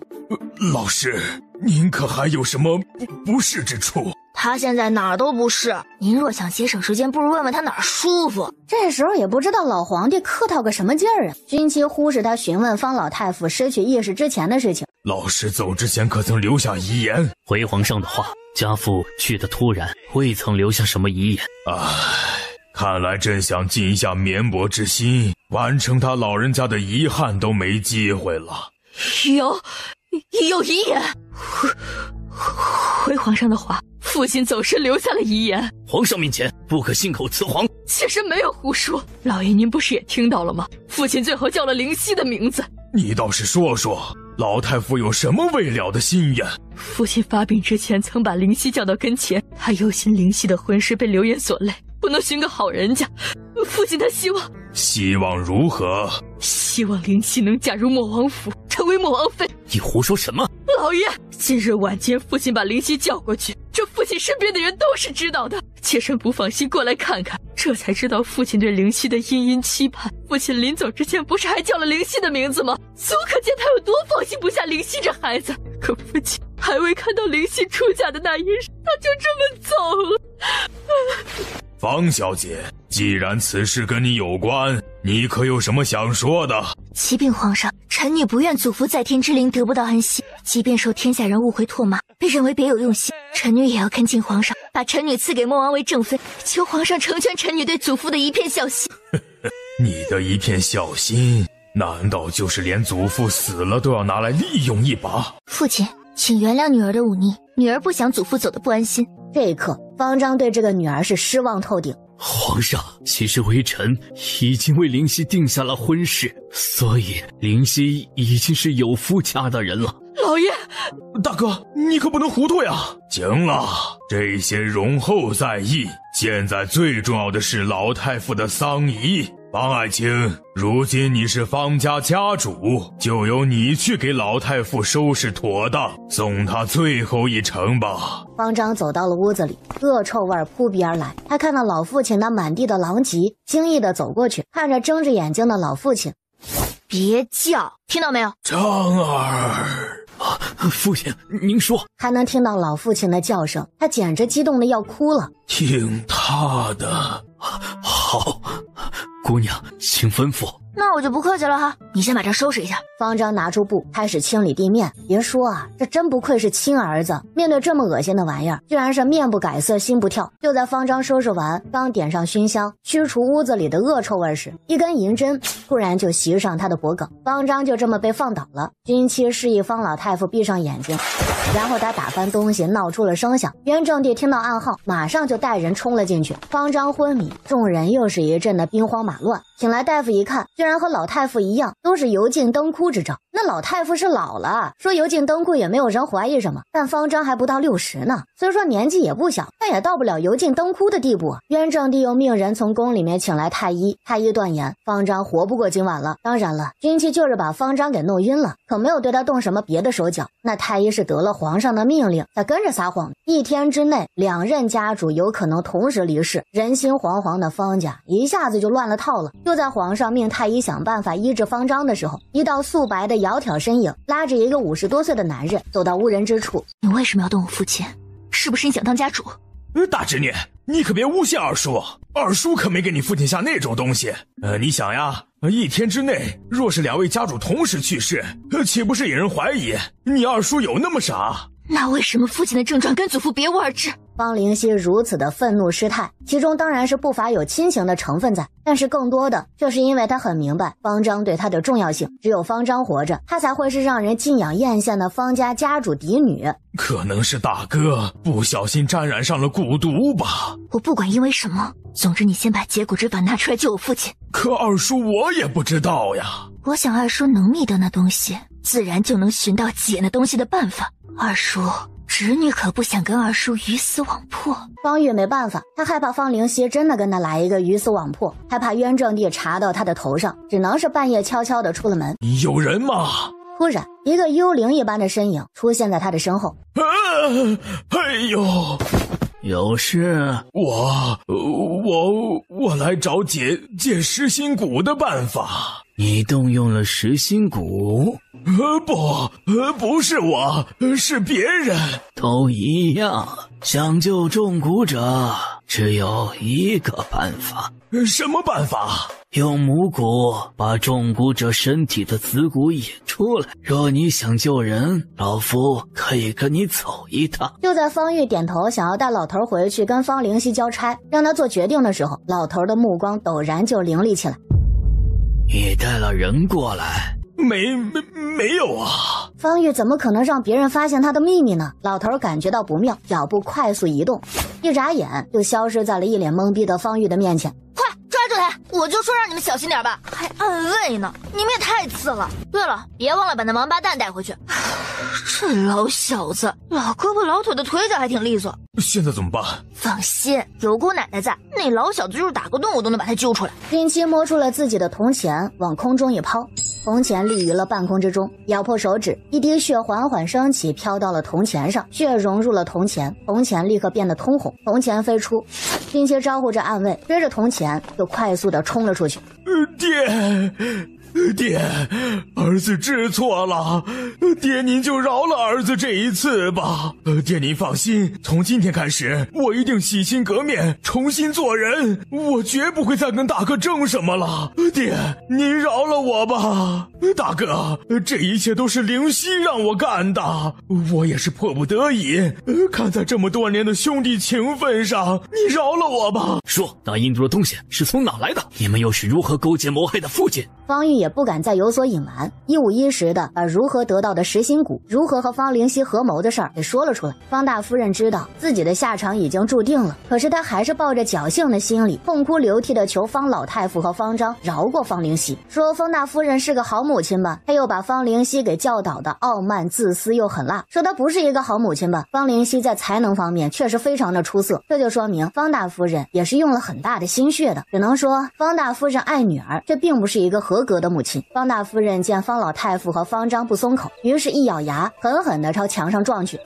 老师，您可还有什么不适之处？他现在哪儿都不是，您若想节省时间，不如问问他哪儿舒服。这时候也不知道老皇帝客套个什么劲儿啊！君妻忽视他询问方老太傅失去意识之前的事情。老师走之前可曾留下遗言？回皇上的话，家父去得突然，未曾留下什么遗言。看来朕想尽一下绵薄之心，完成他老人家的遗憾都没机会了。有遗言。回皇上的话，父亲走时留下了遗言。皇上面前不可信口雌黄。妾身没有胡说，老爷您不是也听到了吗？父亲最后叫了灵犀的名字。你倒是说说，老太傅有什么未了的心愿？父亲发病之前曾把灵犀叫到跟前，他忧心灵犀的婚事被流言所累，不能寻个好人家。父亲他希望如何？希望灵犀能嫁入莫王府，成为莫王妃。你胡说什么？老爷，今日晚间父亲把灵犀叫过去，这父亲身边的人都是知道的。妾身不放心过来看看，这才知道父亲对灵犀的殷殷期盼。父亲临走之前不是还叫了灵犀的名字吗？足可见他有多放心不下灵犀这孩子。可父亲还未看到灵犀出嫁的那一日，他就这么走了。方小姐，既然此事跟你有关，你可有什么想说的？启禀皇上，臣女不愿祖父在天之灵得不到安息，即便受天下人误会唾骂，被认为别有用心，臣女也要恳请皇上把臣女赐给莫王为正妃，求皇上成全臣女对祖父的一片孝心。你的一片孝心，难道就是连祖父死了都要拿来利用一把？父亲，请原谅女儿的忤逆，女儿不想祖父走得不安心。这一刻，方丈对这个女儿是失望透顶。皇上，其实微臣已经为灵犀定下了婚事，所以灵犀已经是有夫家的人了。老爷，大哥，你可不能糊涂呀！行了，这些容后再议，现在最重要的是老太傅的丧仪。方爱卿，如今你是方家家主，就由你去给老太傅收拾妥当，送她最后一程吧。方丈走到了屋子里，恶臭味扑鼻而来。他看到老父亲那满地的狼藉，惊异地走过去，看着睁着眼睛的老父亲。别叫，听到没有？张儿。父亲，您说。还能听到老父亲的叫声，他简直激动的要哭了。听他的。好，姑娘，请吩咐。那我就不客气了哈，你先把这收拾一下。方丈拿出布开始清理地面。别说啊，这真不愧是亲儿子，面对这么恶心的玩意儿，居然是面不改色心不跳。就在方丈收拾完，刚点上熏香，驱除屋子里的恶臭味时，一根银针突然就袭上他的脖颈，方丈就这么被放倒了。军妻示意方老太傅闭上眼睛，然后他打翻东西闹出了声响。渊正帝听到暗号，马上就带人冲了进去。方丈昏迷，众人又是一阵的兵荒马乱。请来大夫一看，居然和老太傅一样，都是油尽灯枯之兆。那老太傅是老了，说油尽灯枯也没有人怀疑什么，但方丈还不到60呢，虽说年纪也不小，但也到不了油尽灯枯的地步啊。渊正帝又命人从宫里面请来太医，太医断言方丈活不过今晚了。当然了，军妻就是把方丈给弄晕了，可没有对他动什么别的手脚。那太医是得了皇上的命令才跟着撒谎，1天之内2任家主有可能同时离世，人心惶惶的方家一下子就乱了套了。就在皇上命太医想办法医治方丈的时候，一道素白的窈窕身影拉着一个50多岁的男人走到无人之处。你为什么要动我父亲？是不是你想当家主？大侄女，你可别诬陷二叔，二叔可没给你父亲下那种东西。你想呀，1天之内若是2位家主同时去世，岂不是引人怀疑你二叔有那么傻？那为什么父亲的症状跟祖父别无二致？方灵溪如此的愤怒失态，其中当然是不乏有亲情的成分在，但是更多的就是因为他很明白方丈对他的重要性，只有方丈活着，他才会是让人敬仰艳羡的方家家主嫡女。可能是大哥不小心沾染上了蛊毒吧。我不管因为什么，总之你先把解蛊之法拿出来救我父亲。可二叔我也不知道呀。我想二叔能觅得那东西，自然就能寻到解那东西的办法。二叔，侄女可不想跟二叔鱼死网破。方玉没办法，他害怕方灵溪真的跟他来一个鱼死网破，害怕渊正帝查到他的头上，只能是半夜悄悄地出了门。有人吗？突然一个幽灵一般的身影出现在他的身后。哎呦，有事？我来找解食心蛊的办法。你动用了食心蛊？不是我，是别人。都一样，想救中蛊者只有一个办法。什么办法？用母蛊把中蛊者身体的子蛊引出来。若你想救人，老夫可以跟你走一趟。就在方玉点头想要带老头回去跟方灵溪交差，让他做决定的时候，老头的目光陡然就凌厉起来。你带了人过来？没有啊。方玉怎么可能让别人发现他的秘密呢？老头感觉到不妙，脚步快速移动，一眨眼就消失在了一脸懵逼的方玉的面前。快抓住他！我就说让你们小心点吧，还暗卫呢，你们也太次了。对了，别忘了把那王八蛋带回去。这老小子老胳膊老腿的，腿脚还挺利索。现在怎么办？放心，有姑奶奶在，那老小子就是打个洞我都能把他揪出来。林七摸出了自己的铜钱，往空中一抛，铜钱立于了半空之中，咬破手指，一滴血缓缓升起，飘到了铜钱上，血融入了铜钱，铜钱立刻变得通红，铜钱飞出。林七招呼着暗卫，追着铜钱就快速地冲了出去。爹，儿子知错了，爹您就饶了儿子这一次吧。爹您放心，从今天开始，我一定洗心革面，重新做人，我绝不会再跟大哥争什么了。爹，您饶了我吧。大哥，这一切都是灵犀让我干的，我也是迫不得已。看在这么多年的兄弟情分上，你饶了我吧。说，那印度的东西是从哪来的？你们又是如何勾结谋害的父亲？方玉也不敢再有所隐瞒，一五一十的把如何得到的食心蛊，如何和方灵溪合谋的事儿给说了出来。方大夫人知道自己的下场已经注定了，可是她还是抱着侥幸的心理，痛哭流涕的求方老太傅和方丈饶过方灵溪，说方大夫人是个好母亲吧，他又把方灵溪给教导的傲慢自私又狠辣，说她不是一个好母亲吧。方灵溪在才能方面确实非常的出色，这就说明方大夫人也是用了很大的心血的，只能说方大夫人爱女儿，这并不是一个合格的母亲。方大夫人见方老太傅和方丈不松口，于是一咬牙，狠狠地朝墙上撞去。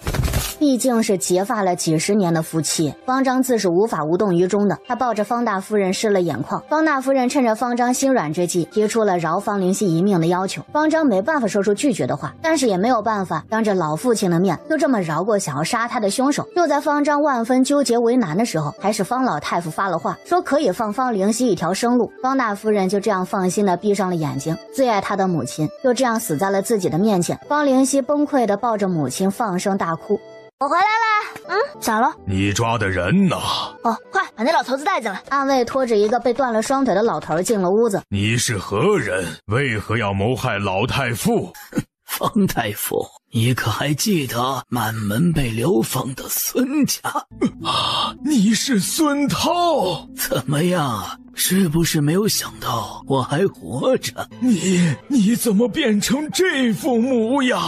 毕竟是结发了几10年的夫妻，方丈自是无法无动于衷的。他抱着方大夫人湿了眼眶。方大夫人趁着方丈心软之际，提出了饶方灵犀一命的要求。方丈没办法说出拒绝的话，但是也没有办法当着老父亲的面就这么饶过想要杀他的凶手。就在方丈万分纠结为难的时候，还是方老太傅发了话，说可以放方灵犀一条生路。方大夫人就这样放心的闭上了眼睛。最爱她的母亲就这样死在了自己的面前。方灵犀崩溃的抱着母亲放声大哭。我回来啦。咋了？你抓的人呢？哦，快把那老头子带进来。暗卫拖着一个被断了双腿的老头进了屋子。你是何人？为何要谋害老太傅？方大夫，你可还记得满门被流放的孙家？你是孙涛？怎么样？是不是没有想到我还活着？你怎么变成这副模样？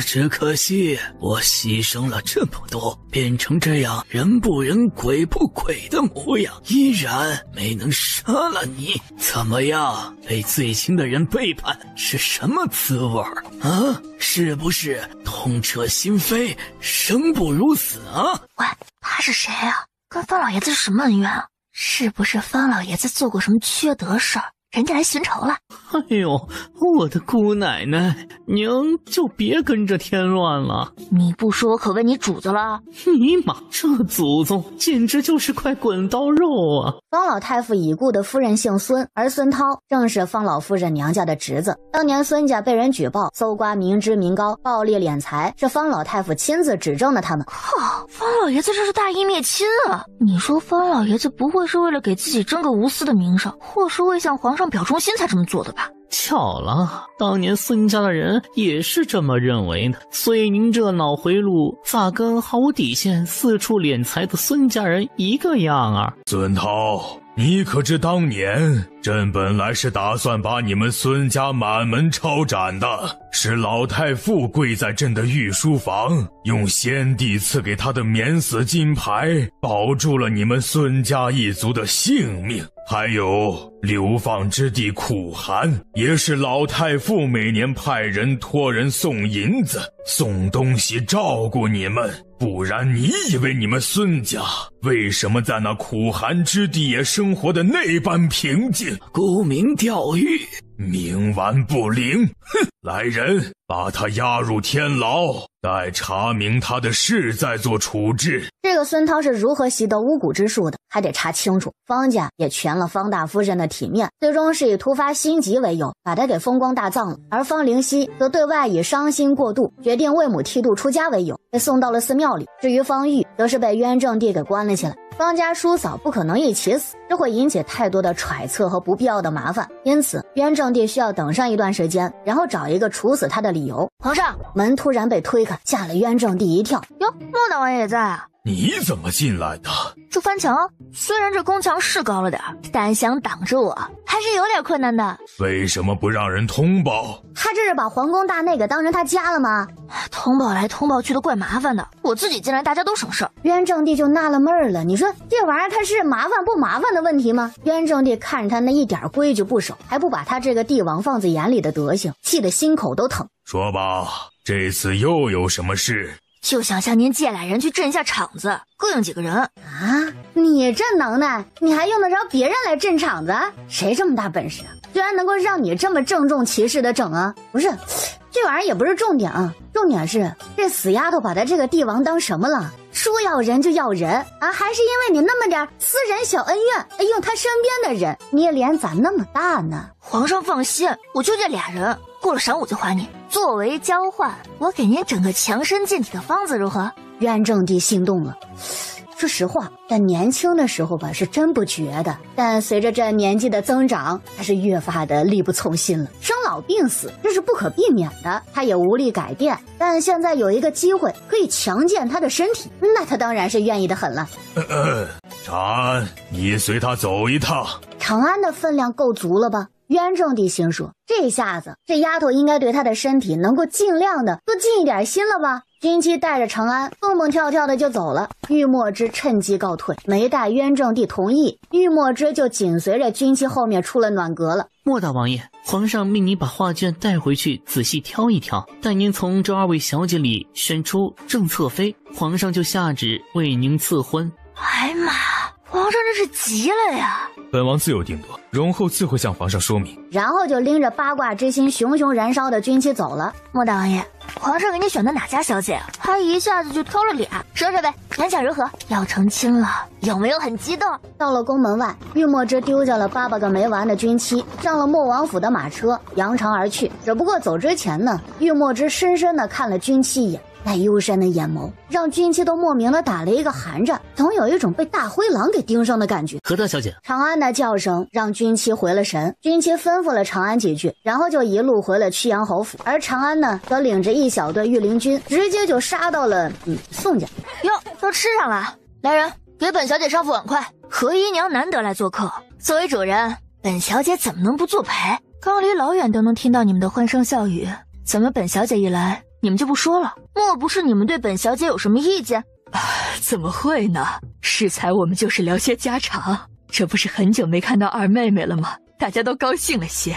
只可惜我牺牲了这么多，变成这样人不人鬼不鬼的模样，依然没能杀了你。怎么样？被最亲的人背叛是什么滋味啊？是不是痛彻心扉，生不如死啊？喂，他是谁啊？跟方老爷子是什么恩怨啊？是不是方老爷子做过什么缺德事儿，人家来寻仇了？哎呦，我的姑奶奶，您就别跟着添乱了。你不说我可问你主子了。尼玛，这祖宗简直就是块滚刀肉啊！方老太傅已故的夫人姓孙，而孙涛正是方老夫人娘家的侄子。当年孙家被人举报搜刮民脂民膏、暴力敛财，是方老太傅亲自指证的他们。靠，方老爷子这是大义灭亲啊！你说方老爷子不会是为了给自己争个无私的名声，或是为向皇上表忠心才这么做的吧？巧了，当年孙家的人也是这么认为的，所以您这脑回路咋跟毫无底线四处敛财的孙家人一个样啊？孙涛，你可知当年朕本来是打算把你们孙家满门抄斩的，是老太傅跪在朕的御书房，用先帝赐给他的免死金牌保住了你们孙家一族的性命。还有流放之地苦寒，也是老太傅每年派人托人送银子、送东西照顾你们，不然你以为你们孙家为什么在那苦寒之地也生活的那般平静？沽名钓誉，冥顽不灵！哼！来人，把他押入天牢，待查明他的事再做处置。这个孙涛是如何习得巫蛊之术的，还得查清楚。方家也全了方大夫人的体面，最终是以突发心疾为由，把他给风光大葬了。而方灵犀则对外以伤心过度，决定为母剃度出家为由，被送到了寺庙里。至于方玉，则是被渊正帝给关了起来。方家叔嫂不可能一起死，这会引起太多的揣测和不必要的麻烦，因此渊正帝需要等上一段时间，然后找一个处死他的理由。皇上，门突然被推开，吓了渊正帝一跳。哟，莫大王爷也在啊？你怎么进来的？这翻墙，虽然这宫墙是高了点，但想挡着我还是有点困难的。为什么不让人通报？他这是把皇宫大内给当成他家了吗？通报来通报去的怪麻烦的，我自己进来大家都省事儿。渊正帝就纳了闷了，你说这玩意儿他是麻烦不麻烦的问题吗？渊正帝看着他那一点规矩不守，还不把他这个帝王放在眼里的德行，气得心口都疼。说吧，这次又有什么事？就想向您借俩人去镇一下场子，各用几个人啊？你这能耐，你还用得着别人来镇场子？谁这么大本事啊？居然能够让你这么郑重其事的整啊？不是，这玩意儿也不是重点啊，重点是这死丫头把他这个帝王当什么了？说要人就要人啊，还是因为你那么点私人小恩怨，用他身边的人，你脸咋那么大呢？皇上放心，我就这俩人，过了晌午就还你。作为交换，我给您整个强身健体的方子如何？渊正帝心动了。说实话，在年轻的时候吧，是真不觉得，但随着这年纪的增长，他是越发的力不从心了。生老病死，这是不可避免的，他也无力改变。但现在有一个机会可以强健他的身体，那他当然是愿意的很了。长安，你随他走一趟。长安的分量够足了吧？渊正帝心说，这下子这丫头应该对他的身体能够尽量的多尽一点心了吧。军妻带着长安蹦蹦跳跳的就走了，玉墨之趁机告退，没待渊正帝同意，玉墨之就紧随着军妻后面出了暖阁了。莫大王爷，皇上命您把画卷带回去仔细挑一挑，待您从这2位小姐里选出正侧妃，皇上就下旨为您赐婚。哎妈，皇上这是急了呀！本王自有定夺，容后自会向皇上说明。然后就拎着八卦之心熊熊燃烧的军旗走了。莫大王爷，皇上给你选的哪家小姐啊？还一下子就挑了俩，说说呗，感想如何？要成亲了，有没有很激动？到了宫门外，玉墨之丢下了800个没完的军旗，上了莫王府的马车，扬长而去。只不过走之前呢，玉墨之深深地看了军旗一眼。那幽深的眼眸让军旗都莫名的打了一个寒战，总有一种被大灰狼给盯上的感觉。何大小姐，长安的叫声让军旗回了神，军旗吩咐了长安几句，然后就一路回了曲阳侯府，而长安呢，则领着一小队御林军，直接就杀到了宋家。哟，都吃上了，来人，给本小姐上副碗筷。何姨娘难得来做客，作为主人，本小姐怎么能不作陪？刚离老远都能听到你们的欢声笑语，怎么本小姐一来？你们就不说了？莫不是你们对本小姐有什么意见？怎么会呢？适才我们就是聊些家常，这不是很久没看到二妹妹了吗？大家都高兴了些。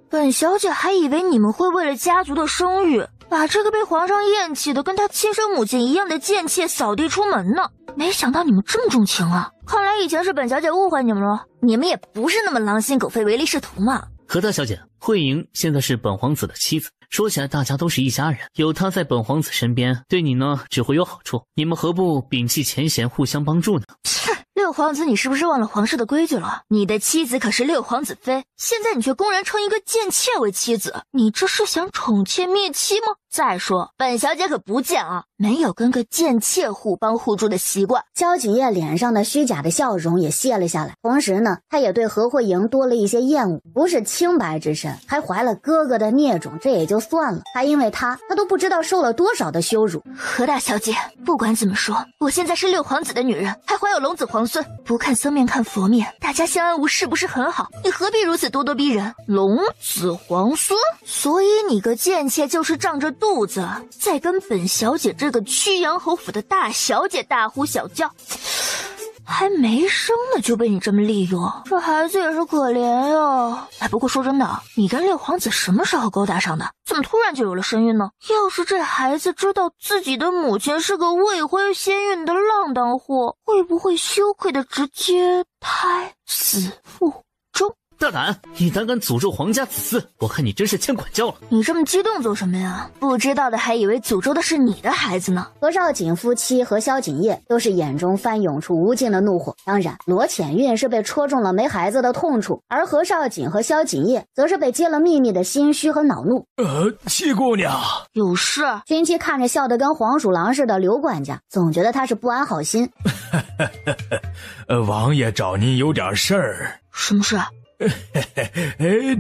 本小姐还以为你们会为了家族的声誉，把这个被皇上厌弃的跟她亲生母亲一样的贱妾扫地出门呢。没想到你们这么重情啊！看来以前是本小姐误会你们了，你们也不是那么狼心狗肺唯利是图嘛。何大小姐，慧莹现在是本皇子的妻子，说起来大家都是一家人，有她在本皇子身边，对你呢只会有好处，你们何不摒弃前嫌，互相帮助呢？切，六皇子，你是不是忘了皇室的规矩了？你的妻子可是六皇子妃，现在你却公然称一个贱妾为妻子，你这是想宠妾灭妻吗？再说，本小姐可不贱啊，没有跟个贱妾互帮互助的习惯。萧景烨脸上的虚假的笑容也卸了下来，同时呢，他也对何慧莹多了一些厌恶，不是清白之身，还怀了哥哥的孽种，这也就算了，还因为他都不知道受了多少的羞辱。何大小姐，不管怎么说，我现在是六皇子的女人，还怀有龙子皇孙，不看僧面看佛面，大家相安无事不是很好？你何必如此咄咄逼人？龙子皇孙，所以你个贱妾就是仗着肚子在跟本小姐这个曲阳侯府的大小姐大呼小叫，还没生呢就被你这么利用，这孩子也是可怜呀。不过说真的，你跟六皇子什么时候勾搭上的？怎么突然就有了身孕呢？要是这孩子知道自己的母亲是个未婚先孕的浪荡货，会不会羞愧的直接胎死腹中？大胆！你胆敢诅咒皇家子嗣，我看你真是欠管教了。你这么激动做什么呀？不知道的还以为诅咒的是你的孩子呢。何少锦夫妻和萧景烨都是眼中翻涌出无尽的怒火，当然罗浅韵是被戳中了没孩子的痛处，而何少锦和萧景烨则是被揭了秘密的心虚和恼怒。七姑娘有事？军旗看着笑得跟黄鼠狼似的刘管家，总觉得他是不安好心。王爷找您有点事儿。什么事啊？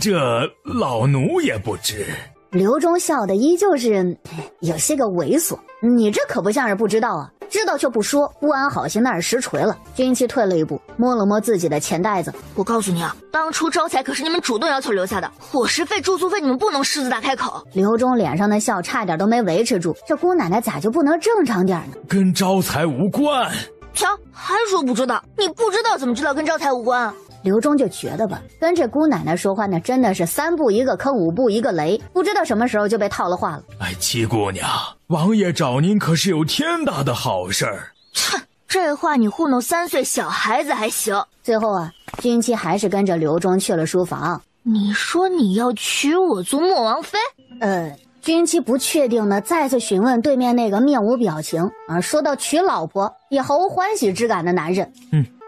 这老奴也不知。刘忠笑的依旧是有些个猥琐，你这可不像是不知道啊，知道却不说，不安好心那是实锤了。军旗退了一步，摸了摸自己的钱袋子。我告诉你啊，当初招财可是你们主动要求留下的，伙食费住宿费你们不能狮子大开口。刘忠脸上的笑差点都没维持住，这姑奶奶咋就不能正常点呢？跟招财无关。瞧，还说不知道？你不知道怎么知道跟招财无关啊？刘忠就觉得吧，跟这姑奶奶说话那真的是3步一个坑，5步一个雷，不知道什么时候就被套了话了。七姑娘，王爷找您可是有天大的好事儿。哼，这话你糊弄3岁小孩子还行。最后啊，军旗还是跟着刘忠去了书房。你说你要娶我做莫王妃？军旗不确定的再次询问对面那个面无表情说到娶老婆也毫无欢喜之感的男人。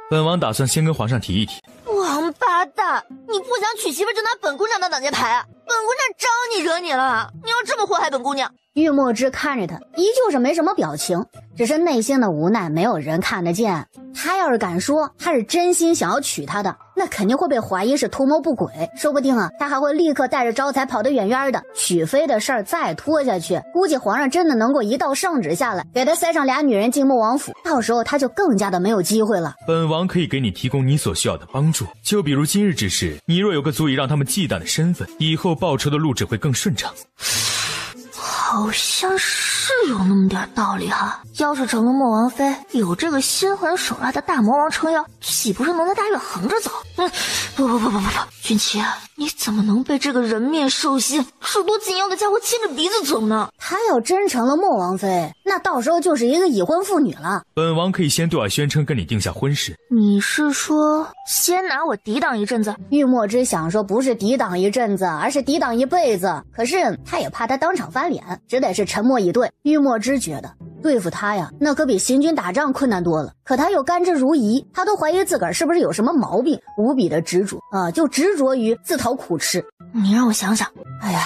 本王打算先跟皇上提一提。王八蛋，你不想娶媳妇就拿本姑娘当挡箭牌啊！本姑娘招你惹你了？你要这么祸害本姑娘？玉墨之看着他，依旧是没什么表情，只是内心的无奈没有人看得见。他要是敢说他是真心想要娶她的，那肯定会被怀疑是图谋不轨，说不定他还会立刻带着招财跑得远远的。许妃的事儿再拖下去，估计皇上真的能够一道圣旨下来，给他塞上2女人进莫王府，到时候他就更加的没有机会了。本王可以给你提供你所需要的帮助，就比如今日之事，你若有个足以让他们忌惮的身份，以后报仇的路只会更顺畅。好好像是有那么点道理哈。要是成了莫王妃，有这个心狠手辣的大魔王撑腰，岂不是能在大院横着走？不，君妻，你怎么能被这个人面兽心、手多紧要的家伙牵着鼻子走呢？他要真成了莫王妃，那到时候就是一个已婚妇女了。本王可以先对外宣称跟你定下婚事。你是说先拿我抵挡一阵子？玉墨之想说不是抵挡一阵子，而是抵挡一辈子。可是他也怕他当场翻脸，只得是沉默以对。玉墨之觉得对付他呀，那可比行军打仗困难多了。可他又甘之如饴，他都怀疑自个儿是不是有什么毛病，无比的执着啊，就执着于自讨苦吃。你让我想想，哎呀，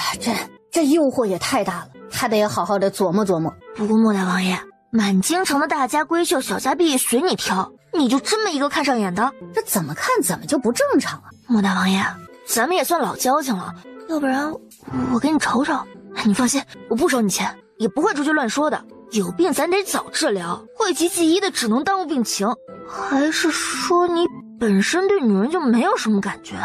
这诱惑也太大了，还得好好的琢磨琢磨。不过莫大王爷，满京城的大家闺秀、小家碧随你挑，你就这么一个看上眼的？这怎么看怎么就不正常啊！莫大王爷，咱们也算老交情了，要不然我给你瞅瞅。你放心，我不收你钱，也不会出去乱说的。有病咱得早治疗，讳疾忌医的只能耽误病情。还是说你本身对女人就没有什么感觉？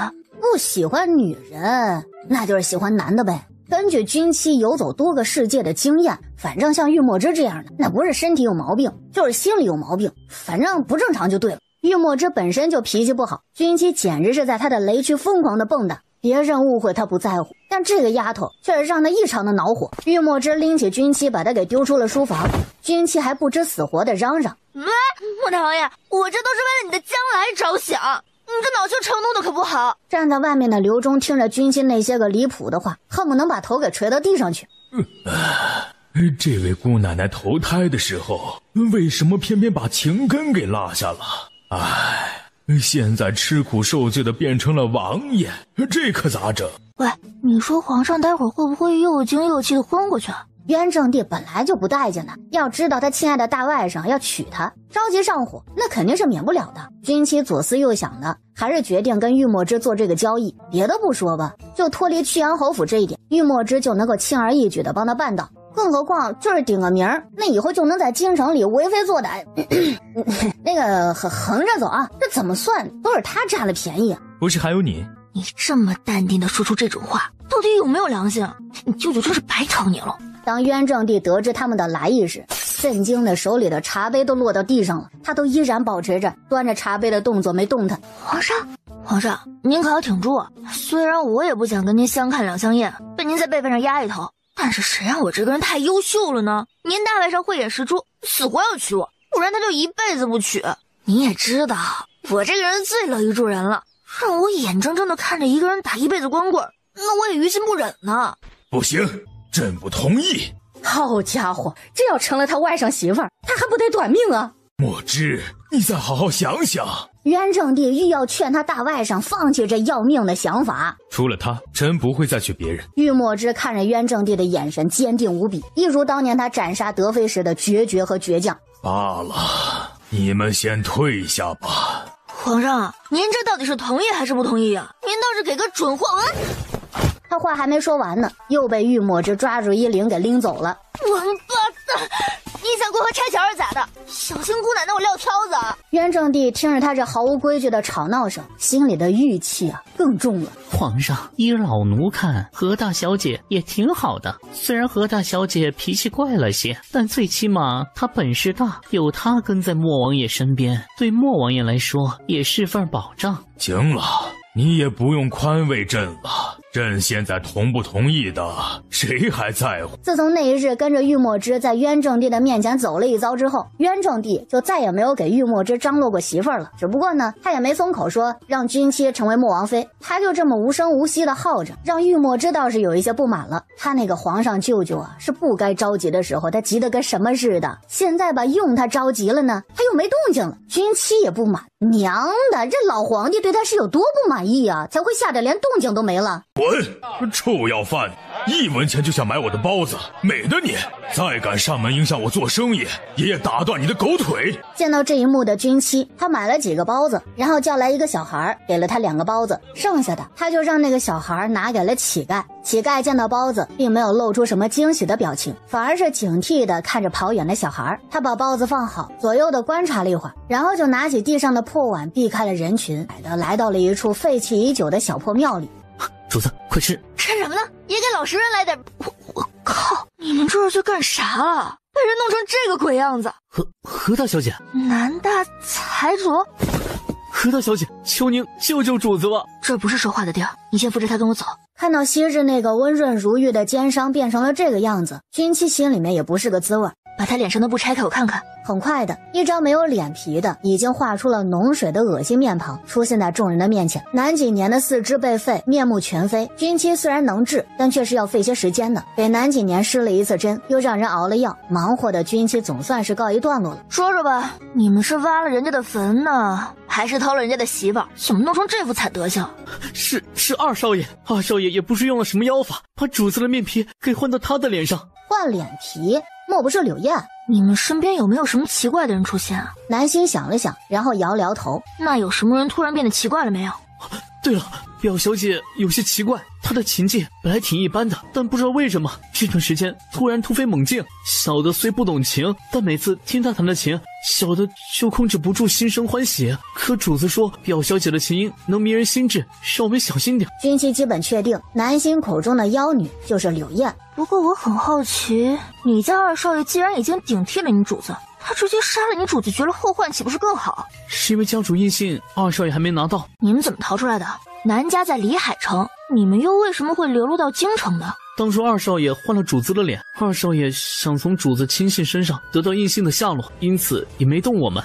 不喜欢女人，那就是喜欢男的呗。根据君妻游走多个世界的经验，反正像玉墨之这样的，那不是身体有毛病，就是心里有毛病，反正不正常就对了。玉墨之本身就脾气不好，君妻简直是在他的雷区疯狂的蹦跶。别人误会他不在乎，但这个丫头却是让他异常的恼火。玉墨之拎起君妻，把他给丢出了书房。君妻还不知死活的嚷嚷：莫大王爷，我这都是为了你的将来着想，你这恼羞成怒的可不好。站在外面的刘忠听着君妻那些个离谱的话，恨不能把头给捶到地上去。这位姑奶奶投胎的时候，为什么偏偏把情根给落下了？现在吃苦受罪的变成了王爷，这可咋整？喂，你说皇上待会儿会不会又惊又气的昏过去啊？元正帝本来就不待见他，要知道他亲爱的大外甥要娶她，着急上火那肯定是免不了的。君妻左思右想的，还是决定跟玉墨之做这个交易。别的不说吧，就脱离曲阳侯府这一点，玉墨之就能够轻而易举的帮他办到。更何况就是顶个名儿，那以后就能在京城里为非作歹，那个横着走啊，这怎么算都是他占了便宜啊。不是还有你？你这么淡定的说出这种话，到底有没有良心？你舅舅真是白疼你了。当元正帝得知他们的来意时，震惊的手里的茶杯都落到地上了，他都依然保持着端着茶杯的动作没动弹。皇上，您可要挺住。虽然我也不想跟您相看两相厌，被您在背叛上压一头，但是谁让我这个人太优秀了呢？您大外甥慧眼识珠，死活要娶我，不然他就一辈子不娶。你也知道，我这个人最乐于助人了，让我眼睁睁的看着一个人打一辈子光棍，那我也于心不忍呢。不行，朕不同意。好家伙，这要成了他外甥媳妇儿，他还不得短命啊！墨之，你再好好想想。元正帝欲要劝他大外甥放弃这要命的想法。除了他，臣不会再娶别人。玉墨之看着元正帝的眼神坚定无比，一如当年他斩杀德妃时的决绝和倔强。罢了，你们先退下吧。皇上，您这到底是同意还是不同意啊？您倒是给个准话。他话还没说完呢，又被玉墨之抓住衣领给拎走了。王八蛋！你想过河拆桥是咋的？小心姑奶奶我撂挑子啊！元正帝听着他这毫无规矩的吵闹声，心里的郁气啊更重了。皇上，依老奴看，何大小姐也挺好的。虽然何大小姐脾气怪了些，但最起码她本事大，有她跟在莫王爷身边，对莫王爷来说也是份保障。行了，你也不用宽慰朕了。朕现在同不同意的，谁还在乎？自从那一日跟着玉墨之在元正帝的面前走了一遭之后，元正帝就再也没有给玉墨之张罗过媳妇儿了。只不过呢，他也没松口说让君妻成为莫王妃，他就这么无声无息的耗着，让玉墨之倒是有一些不满了。他那个皇上舅舅啊，是不该着急的时候他急得跟什么似的，现在吧用他着急了呢，他又没动静了，君妻也不满。娘的，这老皇帝对他是有多不满意啊，才会吓得连动静都没了。滚！臭要饭，1文钱就想买我的包子，美的你！再敢上门影响我做生意，爷爷打断你的狗腿！见到这一幕的君妻，他买了几个包子，然后叫来一个小孩，给了他2个包子，剩下的他就让那个小孩拿给了乞丐。乞丐见到包子，并没有露出什么惊喜的表情，反而是警惕的看着跑远的小孩。他把包子放好，左右的观察了一会儿，然后就拿起地上的破碗，避开了人群，来到了一处废弃已久的小破庙里。主子，快吃！吃什么呢？也给老实人来点。我靠！你们这是在干啥了？被人弄成这个鬼样子！何大小姐，南大财主，何大小姐，求您救救主子吧！这不是说话的地儿，你先扶着他跟我走。看到昔日那个温润如玉的奸商变成了这个样子，君妻心里面也不是个滋味。把他脸上的布拆开，我看看。很快的，一张没有脸皮的、已经画出了脓水的恶心面庞出现在众人的面前。南景年的四肢被废，面目全非。君妻虽然能治，但却是要费些时间的。给南景年施了一次针，又让人熬了药，忙活的君妻总算是告一段落了。说说吧，你们是挖了人家的坟呢，还是偷了人家的媳妇儿？怎么弄成这副惨德行？是二少爷，二少爷也不是用了什么妖法，把主子的面皮给换到他的脸上。换脸皮？莫不是柳燕？你们身边有没有什么奇怪的人出现啊？南星想了想，然后摇了摇头。那有什么人突然变得奇怪了没有？对了，表小姐有些奇怪，她的琴技本来挺一般的，但不知道为什么这段时间突飞猛进。小的虽不懂琴，但每次听她弹的琴，小的就控制不住心生欢喜。可主子说表小姐的琴音能迷人心智，让我们小心点。君妻基本确定南星口中的妖女就是柳燕。不过我很好奇，你家二少爷既然已经顶替了你主子，他直接杀了你主子绝了后患，岂不是更好？是因为家主印信二少爷还没拿到。你们怎么逃出来的？南家在里海城，你们又为什么会流落到京城呢？当初二少爷换了主子的脸，二少爷想从主子亲信身上得到印信的下落，因此也没动我们。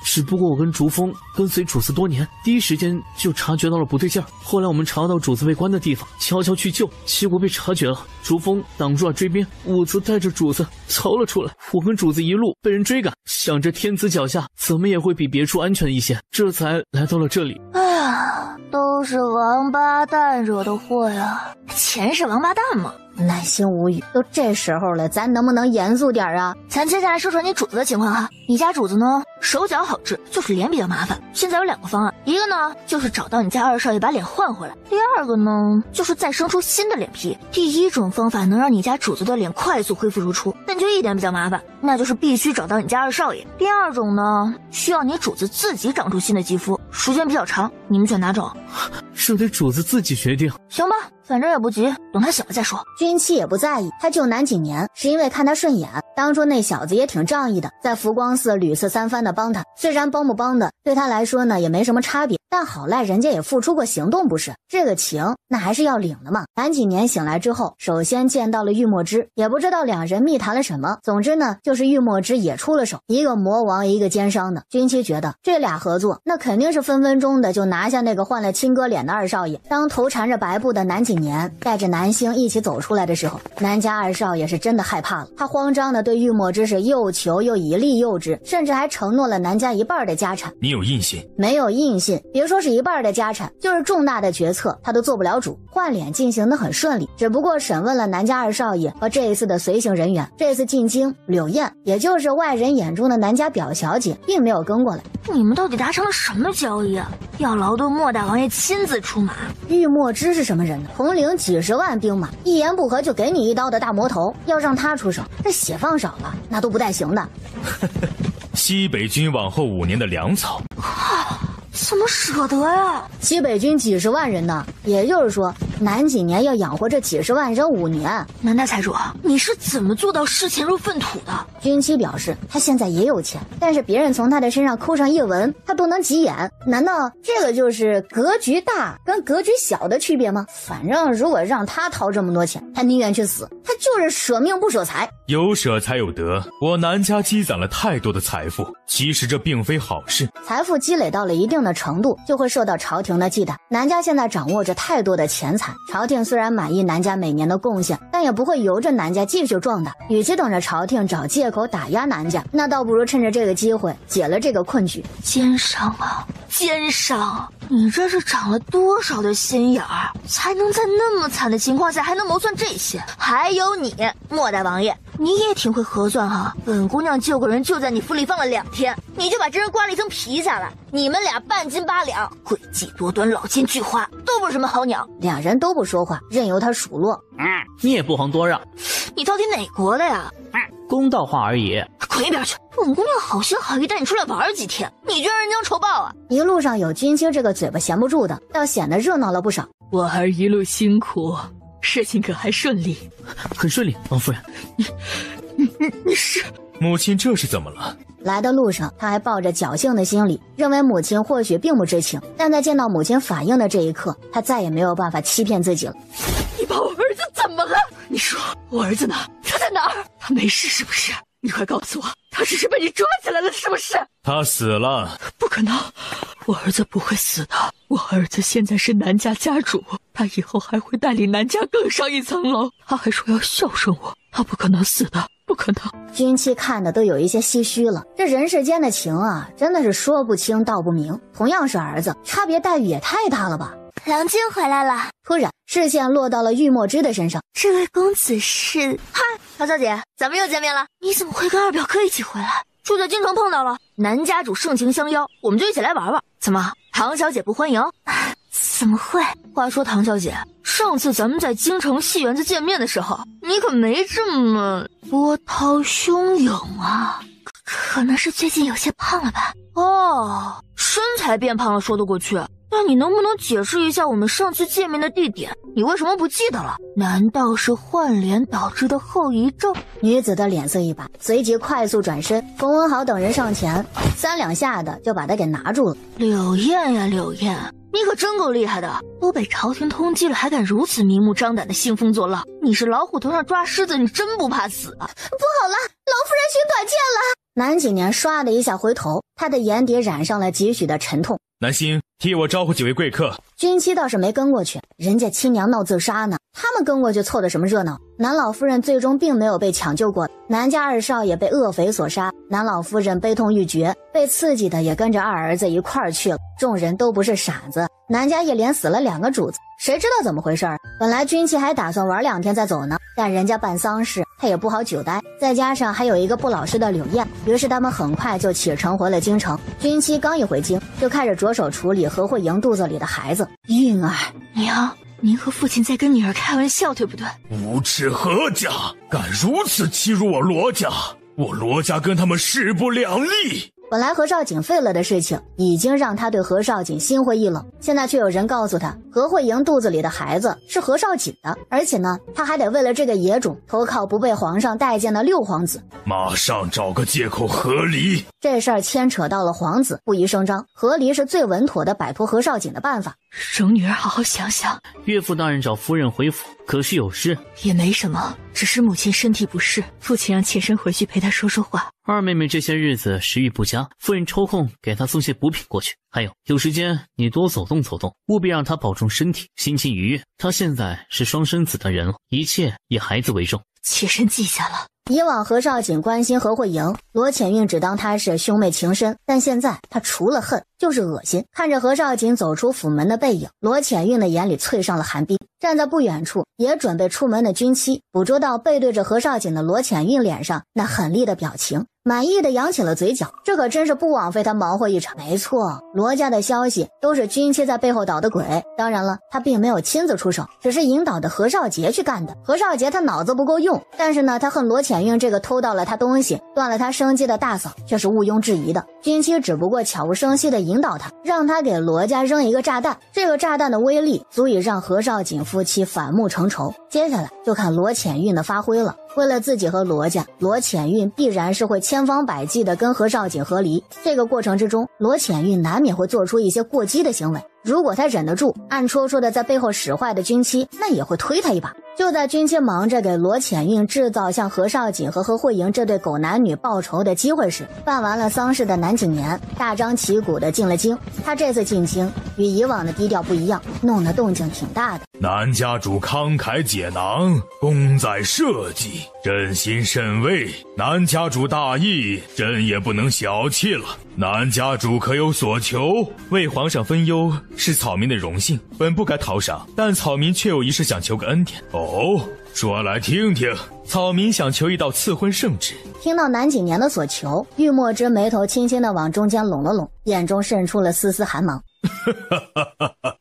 只不过我跟竹风跟随主子多年，第一时间就察觉到了不对劲儿。后来我们查到主子被关的地方，悄悄去救，结果被察觉了。竹风挡住了追兵，我则带着主子逃了出来。我跟主子一路被人追赶，想着天子脚下怎么也会比别处安全一些，这才来到了这里。哎呀，都是王八蛋惹的祸呀！钱是王八蛋吗？南星无语，都这时候了，咱能不能严肃点啊？咱接下来说说你主子的情况哈。你家主子呢，手脚好治，就是脸比较麻烦。现在有2个方案，一个呢就是找到你家二少爷把脸换回来，第二个呢就是再生出新的脸皮。第一种方法能让你家主子的脸快速恢复如初，但就一点比较麻烦，那就是必须找到你家二少爷。第二种呢，需要你主子自己长出新的肌肤，时间比较长。你们选哪种？这得主子自己决定。行吧，反正也不急，等他醒了再说。君妻也不在意，他救南景年是因为看他顺眼。当初那小子也挺仗义的，在福光寺屡次三番的帮他，虽然帮不帮的对他来说呢也没什么差别，但好赖人家也付出过行动不是？这个情那还是要领的嘛。南景年醒来之后，首先见到了玉墨之，也不知道两人密谈了什么，总之呢就是玉墨之也出了手，一个魔王一个奸商的。君妻觉得这俩合作那肯定是分分钟的就拿下那个换了亲哥脸的二少爷。当头缠着白布的南景年带着南星一起走出来的时候，南家二少爷是真的害怕了，他慌张的对玉墨之是又求又以利诱之，甚至还承诺了南家一半的家产。你有印信？没有印信，别说是一半的家产，就是重大的决策他都做不了主。换脸进行得很顺利，只不过审问了南家二少爷和这一次的随行人员。这次进京，柳燕也就是外人眼中的南家表小姐并没有跟过来。你们到底达成了什么交易啊？要劳动莫大王爷亲自出马？玉墨之是什么人呢？统领几十万兵马，一言不合就给你一刀的大魔头，要让他出手，这血放少了那都不带行的。西北军往后5年的粮草，怎么舍得呀？西北军几十万人呢，也就是说南景年要养活这几十万人5年。南大财主，你是怎么做到视钱如粪土的？君妻表示他现在也有钱，但是别人从他的身上抠上一文，他都能急眼。难道这个就是格局大跟格局小的区别吗？反正如果让他掏这么多钱，他宁愿去死，他就是舍命不舍财。有舍才有得，我南家积攒了太多的财富，其实这并非好事。财富积累到了一定的程度，就会受到朝廷的忌惮。南家现在掌握着太多的钱财，朝廷虽然满意南家每年的贡献，但也不会由着南家继续壮大。与其等着朝廷找借口打压南家，那倒不如趁着这个机会解了这个困局。奸商啊，奸商！你这是长了多少的心眼儿，才能在那么惨的情况下还能谋算这些？还有你，莫大王爷，你也挺会核算哈。本姑娘救个人就在你府里放了2天，你就把这人刮了一层皮下来。你们俩半斤8两，诡计多端，老奸巨猾，都不是什么好鸟。两人都不说话，任由他数落。你也不遑多让，你到底哪国的呀？公道话而已。滚一边去！本姑娘好心好意带你出来玩几天，你居然恩将仇报啊！一路上有君妻这个嘴巴闲不住的，倒显得热闹了不少。我儿一路辛苦，事情可还顺利？很顺利，王夫人。你是母亲，这是怎么了？来的路上，他还抱着侥幸的心理，认为母亲或许并不知情。但在见到母亲反应的这一刻，他再也没有办法欺骗自己了。你把我儿子怎么了？你说我儿子呢？他在哪儿？他没事是不是？你快告诉我，他只是被你抓起来了是不是？他死了。不可能，我儿子不会死的。我儿子现在是南家家主，他以后还会带领南家更上一层楼。他还说要孝顺我，他不可能死的，不可能。君妻看的都有一些唏嘘了，这人世间的情啊，真的是说不清道不明。同样是儿子，差别待遇也太大了吧。郎君回来了。突然视线落到了玉墨之的身上。这位公子是？嗨，唐小姐，咱们又见面了。你怎么会跟二表哥一起回来？住在京城碰到了，南家主盛情相邀，我们就一起来玩玩。怎么，唐小姐不欢迎？怎么会？话说唐小姐，上次咱们在京城戏园子见面的时候，你可没这么波涛汹涌啊。可能是最近有些胖了吧。哦，身材变胖了说得过去，但你能不能解释一下我们上次见面的地点？你为什么不记得了？难道是换脸导致的后遗症？女子的脸色一白，随即快速转身，冯文豪等人上前，3两下的就把他给拿住了。柳燕呀，柳燕，你可真够厉害的，都被朝廷通缉了，还敢如此明目张胆的兴风作浪。你是老虎头上抓虱子，你真不怕死啊？不好了，老夫人寻短见了。南几年唰的一下回头，他的眼底染上了几许的沉痛。南星，替我招呼几位贵客。君妻倒是没跟过去，人家亲娘闹自杀呢，他们跟过去凑的什么热闹？南老夫人最终并没有被抢救过，南家二少爷被恶匪所杀，南老夫人悲痛欲绝，被刺激的也跟着二儿子一块儿去了。众人都不是傻子，南家也连死了2个主子，谁知道怎么回事？本来君妻还打算玩2天再走呢，但人家办丧事，他也不好久待，再加上还有一个不老实的柳燕，于是他们很快就启程回了京城。君妻刚一回京，就开始着手处理何慧莹肚子里的孩子韵儿。娘，您和父亲在跟女儿开玩笑，对不对？无耻何家，敢如此欺辱我罗家！我罗家跟他们势不两立。本来何少锦废了的事情，已经让他对何少锦心灰意冷，现在却有人告诉他，何慧莹肚子里的孩子是何少锦的，而且呢，他还得为了这个野种投靠不被皇上待见的六皇子。马上找个借口和离。这事儿牵扯到了皇子，不宜声张，和离是最稳妥的摆脱何少锦的办法。容女儿好好想想。岳父大人找夫人回府，可是有事？也没什么，只是母亲身体不适，父亲让妾身回去陪她说说话。二妹妹这些日子食欲不佳，夫人抽空给她送些补品过去。还有，有时间你多走动走动，务必让她保重身体，心情愉悦。她现在是双生子的人了，一切以孩子为重。妾身记下了。以往何少锦关心何慧莹，罗浅韵只当他是兄妹情深，但现在他除了恨就是恶心。看着何少锦走出府门的背影，罗浅韵的眼里淬上了寒冰。站在不远处也准备出门的君妻捕捉到背对着何少锦的罗浅韵脸上那狠厉的表情，满意的扬起了嘴角。这可真是不枉费他忙活一场。没错，罗家的消息都是君妻在背后捣的鬼，当然了，他并没有亲自出手，只是引导的何少杰去干的。何少杰他脑子不够用，但是呢，他恨罗浅韵这个偷到了他东西断了他生机的大嫂却是毋庸置疑的。君妻只不过悄无声息的引导他，让他给罗家扔一个炸弹，这个炸弹的威力足以让何少锦夫妻反目成仇。接下来就看罗浅韵的发挥了。为了自己和罗家，罗浅韵必然是会千方百计的跟何少锦和离。这个过程之中，罗浅韵难免会做出一些过激的行为，如果他忍得住，暗戳戳的在背后使坏的君妻，那也会推他一把。就在君妻忙着给罗浅韵制造向何少锦和何慧莹这对狗男女报仇的机会时，办完了丧事的南景年大张旗鼓的进了京。他这次进京与以往的低调不一样，弄得动静挺大的。南家主慷慨解囊，功在社稷，朕心甚慰。南家主大义，朕也不能小觑了。南家主可有所求？为皇上分忧是草民的荣幸，本不该讨赏，但草民却有一事想求个恩典。哦，说来听听。草民想求一道赐婚圣旨。听到南景年的所求，玉墨之眉头轻轻地往中间拢了拢，眼中渗出了丝丝寒芒。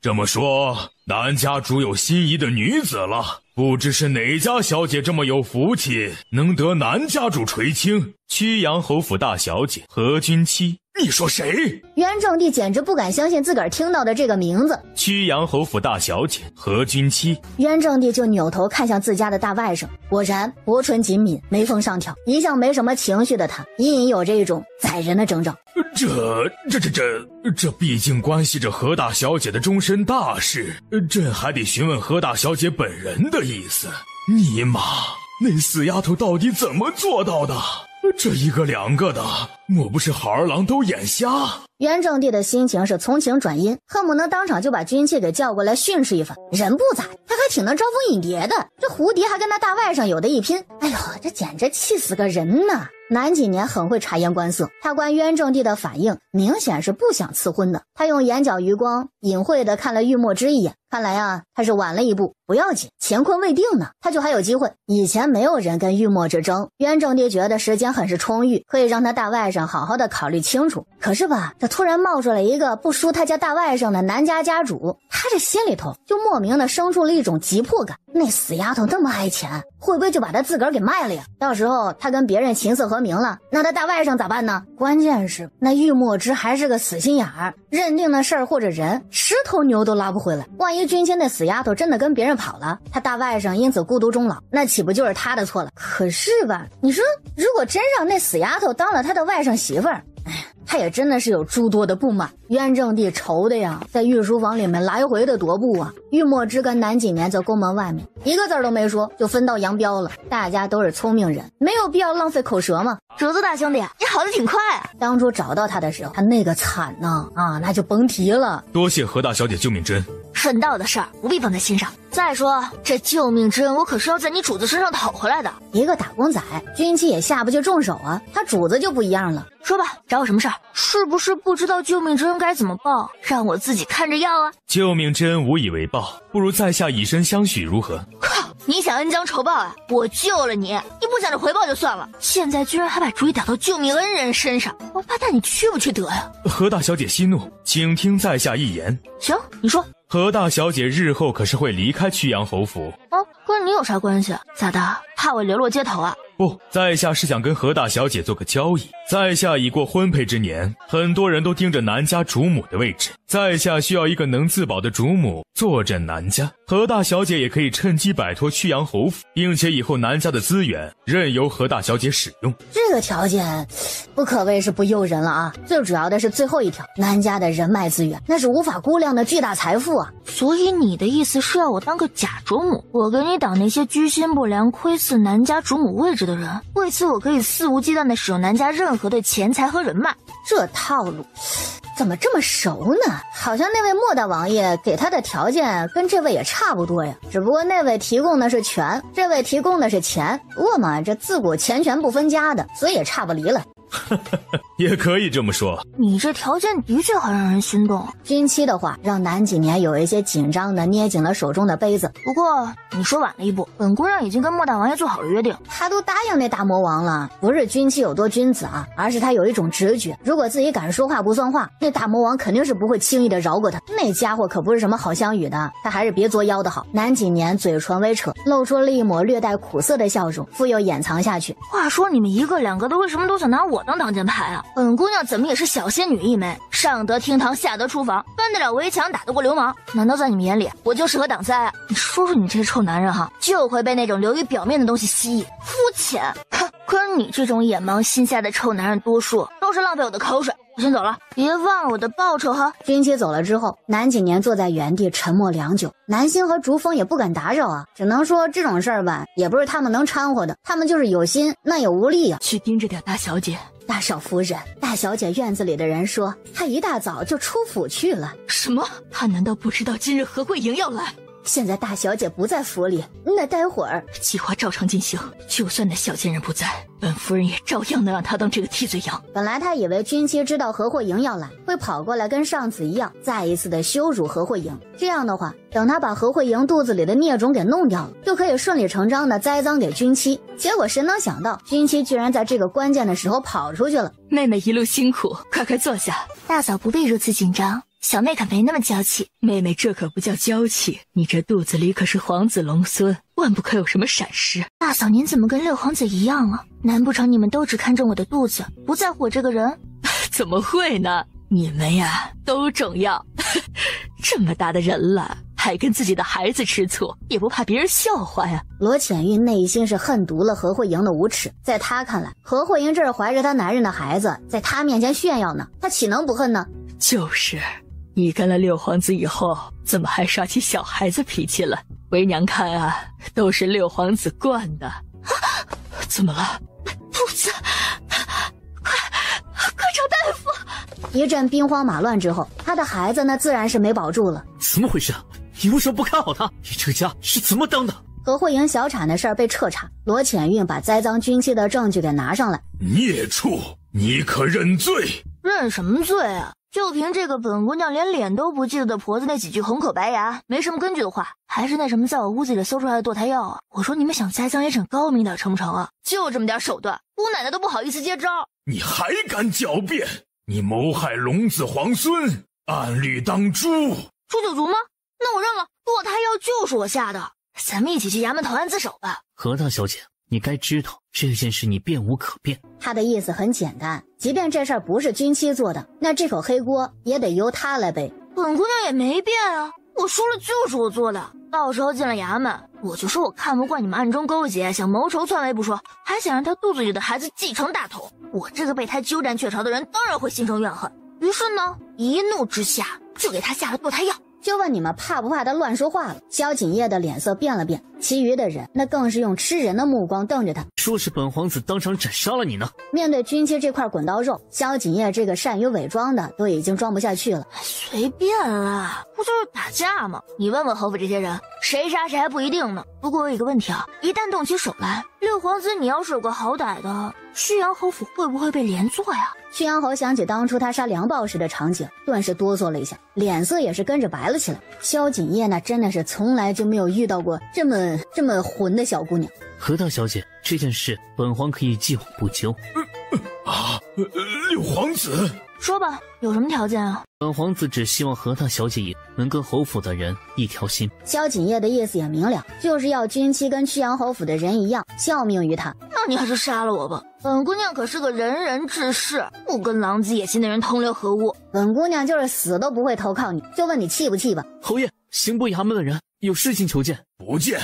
这么说，南家主有心仪的女子了？不知是哪家小姐这么有福气，能得南家主垂青？曲阳侯府大小姐何君妻。你说谁？元正帝简直不敢相信自个儿听到的这个名字。曲阳侯府大小姐何君妻。元正帝就扭头看向自家的大外甥，果然薄唇紧抿，眉峰上挑。一向没什么情绪的他，隐隐有着一种宰人的征兆。这毕竟关系着何大小姐的终身大事，朕还得询问何大小姐本人的意思。尼玛，那死丫头到底怎么做到的？这一个两个的，莫不是好儿郎都眼瞎？元正帝的心情是从晴转阴，恨不能当场就把军器给叫过来训斥一番。人不咋，他还挺能招蜂引蝶的，这蝴蝶还跟他大外甥有的一拼。哎呦，这简直气死个人呐！南几年很会察言观色，他观元正帝的反应明显是不想赐婚的。他用眼角余光隐晦地看了玉墨之一眼，看来啊，他是晚了一步。不要紧，乾坤未定呢，他就还有机会。以前没有人跟玉墨之争，元正帝觉得时间很是充裕，可以让他大外甥好好的考虑清楚。可是吧，这突然冒出来一个不输他家大外甥的南家家主，他这心里头就莫名的生出了一种急迫感。那死丫头那么爱钱，会不会就把他自个儿给卖了呀？到时候他跟别人琴瑟和鸣了，那他大外甥咋办呢？关键是那玉墨之还是个死心眼儿，认定的事儿或者人，十头牛都拉不回来。万一君亲那死丫头真的跟别人跑了，他大外甥因此孤独终老，那岂不就是他的错了？可是吧，你说如果真让那死丫头当了他的外甥媳妇儿，他也真的是有诸多的不满。元正帝愁的呀，在御书房里面来回的踱步啊。玉墨之跟南几年在宫门外面一个字都没说，就分道扬镳了。大家都是聪明人，没有必要浪费口舌嘛。竹子大兄弟，你好的挺快啊！当初找到他的时候，他那个惨呐啊，那就甭提了。多谢何大小姐救命之恩，顺道的事儿不必放在心上。再说这救命之恩，我可是要在你主子身上讨回来的。一个打工仔，军期也下不去重手啊，他主子就不一样了。说吧，找我什么事儿？是不是不知道救命之恩该怎么报，让我自己看着要啊？救命之恩无以为报，不如在下以身相许如何？靠，你想恩将仇报啊？我救了你，你不想着回报就算了，现在居然还把主意打到救命恩人身上，王八蛋，你缺不缺德呀？何大小姐息怒，请听在下一言。行，你说。何大小姐日后可是会离开曲阳侯府哦，跟你有啥关系？咋的？怕我流落街头啊？不，在下是想跟何大小姐做个交易。在下已过婚配之年，很多人都盯着南家主母的位置，在下需要一个能自保的主母坐镇南家。何大小姐也可以趁机摆脱曲阳侯府，并且以后南家的资源任由何大小姐使用。这个条件不可谓是不诱人了啊！最主要的是最后一条，南家的人脉资源那是无法估量的巨大财富啊！所以你的意思是要我当个假主母，我给你挡那些居心不良、窥伺南家主母位置的人，为此我可以肆无忌惮地使用南家任何的钱财和人脉。这套路怎么这么熟呢？好像那位莫大王爷给他的条件跟这位也差不多呀，只不过那位提供的是权，这位提供的是钱。不过嘛，这自古钱权不分家的，所以也差不离了。也可以这么说，你这条件的确很让人心动。军期的话让南几年有一些紧张的捏紧了手中的杯子。不过你说晚了一步，本姑娘已经跟莫大王爷做好了约定。他都答应那大魔王了，不是军期有多君子啊，而是他有一种直觉，如果自己敢说话不算话，那大魔王肯定是不会轻易的饶过他。那家伙可不是什么好相与的，他还是别作妖的好。南几年嘴唇微扯，露出了一抹略带苦涩的笑容，复又掩藏下去。话说你们一个两个的为什么都想拿我当挡箭牌啊？本姑娘怎么也是小仙女一枚，上得厅堂下得厨房，翻得了围墙打得过流氓，难道在你们眼里我就适合挡灾啊？你说说你这些臭男人哈，就会被那种流于表面的东西吸引，肤浅。哼，跟你这种眼盲心瞎的臭男人多数都是浪费我的口水。我先走了，别忘了我的报酬哈。军期走了之后，南几年坐在原地沉默良久。南星和竹风也不敢打扰啊，只能说这种事儿吧，也不是他们能掺和的，他们就是有心，那也无力啊。去盯着点大小姐。大少夫人，大小姐院子里的人说，她一大早就出府去了。什么？她难道不知道今日何慧莹要来？现在大小姐不在府里，那待会儿计划照常进行。就算那小贱人不在，本夫人也照样能让她当这个替罪羊。本来他以为军期知道何慧莹要来，会跑过来跟上次一样，再一次的羞辱何慧莹。这样的话，等他把何慧莹肚子里的孽种给弄掉了，就可以顺理成章的栽赃给军期。结果谁能想到，军期居然在这个关键的时候跑出去了。妹妹一路辛苦，快快坐下。大嫂不必如此紧张，小妹可没那么娇气。妹妹这可不叫娇气，你这肚子里可是皇子龙孙，万不可有什么闪失。大嫂您怎么跟六皇子一样啊？难不成你们都只看中我的肚子，不在乎我这个人？怎么会呢？你们呀都重要。这么大的人了，还跟自己的孩子吃醋，也不怕别人笑话呀。罗浅玉内心是恨毒了何慧莹的无耻，在他看来，何慧莹这是怀着她男人的孩子，在他面前炫耀呢，他岂能不恨呢？就是，你跟了六皇子以后，怎么还耍起小孩子脾气了？为娘看啊，都是六皇子惯的。怎么了？肚子，快找大夫！一阵兵荒马乱之后，他的孩子那自然是没保住了。怎么回事啊？你为什么不看好他？你这个家是怎么当的？何慧莹小产的事儿被彻查，罗浅运把栽赃军妻的证据给拿上来。孽畜，你可认罪？认什么罪啊？就凭这个本姑娘连脸都不记得的婆子那几句红口白牙，没什么根据的话，还是那什么在我屋子里搜出来的堕胎药啊！我说你们想栽赃也整高明点成不成啊？就这么点手段，姑奶奶都不好意思接招。你还敢狡辩？你谋害龙子皇孙，按律当诛。诛九族吗？那我认了，堕胎药就是我下的。咱们一起去衙门投案自首吧。何大小姐，你该知道这件事你辩无可辩。他的意思很简单，即便这事儿不是军妻做的，那这口黑锅也得由他来背。本姑娘也没变啊，我说了就是我做的。到时候进了衙门，我就说我看不惯你们暗中勾结，想谋筹篡位不说，还想让他肚子里的孩子继承大统。我这个被他鸠占鹊巢的人当然会心生怨恨，于是呢，一怒之下就给他下了堕胎药。就问你们怕不怕他乱说话了？萧锦业的脸色变了变，其余的人那更是用吃人的目光瞪着他。说是本皇子当场斩杀了你呢。面对军妻这块滚刀肉，萧锦业这个善于伪装的都已经装不下去了。随便啦，不就是打架吗？你问问侯府这些人，谁杀谁还不一定呢。不过我有一个问题啊，一旦动起手来，六皇子你要是有个好歹的，曲阳侯府会不会被连坐呀？曲阳侯想起当初他杀梁豹时的场景，顿时哆嗦了一下，脸色也是跟着白了起来。萧锦业那真的是从来就没有遇到过这么混的小姑娘。何大小姐，这件事本皇可以既往不咎。六皇子，说吧，有什么条件啊？本皇子只希望何大小姐也能跟侯府的人一条心。萧锦业的意思也明了，就是要军妻跟曲阳侯府的人一样效命于他。那你还是杀了我吧，本姑娘可是个仁人志士，不跟狼子野心的人同流合污。本姑娘就是死都不会投靠你，就问你气不气吧。侯爷，刑部衙门的人有事情求见。不见。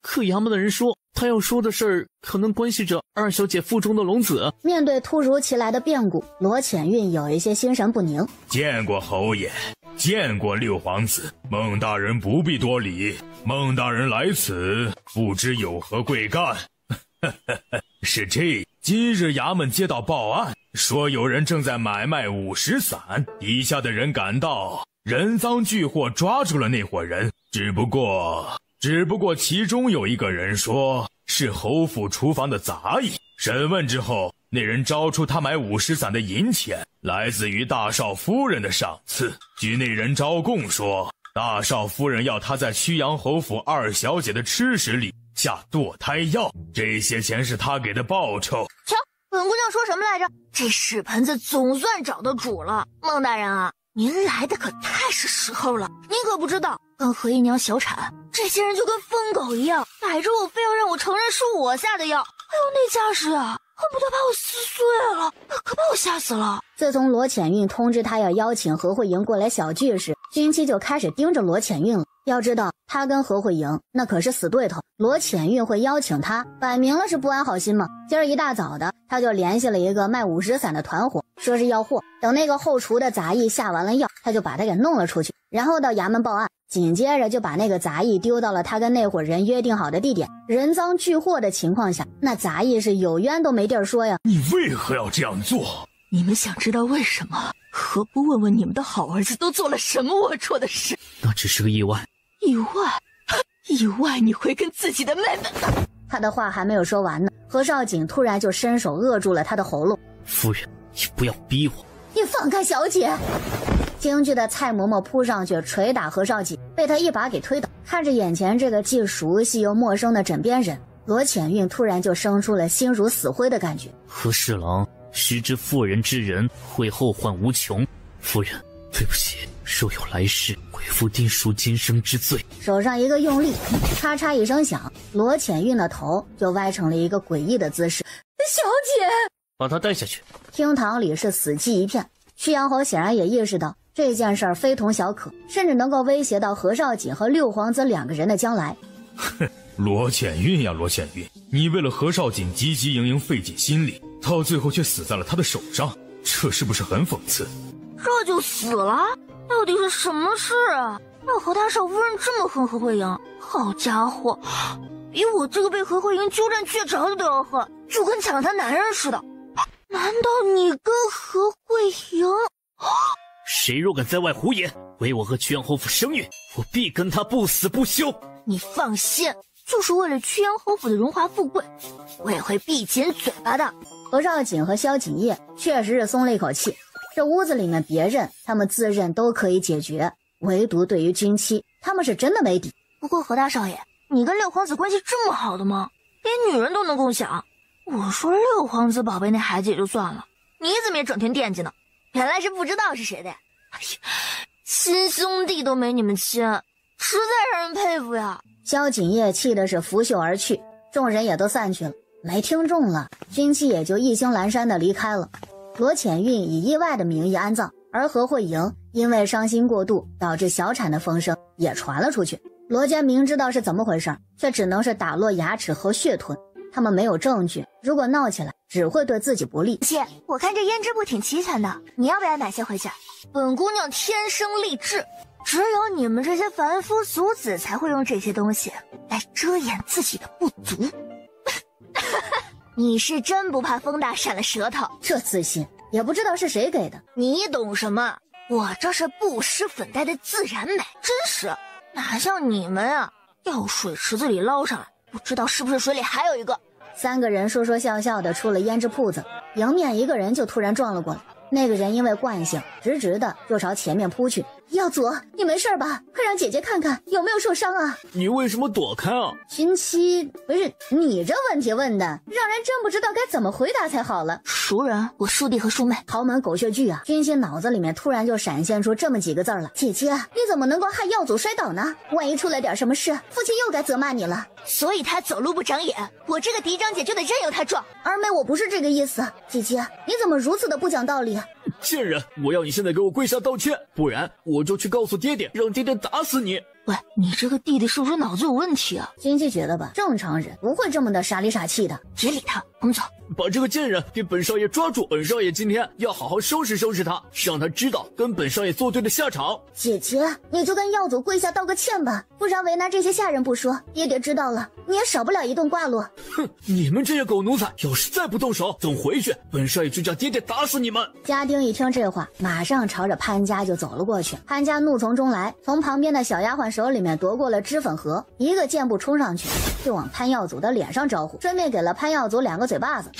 可衙门的人说，他要说的事儿可能关系着二小姐腹中的龙子。面对突如其来的变故，罗浅运有一些心神不宁。见过侯爷，见过六皇子，孟大人不必多礼。孟大人来此，不知有何贵干？是这，今日衙门接到报案，说有人正在买卖50伞，底下的人赶到，人赃俱获，抓住了那伙人。只不过其中有一个人说是侯府厨房的杂役，审问之后，那人招出他买50伞的银钱，来自于大少夫人的赏赐。据那人招供说，大少夫人要他在曲阳侯府二小姐的吃食里下堕胎药，这些钱是他给的报酬。瞧，本姑娘说什么来着？这屎盆子总算找到主了。孟大人啊，您来的可太是时候了。您可不知道，跟何姨娘小产，这些人就跟疯狗一样，逮着我非要让我承认是我下的药。哎呦，那架势啊，恨不得把我撕碎了，可把我吓死了。自从罗浅运通知他要邀请何慧莹过来小聚时，军妻就开始盯着罗浅运了。要知道，他跟何慧莹那可是死对头，罗浅运会邀请他，摆明了是不安好心嘛。今儿一大早的，他就联系了一个卖50伞的团伙，说是要货。等那个后厨的杂役下完了药，他就把他给弄了出去，然后到衙门报案。紧接着就把那个杂役丢到了他跟那伙人约定好的地点。人赃俱获的情况下，那杂役是有冤都没地儿说呀。你为何要这样做？你们想知道为什么？何不问问你们的好儿子都做了什么龌龊的事？那只是个意外。意外你会跟自己的妹妹？他的话还没有说完呢，何少景突然就伸手扼住了他的喉咙。夫人，你不要逼我。你放开小姐！京剧的蔡嬷嬷扑上去捶打何少景，被他一把给推倒。看着眼前这个既熟悉又陌生的枕边人，罗浅运突然就生出了心如死灰的感觉。何侍郎，时知妇人之仁，会后患无穷。夫人，对不起，若有来世，为夫定赎今生之罪。手上一个用力，咔嚓一声响，罗浅运的头就歪成了一个诡异的姿势。小姐，把他带下去。厅堂里是死寂一片。曲阳侯显然也意识到这件事儿非同小可，甚至能够威胁到何少锦和六皇子2个人的将来。哼，罗浅韵呀，罗浅韵，你为了何少锦汲汲营营，费尽心力，到最后却死在了他的手上，这是不是很讽刺？这就死了？到底是什么事啊？让何大少夫人这么恨何慧莹？好家伙，比我这个被何慧莹鸠占鹊巢的都要恨，就跟抢了她男人似的。难道你跟何慧莹？谁若敢在外胡言，为我和曲阳侯府生育，我必跟他不死不休。你放心，就是为了曲阳侯府的荣华富贵，我也会闭紧嘴巴的。何少锦和萧锦业确实是松了一口气，这屋子里面别人他们自认都可以解决，唯独对于君妻他们是真的没底。不过何大少爷，你跟六皇子关系这么好的吗？连女人都能共享。我说六皇子宝贝那孩子也就算了，你怎么也整天惦记呢？原来是不知道是谁的呀！哎呀，亲兄弟都没你们亲，实在让人佩服呀！萧锦业气的是拂袖而去，众人也都散去了，没听众了，君妻也就意兴阑珊的离开了。罗浅韵以意外的名义安葬，而何慧莹因为伤心过度导致小产的风声也传了出去。罗家明知道是怎么回事，却只能是打落牙齿和血吞。他们没有证据，如果闹起来只会对自己不利。姐，我看这胭脂布挺齐全的，你要不要买些回去？本姑娘天生丽质，只有你们这些凡夫俗子才会用这些东西来遮掩自己的不足。你是真不怕风大闪了舌头？这自信也不知道是谁给的。你懂什么？我这是不施粉黛的自然美，真是哪像你们啊，要水池子里捞上来，不知道是不是水里还有一个。3个人说说笑笑的出了胭脂铺子，迎面一个人就突然撞了过来。那个人因为惯性直直的就朝前面扑去。耀祖，你没事吧？快让姐姐看看有没有受伤啊！你为什么躲开啊？君妻，不是你这问题问的，让人真不知道该怎么回答才好了。熟人，我叔弟和叔妹。豪门狗血剧啊！君妻脑子里面突然就闪现出这么几个字了：姐姐，你怎么能够害耀祖摔倒呢？万一出了点什么事，父亲又该责骂你了。所以他走路不长眼，我这个嫡长姐就得任由他撞。二妹，我不是这个意思。姐姐，你怎么如此的不讲道理？贱人，我要你现在给我跪下道歉，不然我就去告诉爹爹，让爹爹打死你。喂，你这个弟弟是不是脑子有问题啊？君妻觉得吧，正常人不会这么的傻里傻气的。别理他，我们走。把这个贱人给本少爷抓住，本少爷今天要好好收拾收拾他，让他知道跟本少爷作对的下场。姐姐，你就跟耀祖跪下道个歉吧，不然为难这些下人不说，爹爹知道了你也少不了一顿挂落。哼，你们这些狗奴才，要是再不动手，等回去本少爷就叫爹爹打死你们。家丁一听这话，马上朝着潘家就走了过去。潘家怒从中来，从旁边的小丫鬟手里面夺过了脂粉盒，一个箭步冲上去就往潘耀祖的脸上招呼，顺便给了潘耀祖2个嘴巴子。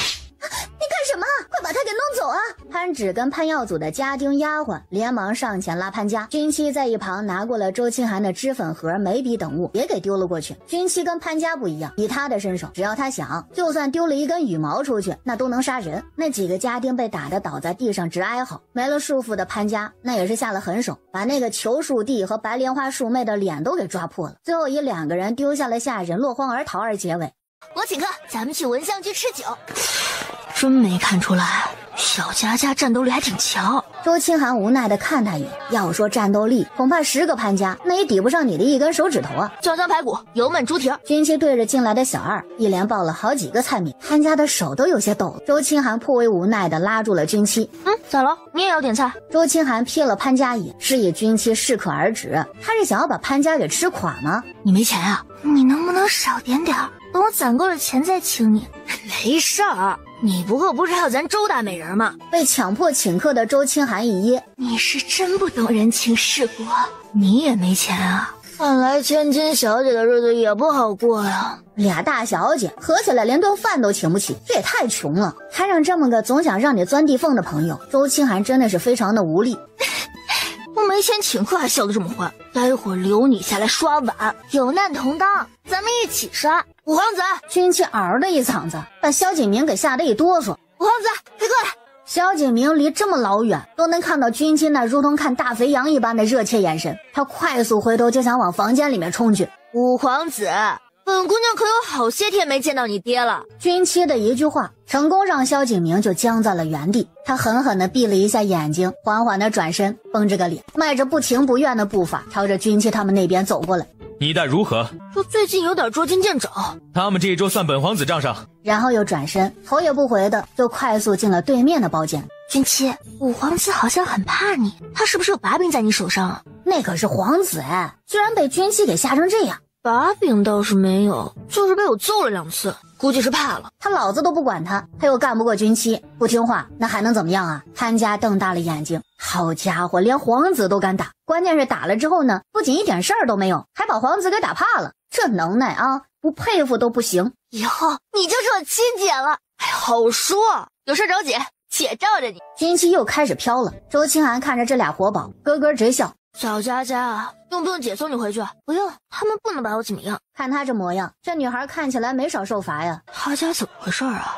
你干什么？快把他给弄走啊！潘芷跟潘耀祖的家丁丫鬟连忙上前拉潘家，君妻在一旁拿过了周清寒的脂粉盒、眉笔等物，也给丢了过去。君妻跟潘家不一样，以他的身手，只要他想，就算丢了一根羽毛出去，那都能杀人。那几个家丁被打得倒在地上直哀嚎，没了束缚的潘家那也是下了狠手，把那个裘树弟和白莲花树妹的脸都给抓破了，最后以2个人丢下了下人落荒而逃而结尾。我请客，咱们去闻香居吃酒。真没看出来，小佳佳战斗力还挺强。周清寒无奈地看他一眼，要说战斗力，恐怕10个潘家那也抵不上你的一根手指头啊！椒香排骨、油焖猪蹄。君妻对着进来的小二一连报了好几个菜名，潘家的手都有些抖了。周清寒颇为无奈地拉住了君妻。咋了？你也要点菜？周清寒瞥了潘家一眼，示意君妻适可而止。他是想要把潘家给吃垮吗？你没钱啊？你能不能少点点？等我攒够了钱再请你。没事儿，你不过不是还有咱周大美人吗？被强迫请客的周清寒一噎，你是真不懂人情世故，你也没钱啊？看来千金小姐的日子也不好过呀。俩大小姐合起来连顿饭都请不起，这也太穷了，还让这么个总想让你钻地缝的朋友。周清寒真的是非常的无力。我没钱请客还笑得这么欢，待会儿留你下来刷碗，有难同当，咱们一起刷。五皇子，君妻嗷的一嗓子，把萧景明给吓得一哆嗦。五皇子，快过来！萧景明离这么老远都能看到君妻那如同看大肥羊一般的热切眼神，他快速回头就想往房间里面冲去。五皇子，本姑娘可有好些天没见到你爹了。君妻的一句话，成功让萧景明就僵在了原地。他狠狠地闭了一下眼睛，缓缓地转身，绷着个脸，迈着不情不愿的步伐，朝着君妻他们那边走过来。你待如何？说最近有点捉襟见肘。他们这一桌算本皇子账上。然后又转身，头也不回的就快速进了对面的包间。君妻，五皇子好像很怕你，他是不是有把柄在你手上啊？那可是皇子哎，居然被君妻给吓成这样。把柄倒是没有，就是被我揍了2次，估计是怕了。他老子都不管他，他又干不过君妻，不听话那还能怎么样啊？潘家瞪大了眼睛，好家伙，连皇子都敢打，关键是打了之后呢，不仅一点事儿都没有，还把皇子给打怕了，这能耐啊，不佩服都不行。以后你就是我亲姐了。哎，好说，有事找姐，姐罩着你。君妻又开始飘了，周清寒看着这俩活宝，咯咯直笑。小佳佳，用不用姐送你回去？不用，他们不能把我怎么样。看她这模样，这女孩看起来没少受罚呀。他家怎么回事啊？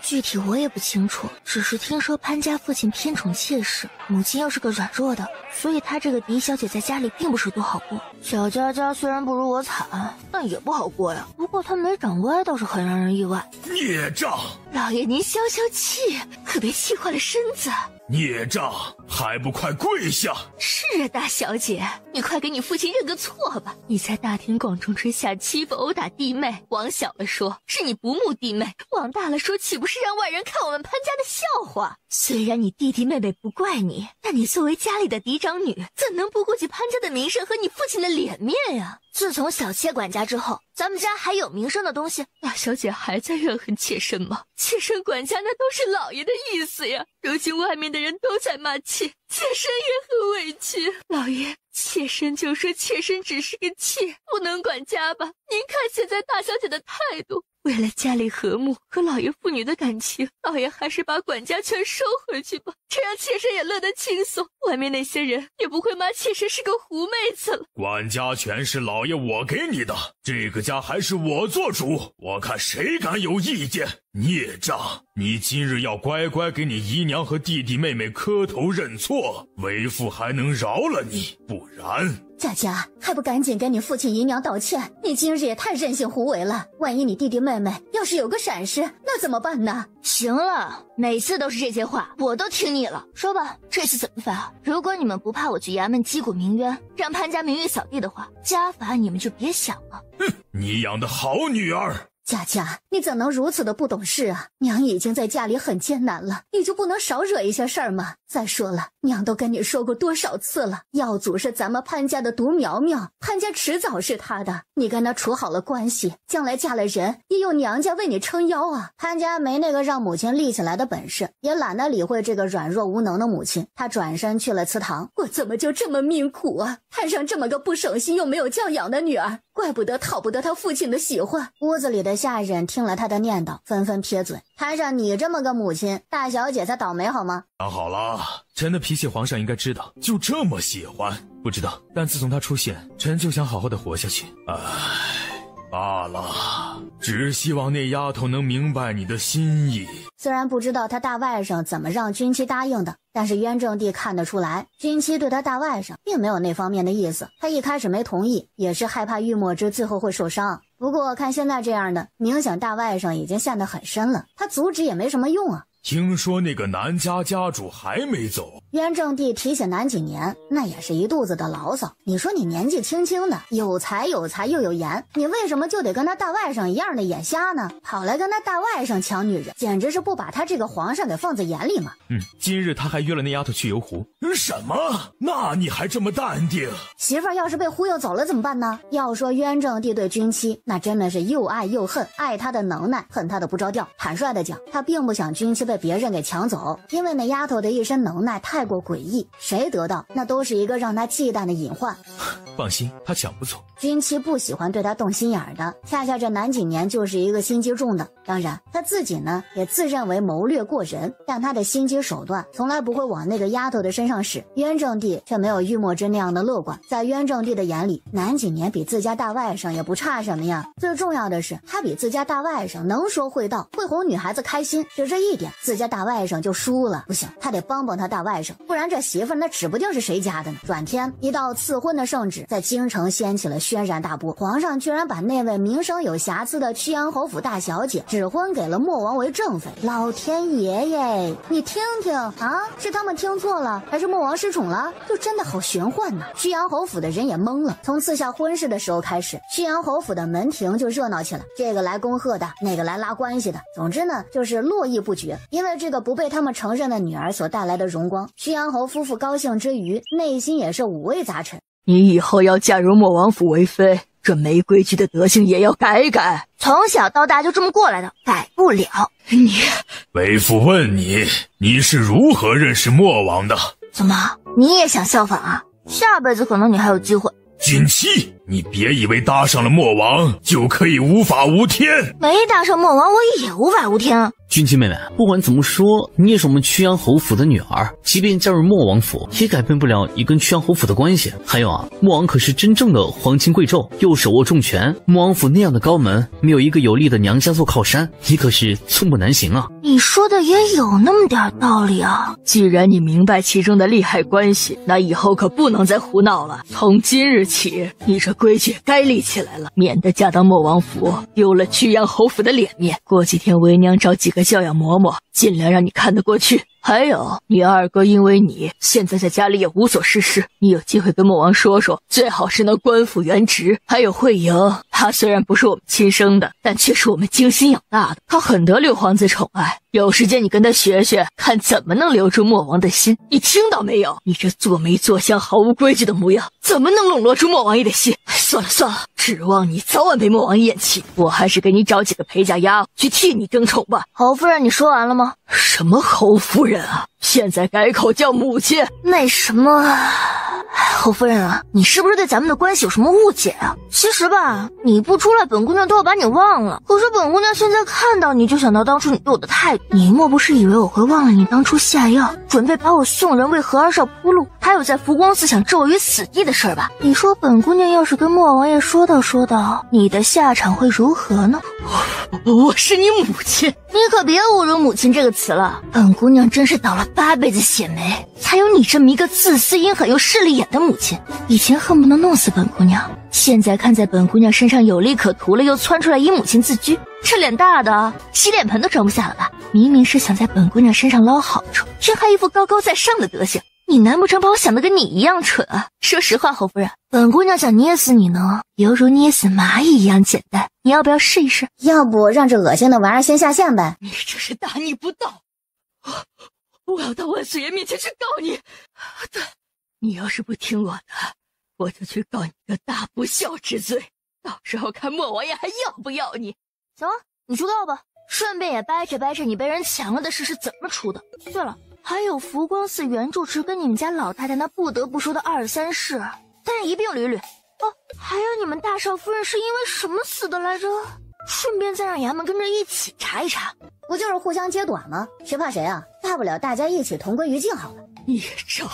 具体我也不清楚，只是听说潘家父亲偏宠妾室，母亲又是个软弱的，所以她这个嫡小姐在家里并不是多好过。小佳佳虽然不如我惨，但也不好过呀。不过她没长歪倒是很让人意外。孽障！老爷您消消气，可别气坏了身子。孽障，还不快跪下！是啊，大小姐，你快给你父亲认个错吧！你在大庭广众之下欺负殴打弟妹，往小了说是你不慕弟妹，往大了说岂不是让外人看我们潘家的笑话？虽然你弟弟妹妹不怪你，但你作为家里的嫡长女，怎能不顾及潘家的名声和你父亲的脸面呀？自从小妾管家之后，咱们家还有名声的东西？大小姐还在怨恨妾身吗？妾身管家那都是老爷的意思呀。如今外面的人都在骂妾，妾身也很委屈。老爷，妾身就说妾身只是个妾，不能管家吧？您看现在大小姐的态度。为了家里和睦和老爷父女的感情，老爷还是把管家全收回去吧，这样妾身也乐得轻松，外面那些人也不会骂妾身是个狐妹子了。管家权是老爷我给你的，这个家还是我做主，我看谁敢有意见。孽障，你今日要乖乖给你姨娘和弟弟妹妹磕头认错，为父还能饶了你，不然……佳佳，还不赶紧给你父亲姨娘道歉？你今日也太任性胡为了，万一你弟弟妹妹要是有个闪失，那怎么办呢？行了，每次都是这些话，我都听你了。说吧，这次怎么罚？如果你们不怕我去衙门击鼓鸣冤，让潘家名誉扫地的话，家法你们就别想了。哼，你养的好女儿。佳佳，你怎能如此的不懂事啊？娘已经在家里很艰难了，你就不能少惹一些事儿吗？再说了，娘都跟你说过多少次了，耀祖是咱们潘家的独苗苗，潘家迟早是他的，你跟他处好了关系，将来嫁了人也有娘家为你撑腰啊。潘家没那个让母亲立起来的本事，也懒得理会这个软弱无能的母亲，他转身去了祠堂。我怎么就这么命苦啊？摊上这么个不省心又没有教养的女儿，怪不得讨不得他父亲的喜欢。屋子里的下人听了他的念叨，纷纷撇嘴。摊上你这么个母亲，大小姐才倒霉好吗？想好了，臣的脾气皇上应该知道，就这么喜欢？不知道，但自从他出现，臣就想好好的活下去。唉，罢了，只希望那丫头能明白你的心意。虽然不知道他大外甥怎么让君妻答应的，但是渊正帝看得出来，君妻对他大外甥并没有那方面的意思。他一开始没同意，也是害怕玉墨之最后会受伤。不过看现在这样的，明显大外甥已经陷得很深了，他阻止也没什么用啊。听说那个南家家主还没走。渊正帝提起南几年，那也是一肚子的牢骚。你说你年纪轻轻的，有才又有颜，你为什么就得跟他大外甥一样的眼瞎呢？跑来跟他大外甥抢女人，简直是不把他这个皇上给放在眼里嘛。今日他还约了那丫头去游湖。什么？那你还这么淡定？媳妇儿要是被忽悠走了怎么办呢？要说渊正帝对君妻，那真的是又爱又恨，爱他的能耐，恨他的不着调。坦率的讲，他并不想君妻被别人给抢走，因为那丫头的一身能耐太过诡异，谁得到那都是一个让他忌惮的隐患。放心，他抢不走。君妻不喜欢对他动心眼的，恰恰这南几年就是一个心机重的。当然他自己呢也自认为谋略过人，但他的心机手段从来不会往那个丫头的身上使。渊正帝却没有玉墨之那样的乐观，在渊正帝的眼里，南几年比自家大外甥也不差什么呀。最重要的是他比自家大外甥能说会道，会哄女孩子开心，就这一点自家大外甥就输了。不行，他得帮帮他大外甥。情，不然这媳妇那指不定是谁家的呢。转天，一道赐婚的圣旨在京城掀起了轩然大波，皇上居然把那位名声有瑕疵的曲阳侯府大小姐指婚给了莫王为正妃。老天爷耶，你听听啊，是他们听错了，还是莫王失宠了？就真的好玄幻呢。曲阳侯府的人也懵了。从赐下婚事的时候开始，曲阳侯府的门庭就热闹起来，这个来恭贺的，那个来拉关系的，总之呢，就是络绎不绝。因为这个不被他们承认的女儿所带来的荣光，曲阳侯夫妇高兴之余，内心也是五味杂陈。你以后要嫁入莫王府为妃，这没规矩的德行也要改改。从小到大就这么过来的，改不了。你，为父问你，你是如何认识莫王的？怎么，你也想效仿啊？下辈子可能你还有机会。君妻，你别以为搭上了莫王就可以无法无天。没搭上莫王，我也无法无天啊。君妻妹妹，不管怎么说，你也是我们曲阳侯府的女儿，即便嫁入莫王府，也改变不了你跟曲阳侯府的关系。还有啊，莫王可是真正的皇亲贵胄，又手握重权，莫王府那样的高门，没有一个有力的娘家做靠山，你可是寸步难行啊。你说的也有那么点道理啊。既然你明白其中的利害关系，那以后可不能再胡闹了。从今日起，你这规矩该立起来了，免得嫁到莫王府，丢了曲阳侯府的脸面。过几天为娘找几个教养嬷嬷，尽量让你看得过去。还有，你二哥因为你现在在家里也无所事事，你有机会跟莫王说说，最好是能官复原职。还有慧莹，她虽然不是我们亲生的，但却是我们精心养大的，她很得六皇子宠爱。有时间你跟她学学，看怎么能留住莫王的心。你听到没有？你这做媒做相毫无规矩的模样，怎么能笼络住莫王爷的心？算了算了，指望你早晚被莫王爷厌弃，我还是给你找几个陪嫁丫去替你争宠吧。侯夫人，你说完了吗？什么侯夫人啊，现在改口叫母亲。那什么，侯夫人啊，你是不是对咱们的关系有什么误解啊？其实吧，你不出来，本姑娘都要把你忘了。可是本姑娘现在看到你就想到当初你对我的态度，你莫不是以为我会忘了你当初下药，准备把我送人为何二少铺路，还有在福光寺想置我于死地的事儿吧？你说本姑娘要是跟莫王爷说道，你的下场会如何呢？我是你母亲，你可别侮辱母亲这个词了。本姑娘真是倒了8辈子血霉，才有你这么一个自私阴狠又势利眼的母亲。以前恨不能弄死本姑娘，现在看在本姑娘身上有利可图了，又窜出来以母亲自居，这脸大的洗脸盆都装不下了吧？明明是想在本姑娘身上捞好处，却还一副高高在上的德行。你难不成把我想的跟你一样蠢啊？说实话，侯夫人，本姑娘想捏死你呢，犹如捏死蚂蚁一样简单。你要不要试一试？要不让这恶心的玩意儿先下线呗？你这是大逆不道！我要到万岁爷面前去告你。对，你要是不听我的，我就去告你个大不孝之罪。到时候看莫王爷还要不要你。行了，你去告吧，顺便也掰扯掰扯你被人抢了的事是怎么出的。对了，还有福光寺原住持跟你们家老太太那不得不说的2、3事，但是一并捋捋。哦，还有你们大少夫人是因为什么死的来着？顺便再让衙门跟着一起查一查。不就是互相揭短吗？谁怕谁啊？大不了大家一起同归于尽好了。孽障，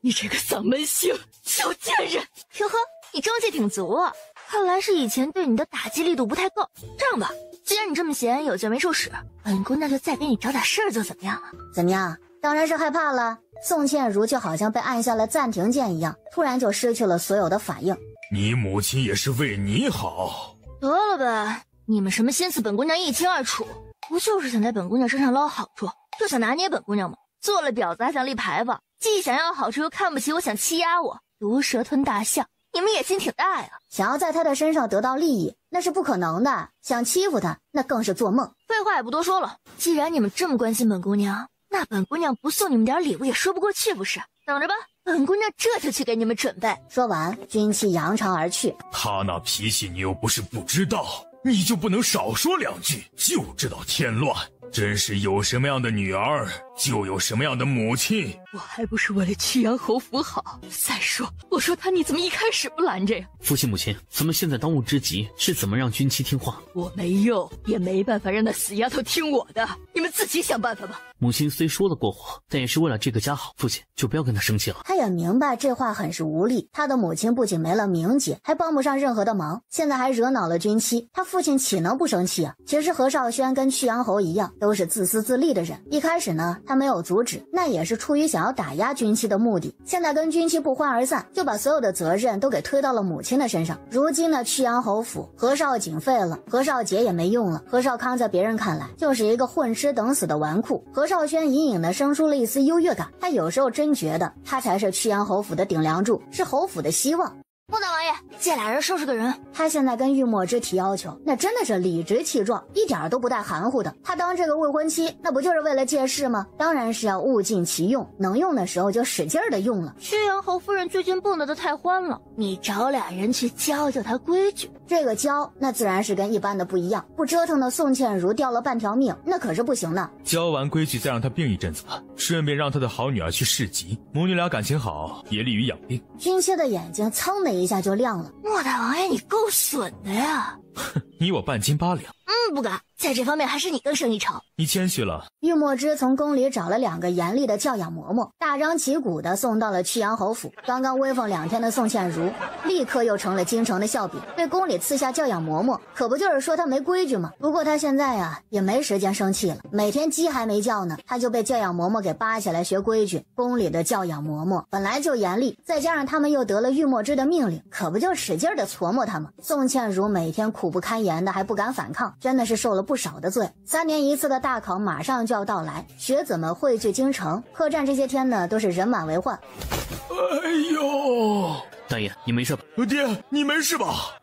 你这个丧门星，小贱人！哟呵，你中气挺足啊，看来是以前对你的打击力度不太够。这样吧，既然你这么闲，有劲没处使，本姑娘就再给你找点事儿做，怎么样啊？怎么样？当然是害怕了。宋倩如就好像被按下了暂停键一样，突然就失去了所有的反应。你母亲也是为你好。得了呗，你们什么心思本姑娘一清二楚，不就是想在本姑娘身上捞好处，就想拿捏本姑娘吗？做了婊子还想立牌坊，既想要好处又看不起我，想欺压我，毒蛇吞大象，你们野心挺大呀。想要在她的身上得到利益，那是不可能的，想欺负她，那更是做梦。废话也不多说了，既然你们这么关心本姑娘，那本姑娘不送你们点礼物也说不过去不是？等着吧，本姑娘这就去给你们准备。说完，军旗扬长而去。他那脾气你又不是不知道，你就不能少说2句，就知道添乱。真是有什么样的女儿，就有什么样的母亲。我还不是为了曲阳侯府好。再说，我说他，你怎么一开始不拦着呀？父亲母亲，咱们现在当务之急是怎么让军妻听话。我没用，也没办法让那死丫头听我的，你们自己想办法吧。母亲虽说的过火，但也是为了这个家好。父亲就不要跟她生气了。他也明白这话很是无力，他的母亲不仅没了名节，还帮不上任何的忙，现在还惹恼了军妻，他父亲岂能不生气啊？其实何少轩跟曲阳侯一样，都是自私自利的人。一开始呢，他没有阻止，那也是出于想要打压君妻的目的。现在跟君妻不欢而散，就把所有的责任都给推到了母亲的身上。如今呢，曲阳侯府何少瑾废了，何少杰也没用了，何少康在别人看来就是一个混吃等死的纨绔。何少轩隐隐的生出了一丝优越感，他有时候真觉得他才是曲阳侯府的顶梁柱，是侯府的希望。莫大王爷，这俩人收拾个人。他现在跟玉墨之提要求，那真的是理直气壮，一点都不带含糊的。他当这个未婚妻，那不就是为了借势吗？当然是要物尽其用，能用的时候就使劲的用了。曲阳侯夫人最近蹦跶的太欢了，你找俩人去教教她规矩。这个教，那自然是跟一般的不一样，不折腾的宋倩如掉了半条命，那可是不行的。教完规矩再让她病一阵子吧，顺便让她的好女儿去市集，母女俩感情好，也利于养病。君妻的眼睛噌的一下就亮了。莫大王爷，你够损的呀！哼，你我半斤八两。不敢，在这方面还是你更胜一筹。你谦虚了。玉墨之从宫里找了2个严厉的教养嬷嬷，大张旗鼓的送到了曲阳侯府。刚刚威风2天的宋倩如，立刻又成了京城的笑柄，被宫里赐下教养嬷嬷，可不就是说她没规矩吗？不过她现在呀，也没时间生气了，每天鸡还没叫呢，她就被教养嬷嬷给扒起来学规矩。宫里的教养嬷嬷本来就严厉，再加上他们又得了玉墨之的命令，可不就使劲的琢磨他吗？宋倩如每天苦不堪言的，还不敢反抗，真的是受了不少的罪。3年一次的大考马上就要到来，学子们汇聚京城，客栈这些天呢都是人满为患。哎呦，大爷，你没事吧？爹，你没事吧？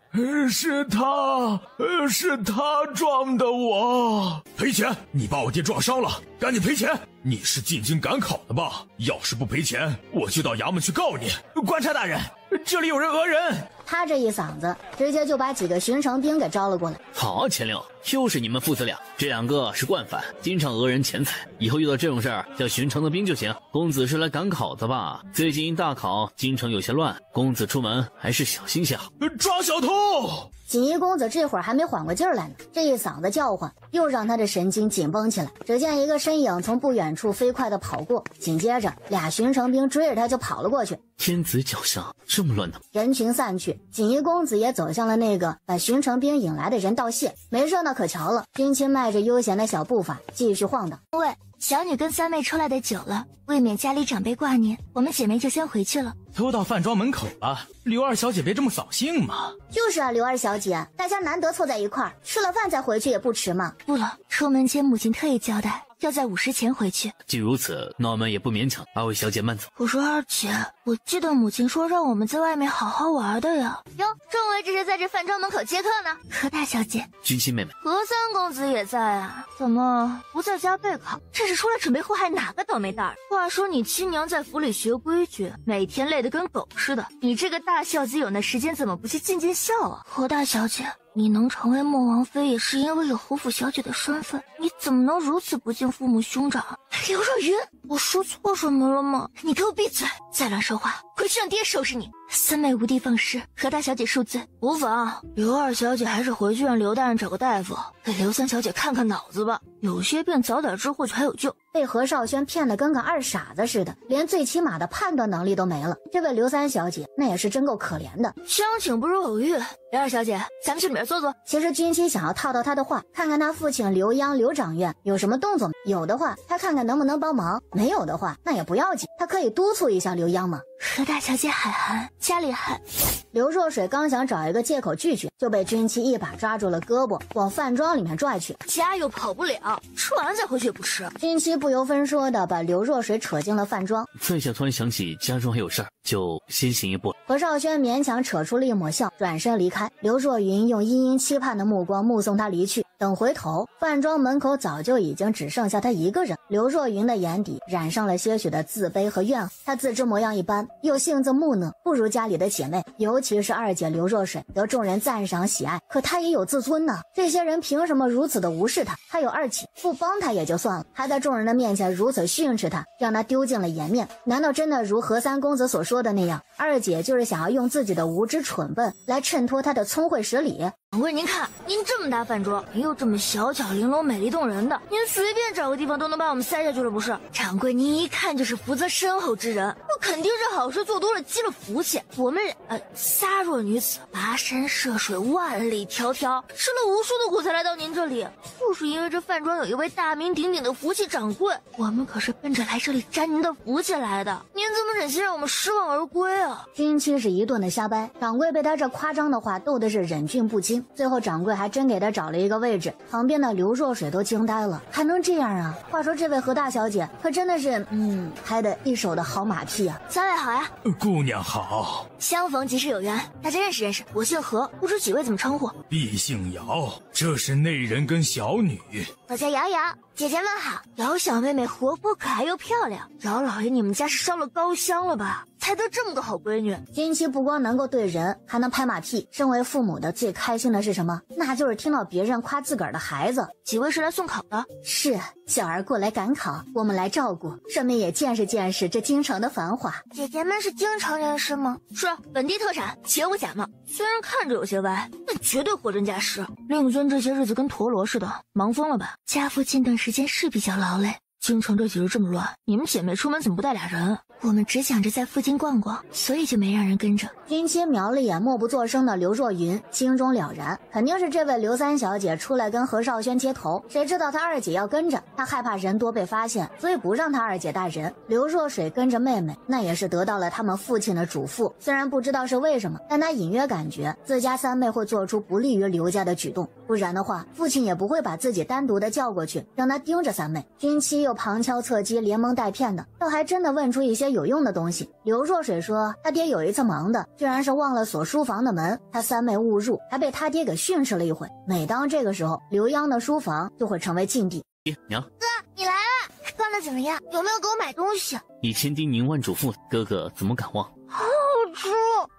是他撞的我。赔钱！你把我爹撞伤了，赶紧赔钱！你是进京赶考的吧？要是不赔钱，我就到衙门去告你。官差大人，这里有人讹人。他这一嗓子，直接就把几个巡城兵给招了过来。好啊，钱六，又是你们父子俩，这2个是惯犯，经常讹人钱财。以后遇到这种事儿，叫巡城的兵就行。公子是来赶考的吧？最近大考，京城有些乱，公子出门还是小心些好。抓小偷！锦衣公子这会儿还没缓过劲儿来呢，这一嗓子叫唤又让他的神经紧绷起来。只见一个身影从不远处飞快地跑过，紧接着2巡城兵追着他就跑了过去。天子脚下这么乱呢？人群散去，锦衣公子也走向了那个把巡城兵引来的人道谢。没事呢，可瞧了。君亲迈着悠闲的小步伐继续晃荡。喂，小女跟三妹出来的久了，未免家里长辈挂念，我们姐妹就先回去了。都到饭庄门口了，刘二小姐别这么扫兴嘛。就是啊，刘二小姐，大家难得凑在一块儿，吃了饭再回去也不迟嘛。不了，出门前母亲特意交代，要在午时前回去。既如此，那我们也不勉强，2位小姐慢走。我说二姐，我记得母亲说让我们在外面好好玩的呀。哟，众位这是在这饭庄门口接客呢。何大小姐，君亲妹妹，何三公子也在啊？怎么不在家备考？这是出来准备祸害哪个倒霉蛋儿？话说你亲娘在府里学规矩，每天累得跟狗似的，你这个大孝子有那时间怎么不去尽尽孝啊？何大小姐，你能成为莫王妃也是因为有侯府小姐的身份，你怎么能如此不敬父母兄长？刘若云，我说错什么了吗？你给我闭嘴！再乱说话，回去让爹收拾你！三妹无的放矢，何大小姐恕罪。无妨，刘二小姐还是回去让刘大人找个大夫给刘三小姐看看脑子吧，有些病早点治或许还有救。被何少轩骗得跟个二傻子似的，连最起码的判断能力都没了。这位刘三小姐那也是真够可怜的。相请不如偶遇，刘二小姐，咱们去里面坐坐。其实君妻想要套到他的话，看看他父亲刘央刘掌院有什么动作，有的话他看看能不能帮忙，没有的话那也不要紧，他可以督促一下刘央嘛。何大小姐海涵，家里寒。刘若水刚想找一个借口拒绝，就被君妻一把抓住了胳膊，往饭庄里面拽去。家又跑不了，吃完了再回去也不迟。君妻不由分说的把刘若水扯进了饭庄。在下突然想起家中还有事儿，就先行一步。何少轩勉强扯出了一抹笑，转身离开。刘若云用殷殷期盼的目光目送他离去。等回头，饭庄门口早就已经只剩下他一个人。刘若云的眼底染上了些许的自卑和怨恨。她自知模样一般，又性子木讷，不如家里的姐妹，尤其是二姐刘若水，得众人赞赏喜爱。可她也有自尊呢，这些人凭什么如此的无视她？她有二姐，不帮她也就算了，还在众人的面前如此训斥她，让她丢尽了颜面。难道真的如何三公子所说的那样，二姐就是想要用自己的无知蠢笨来衬托她的聪慧识礼？掌柜，您看，您这么大饭桌，您又这么小巧玲珑、美丽动人的，您随便找个地方都能把我们塞下去了，不是？掌柜，您一看就是福泽深厚之人，我肯定是好事做多了，积了福气。我们仨弱女子跋山涉水，万里迢迢，吃了无数的苦才来到您这里，就是因为这饭庄有一位大名鼎鼎的福气掌柜，我们可是奔着来这里沾您的福气来的，您怎么忍心让我们失望而归啊？军七是一顿的瞎掰，掌柜被他这夸张的话逗的是忍俊不禁。最后掌柜还真给他找了一个位置，旁边的刘若水都惊呆了，还能这样啊？话说这位何大小姐可真的是拍的一手的好马屁啊。三位好呀。姑娘好。相逢即是有缘，大家认识认识，我姓何，不知几位怎么称呼？毕姓姚，这是内人跟小女。我叫瑶瑶，姐姐们好。姚小妹妹活泼可爱又漂亮，姚老爷你们家是烧了高香了吧？才得这么个好闺女。军七不光能够对人，还能拍马屁。身为父母的最开心的是什么？那就是听到别人夸自个儿的孩子。几位是来送考的？是，小儿过来赶考，我们来照顾，顺便也见识见识这京城的繁华。姐姐们是京城人是吗？是，本地特产，切勿假冒。虽然看着有些歪，但绝对货真价实。令尊这些日子跟陀螺似的，忙疯了吧？家父近段时间是比较劳累。京城这几日这么乱，你们姐妹出门怎么不带俩人？我们只想着在附近逛逛，所以就没让人跟着。军七瞄了眼默不作声的刘若云，心中了然，肯定是这位刘三小姐出来跟何少轩接头，谁知道她二姐要跟着，她害怕人多被发现，所以不让她二姐带人。刘若水跟着妹妹，那也是得到了他们父亲的嘱咐，虽然不知道是为什么，但她隐约感觉自家三妹会做出不利于刘家的举动，不然的话，父亲也不会把自己单独的叫过去，让她盯着三妹。军七又旁敲侧击，连蒙带骗的，倒还真的问出一些有用的东西。刘若水说，他爹有一次忙的，居然是忘了锁书房的门，他三妹误入，还被他爹给训斥了一回。每当这个时候，刘央的书房就会成为禁地。娘，哥，你来了，逛得怎么样？有没有给我买东西？你千叮咛万嘱咐，哥哥怎么敢忘？好好吃，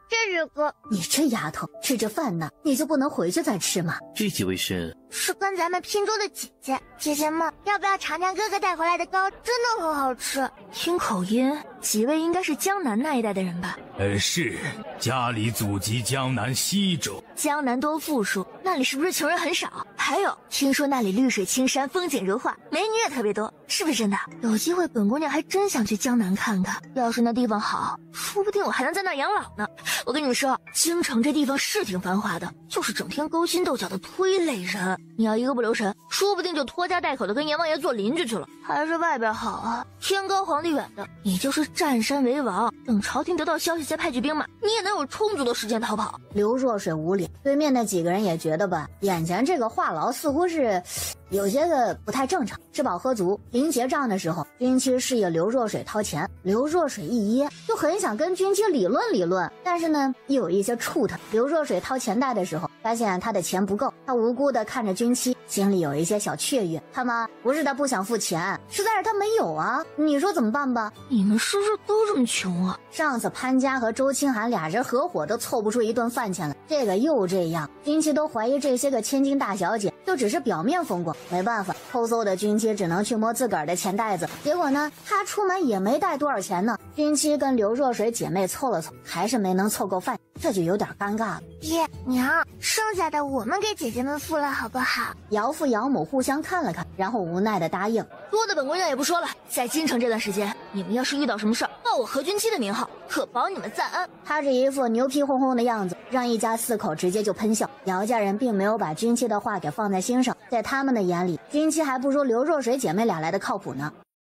这是哥。你这丫头，吃着饭呢，你就不能回去再吃吗？这几位是跟咱们拼桌的姐姐。姐姐们，要不要尝尝哥哥带回来的糕？真的很好吃。听口音，几位应该是江南那一带的人吧？是，家里祖籍江南西州。江南多富庶，那里是不是穷人很少？还有，听说那里绿水青山，风景如画，美女也特别多，是不是真的？有机会，本姑娘还真想去江南看看。要是那地方好，说不定我还能在那养老呢。我跟你们说，京城这地方是挺繁华的，就是整天勾心斗角的忒累人。你要一个不留神，说不定就拖家带口的跟阎王爷做邻居去了。还是外边好啊，天高皇帝远的，你就是占山为王，等朝廷得到消息再派去兵马，你也能有充足的时间逃跑。刘若水无脸，对面那几个人也觉得吧，眼前这个话痨似乎是有些个不太正常。吃饱喝足，临结账的时候，军七示意刘若水掏钱，刘若水一噎，就很想跟军七理论理论，但是呢，又有一些怵他。刘若水掏钱袋的时候，发现他的钱不够，他无辜的看着军七，心里有一些小雀跃。他妈，不是他不想付钱，实在是他没有啊，你说怎么办吧？你们是不是都这么穷啊？上次潘家和周清寒俩人合伙都凑不出一顿饭钱来，这个又这样，军七都怀疑这些个千金大小姐就只是表面风光。没办法，抠搜的军七只能去摸自个儿的钱袋子，结果呢，他出门也没带多少钱呢。军七跟刘若水姐妹凑了凑，还是没能凑够饭，这就有点尴尬了。爹娘，剩下的我们给姐姐们付了好不好？姚父姚母互相看了看，然后无奈的答应。多的本姑娘也不说了，在京城这段时间，你们要是遇到什么事儿，报我何军七的名号，可保你们在安。他这一副牛皮哄哄的样子，让一家四口直接就喷笑。姚家人并没有把军七的话给放在心上，在他们的眼里，军七还不如刘若水姐妹俩来的靠谱呢。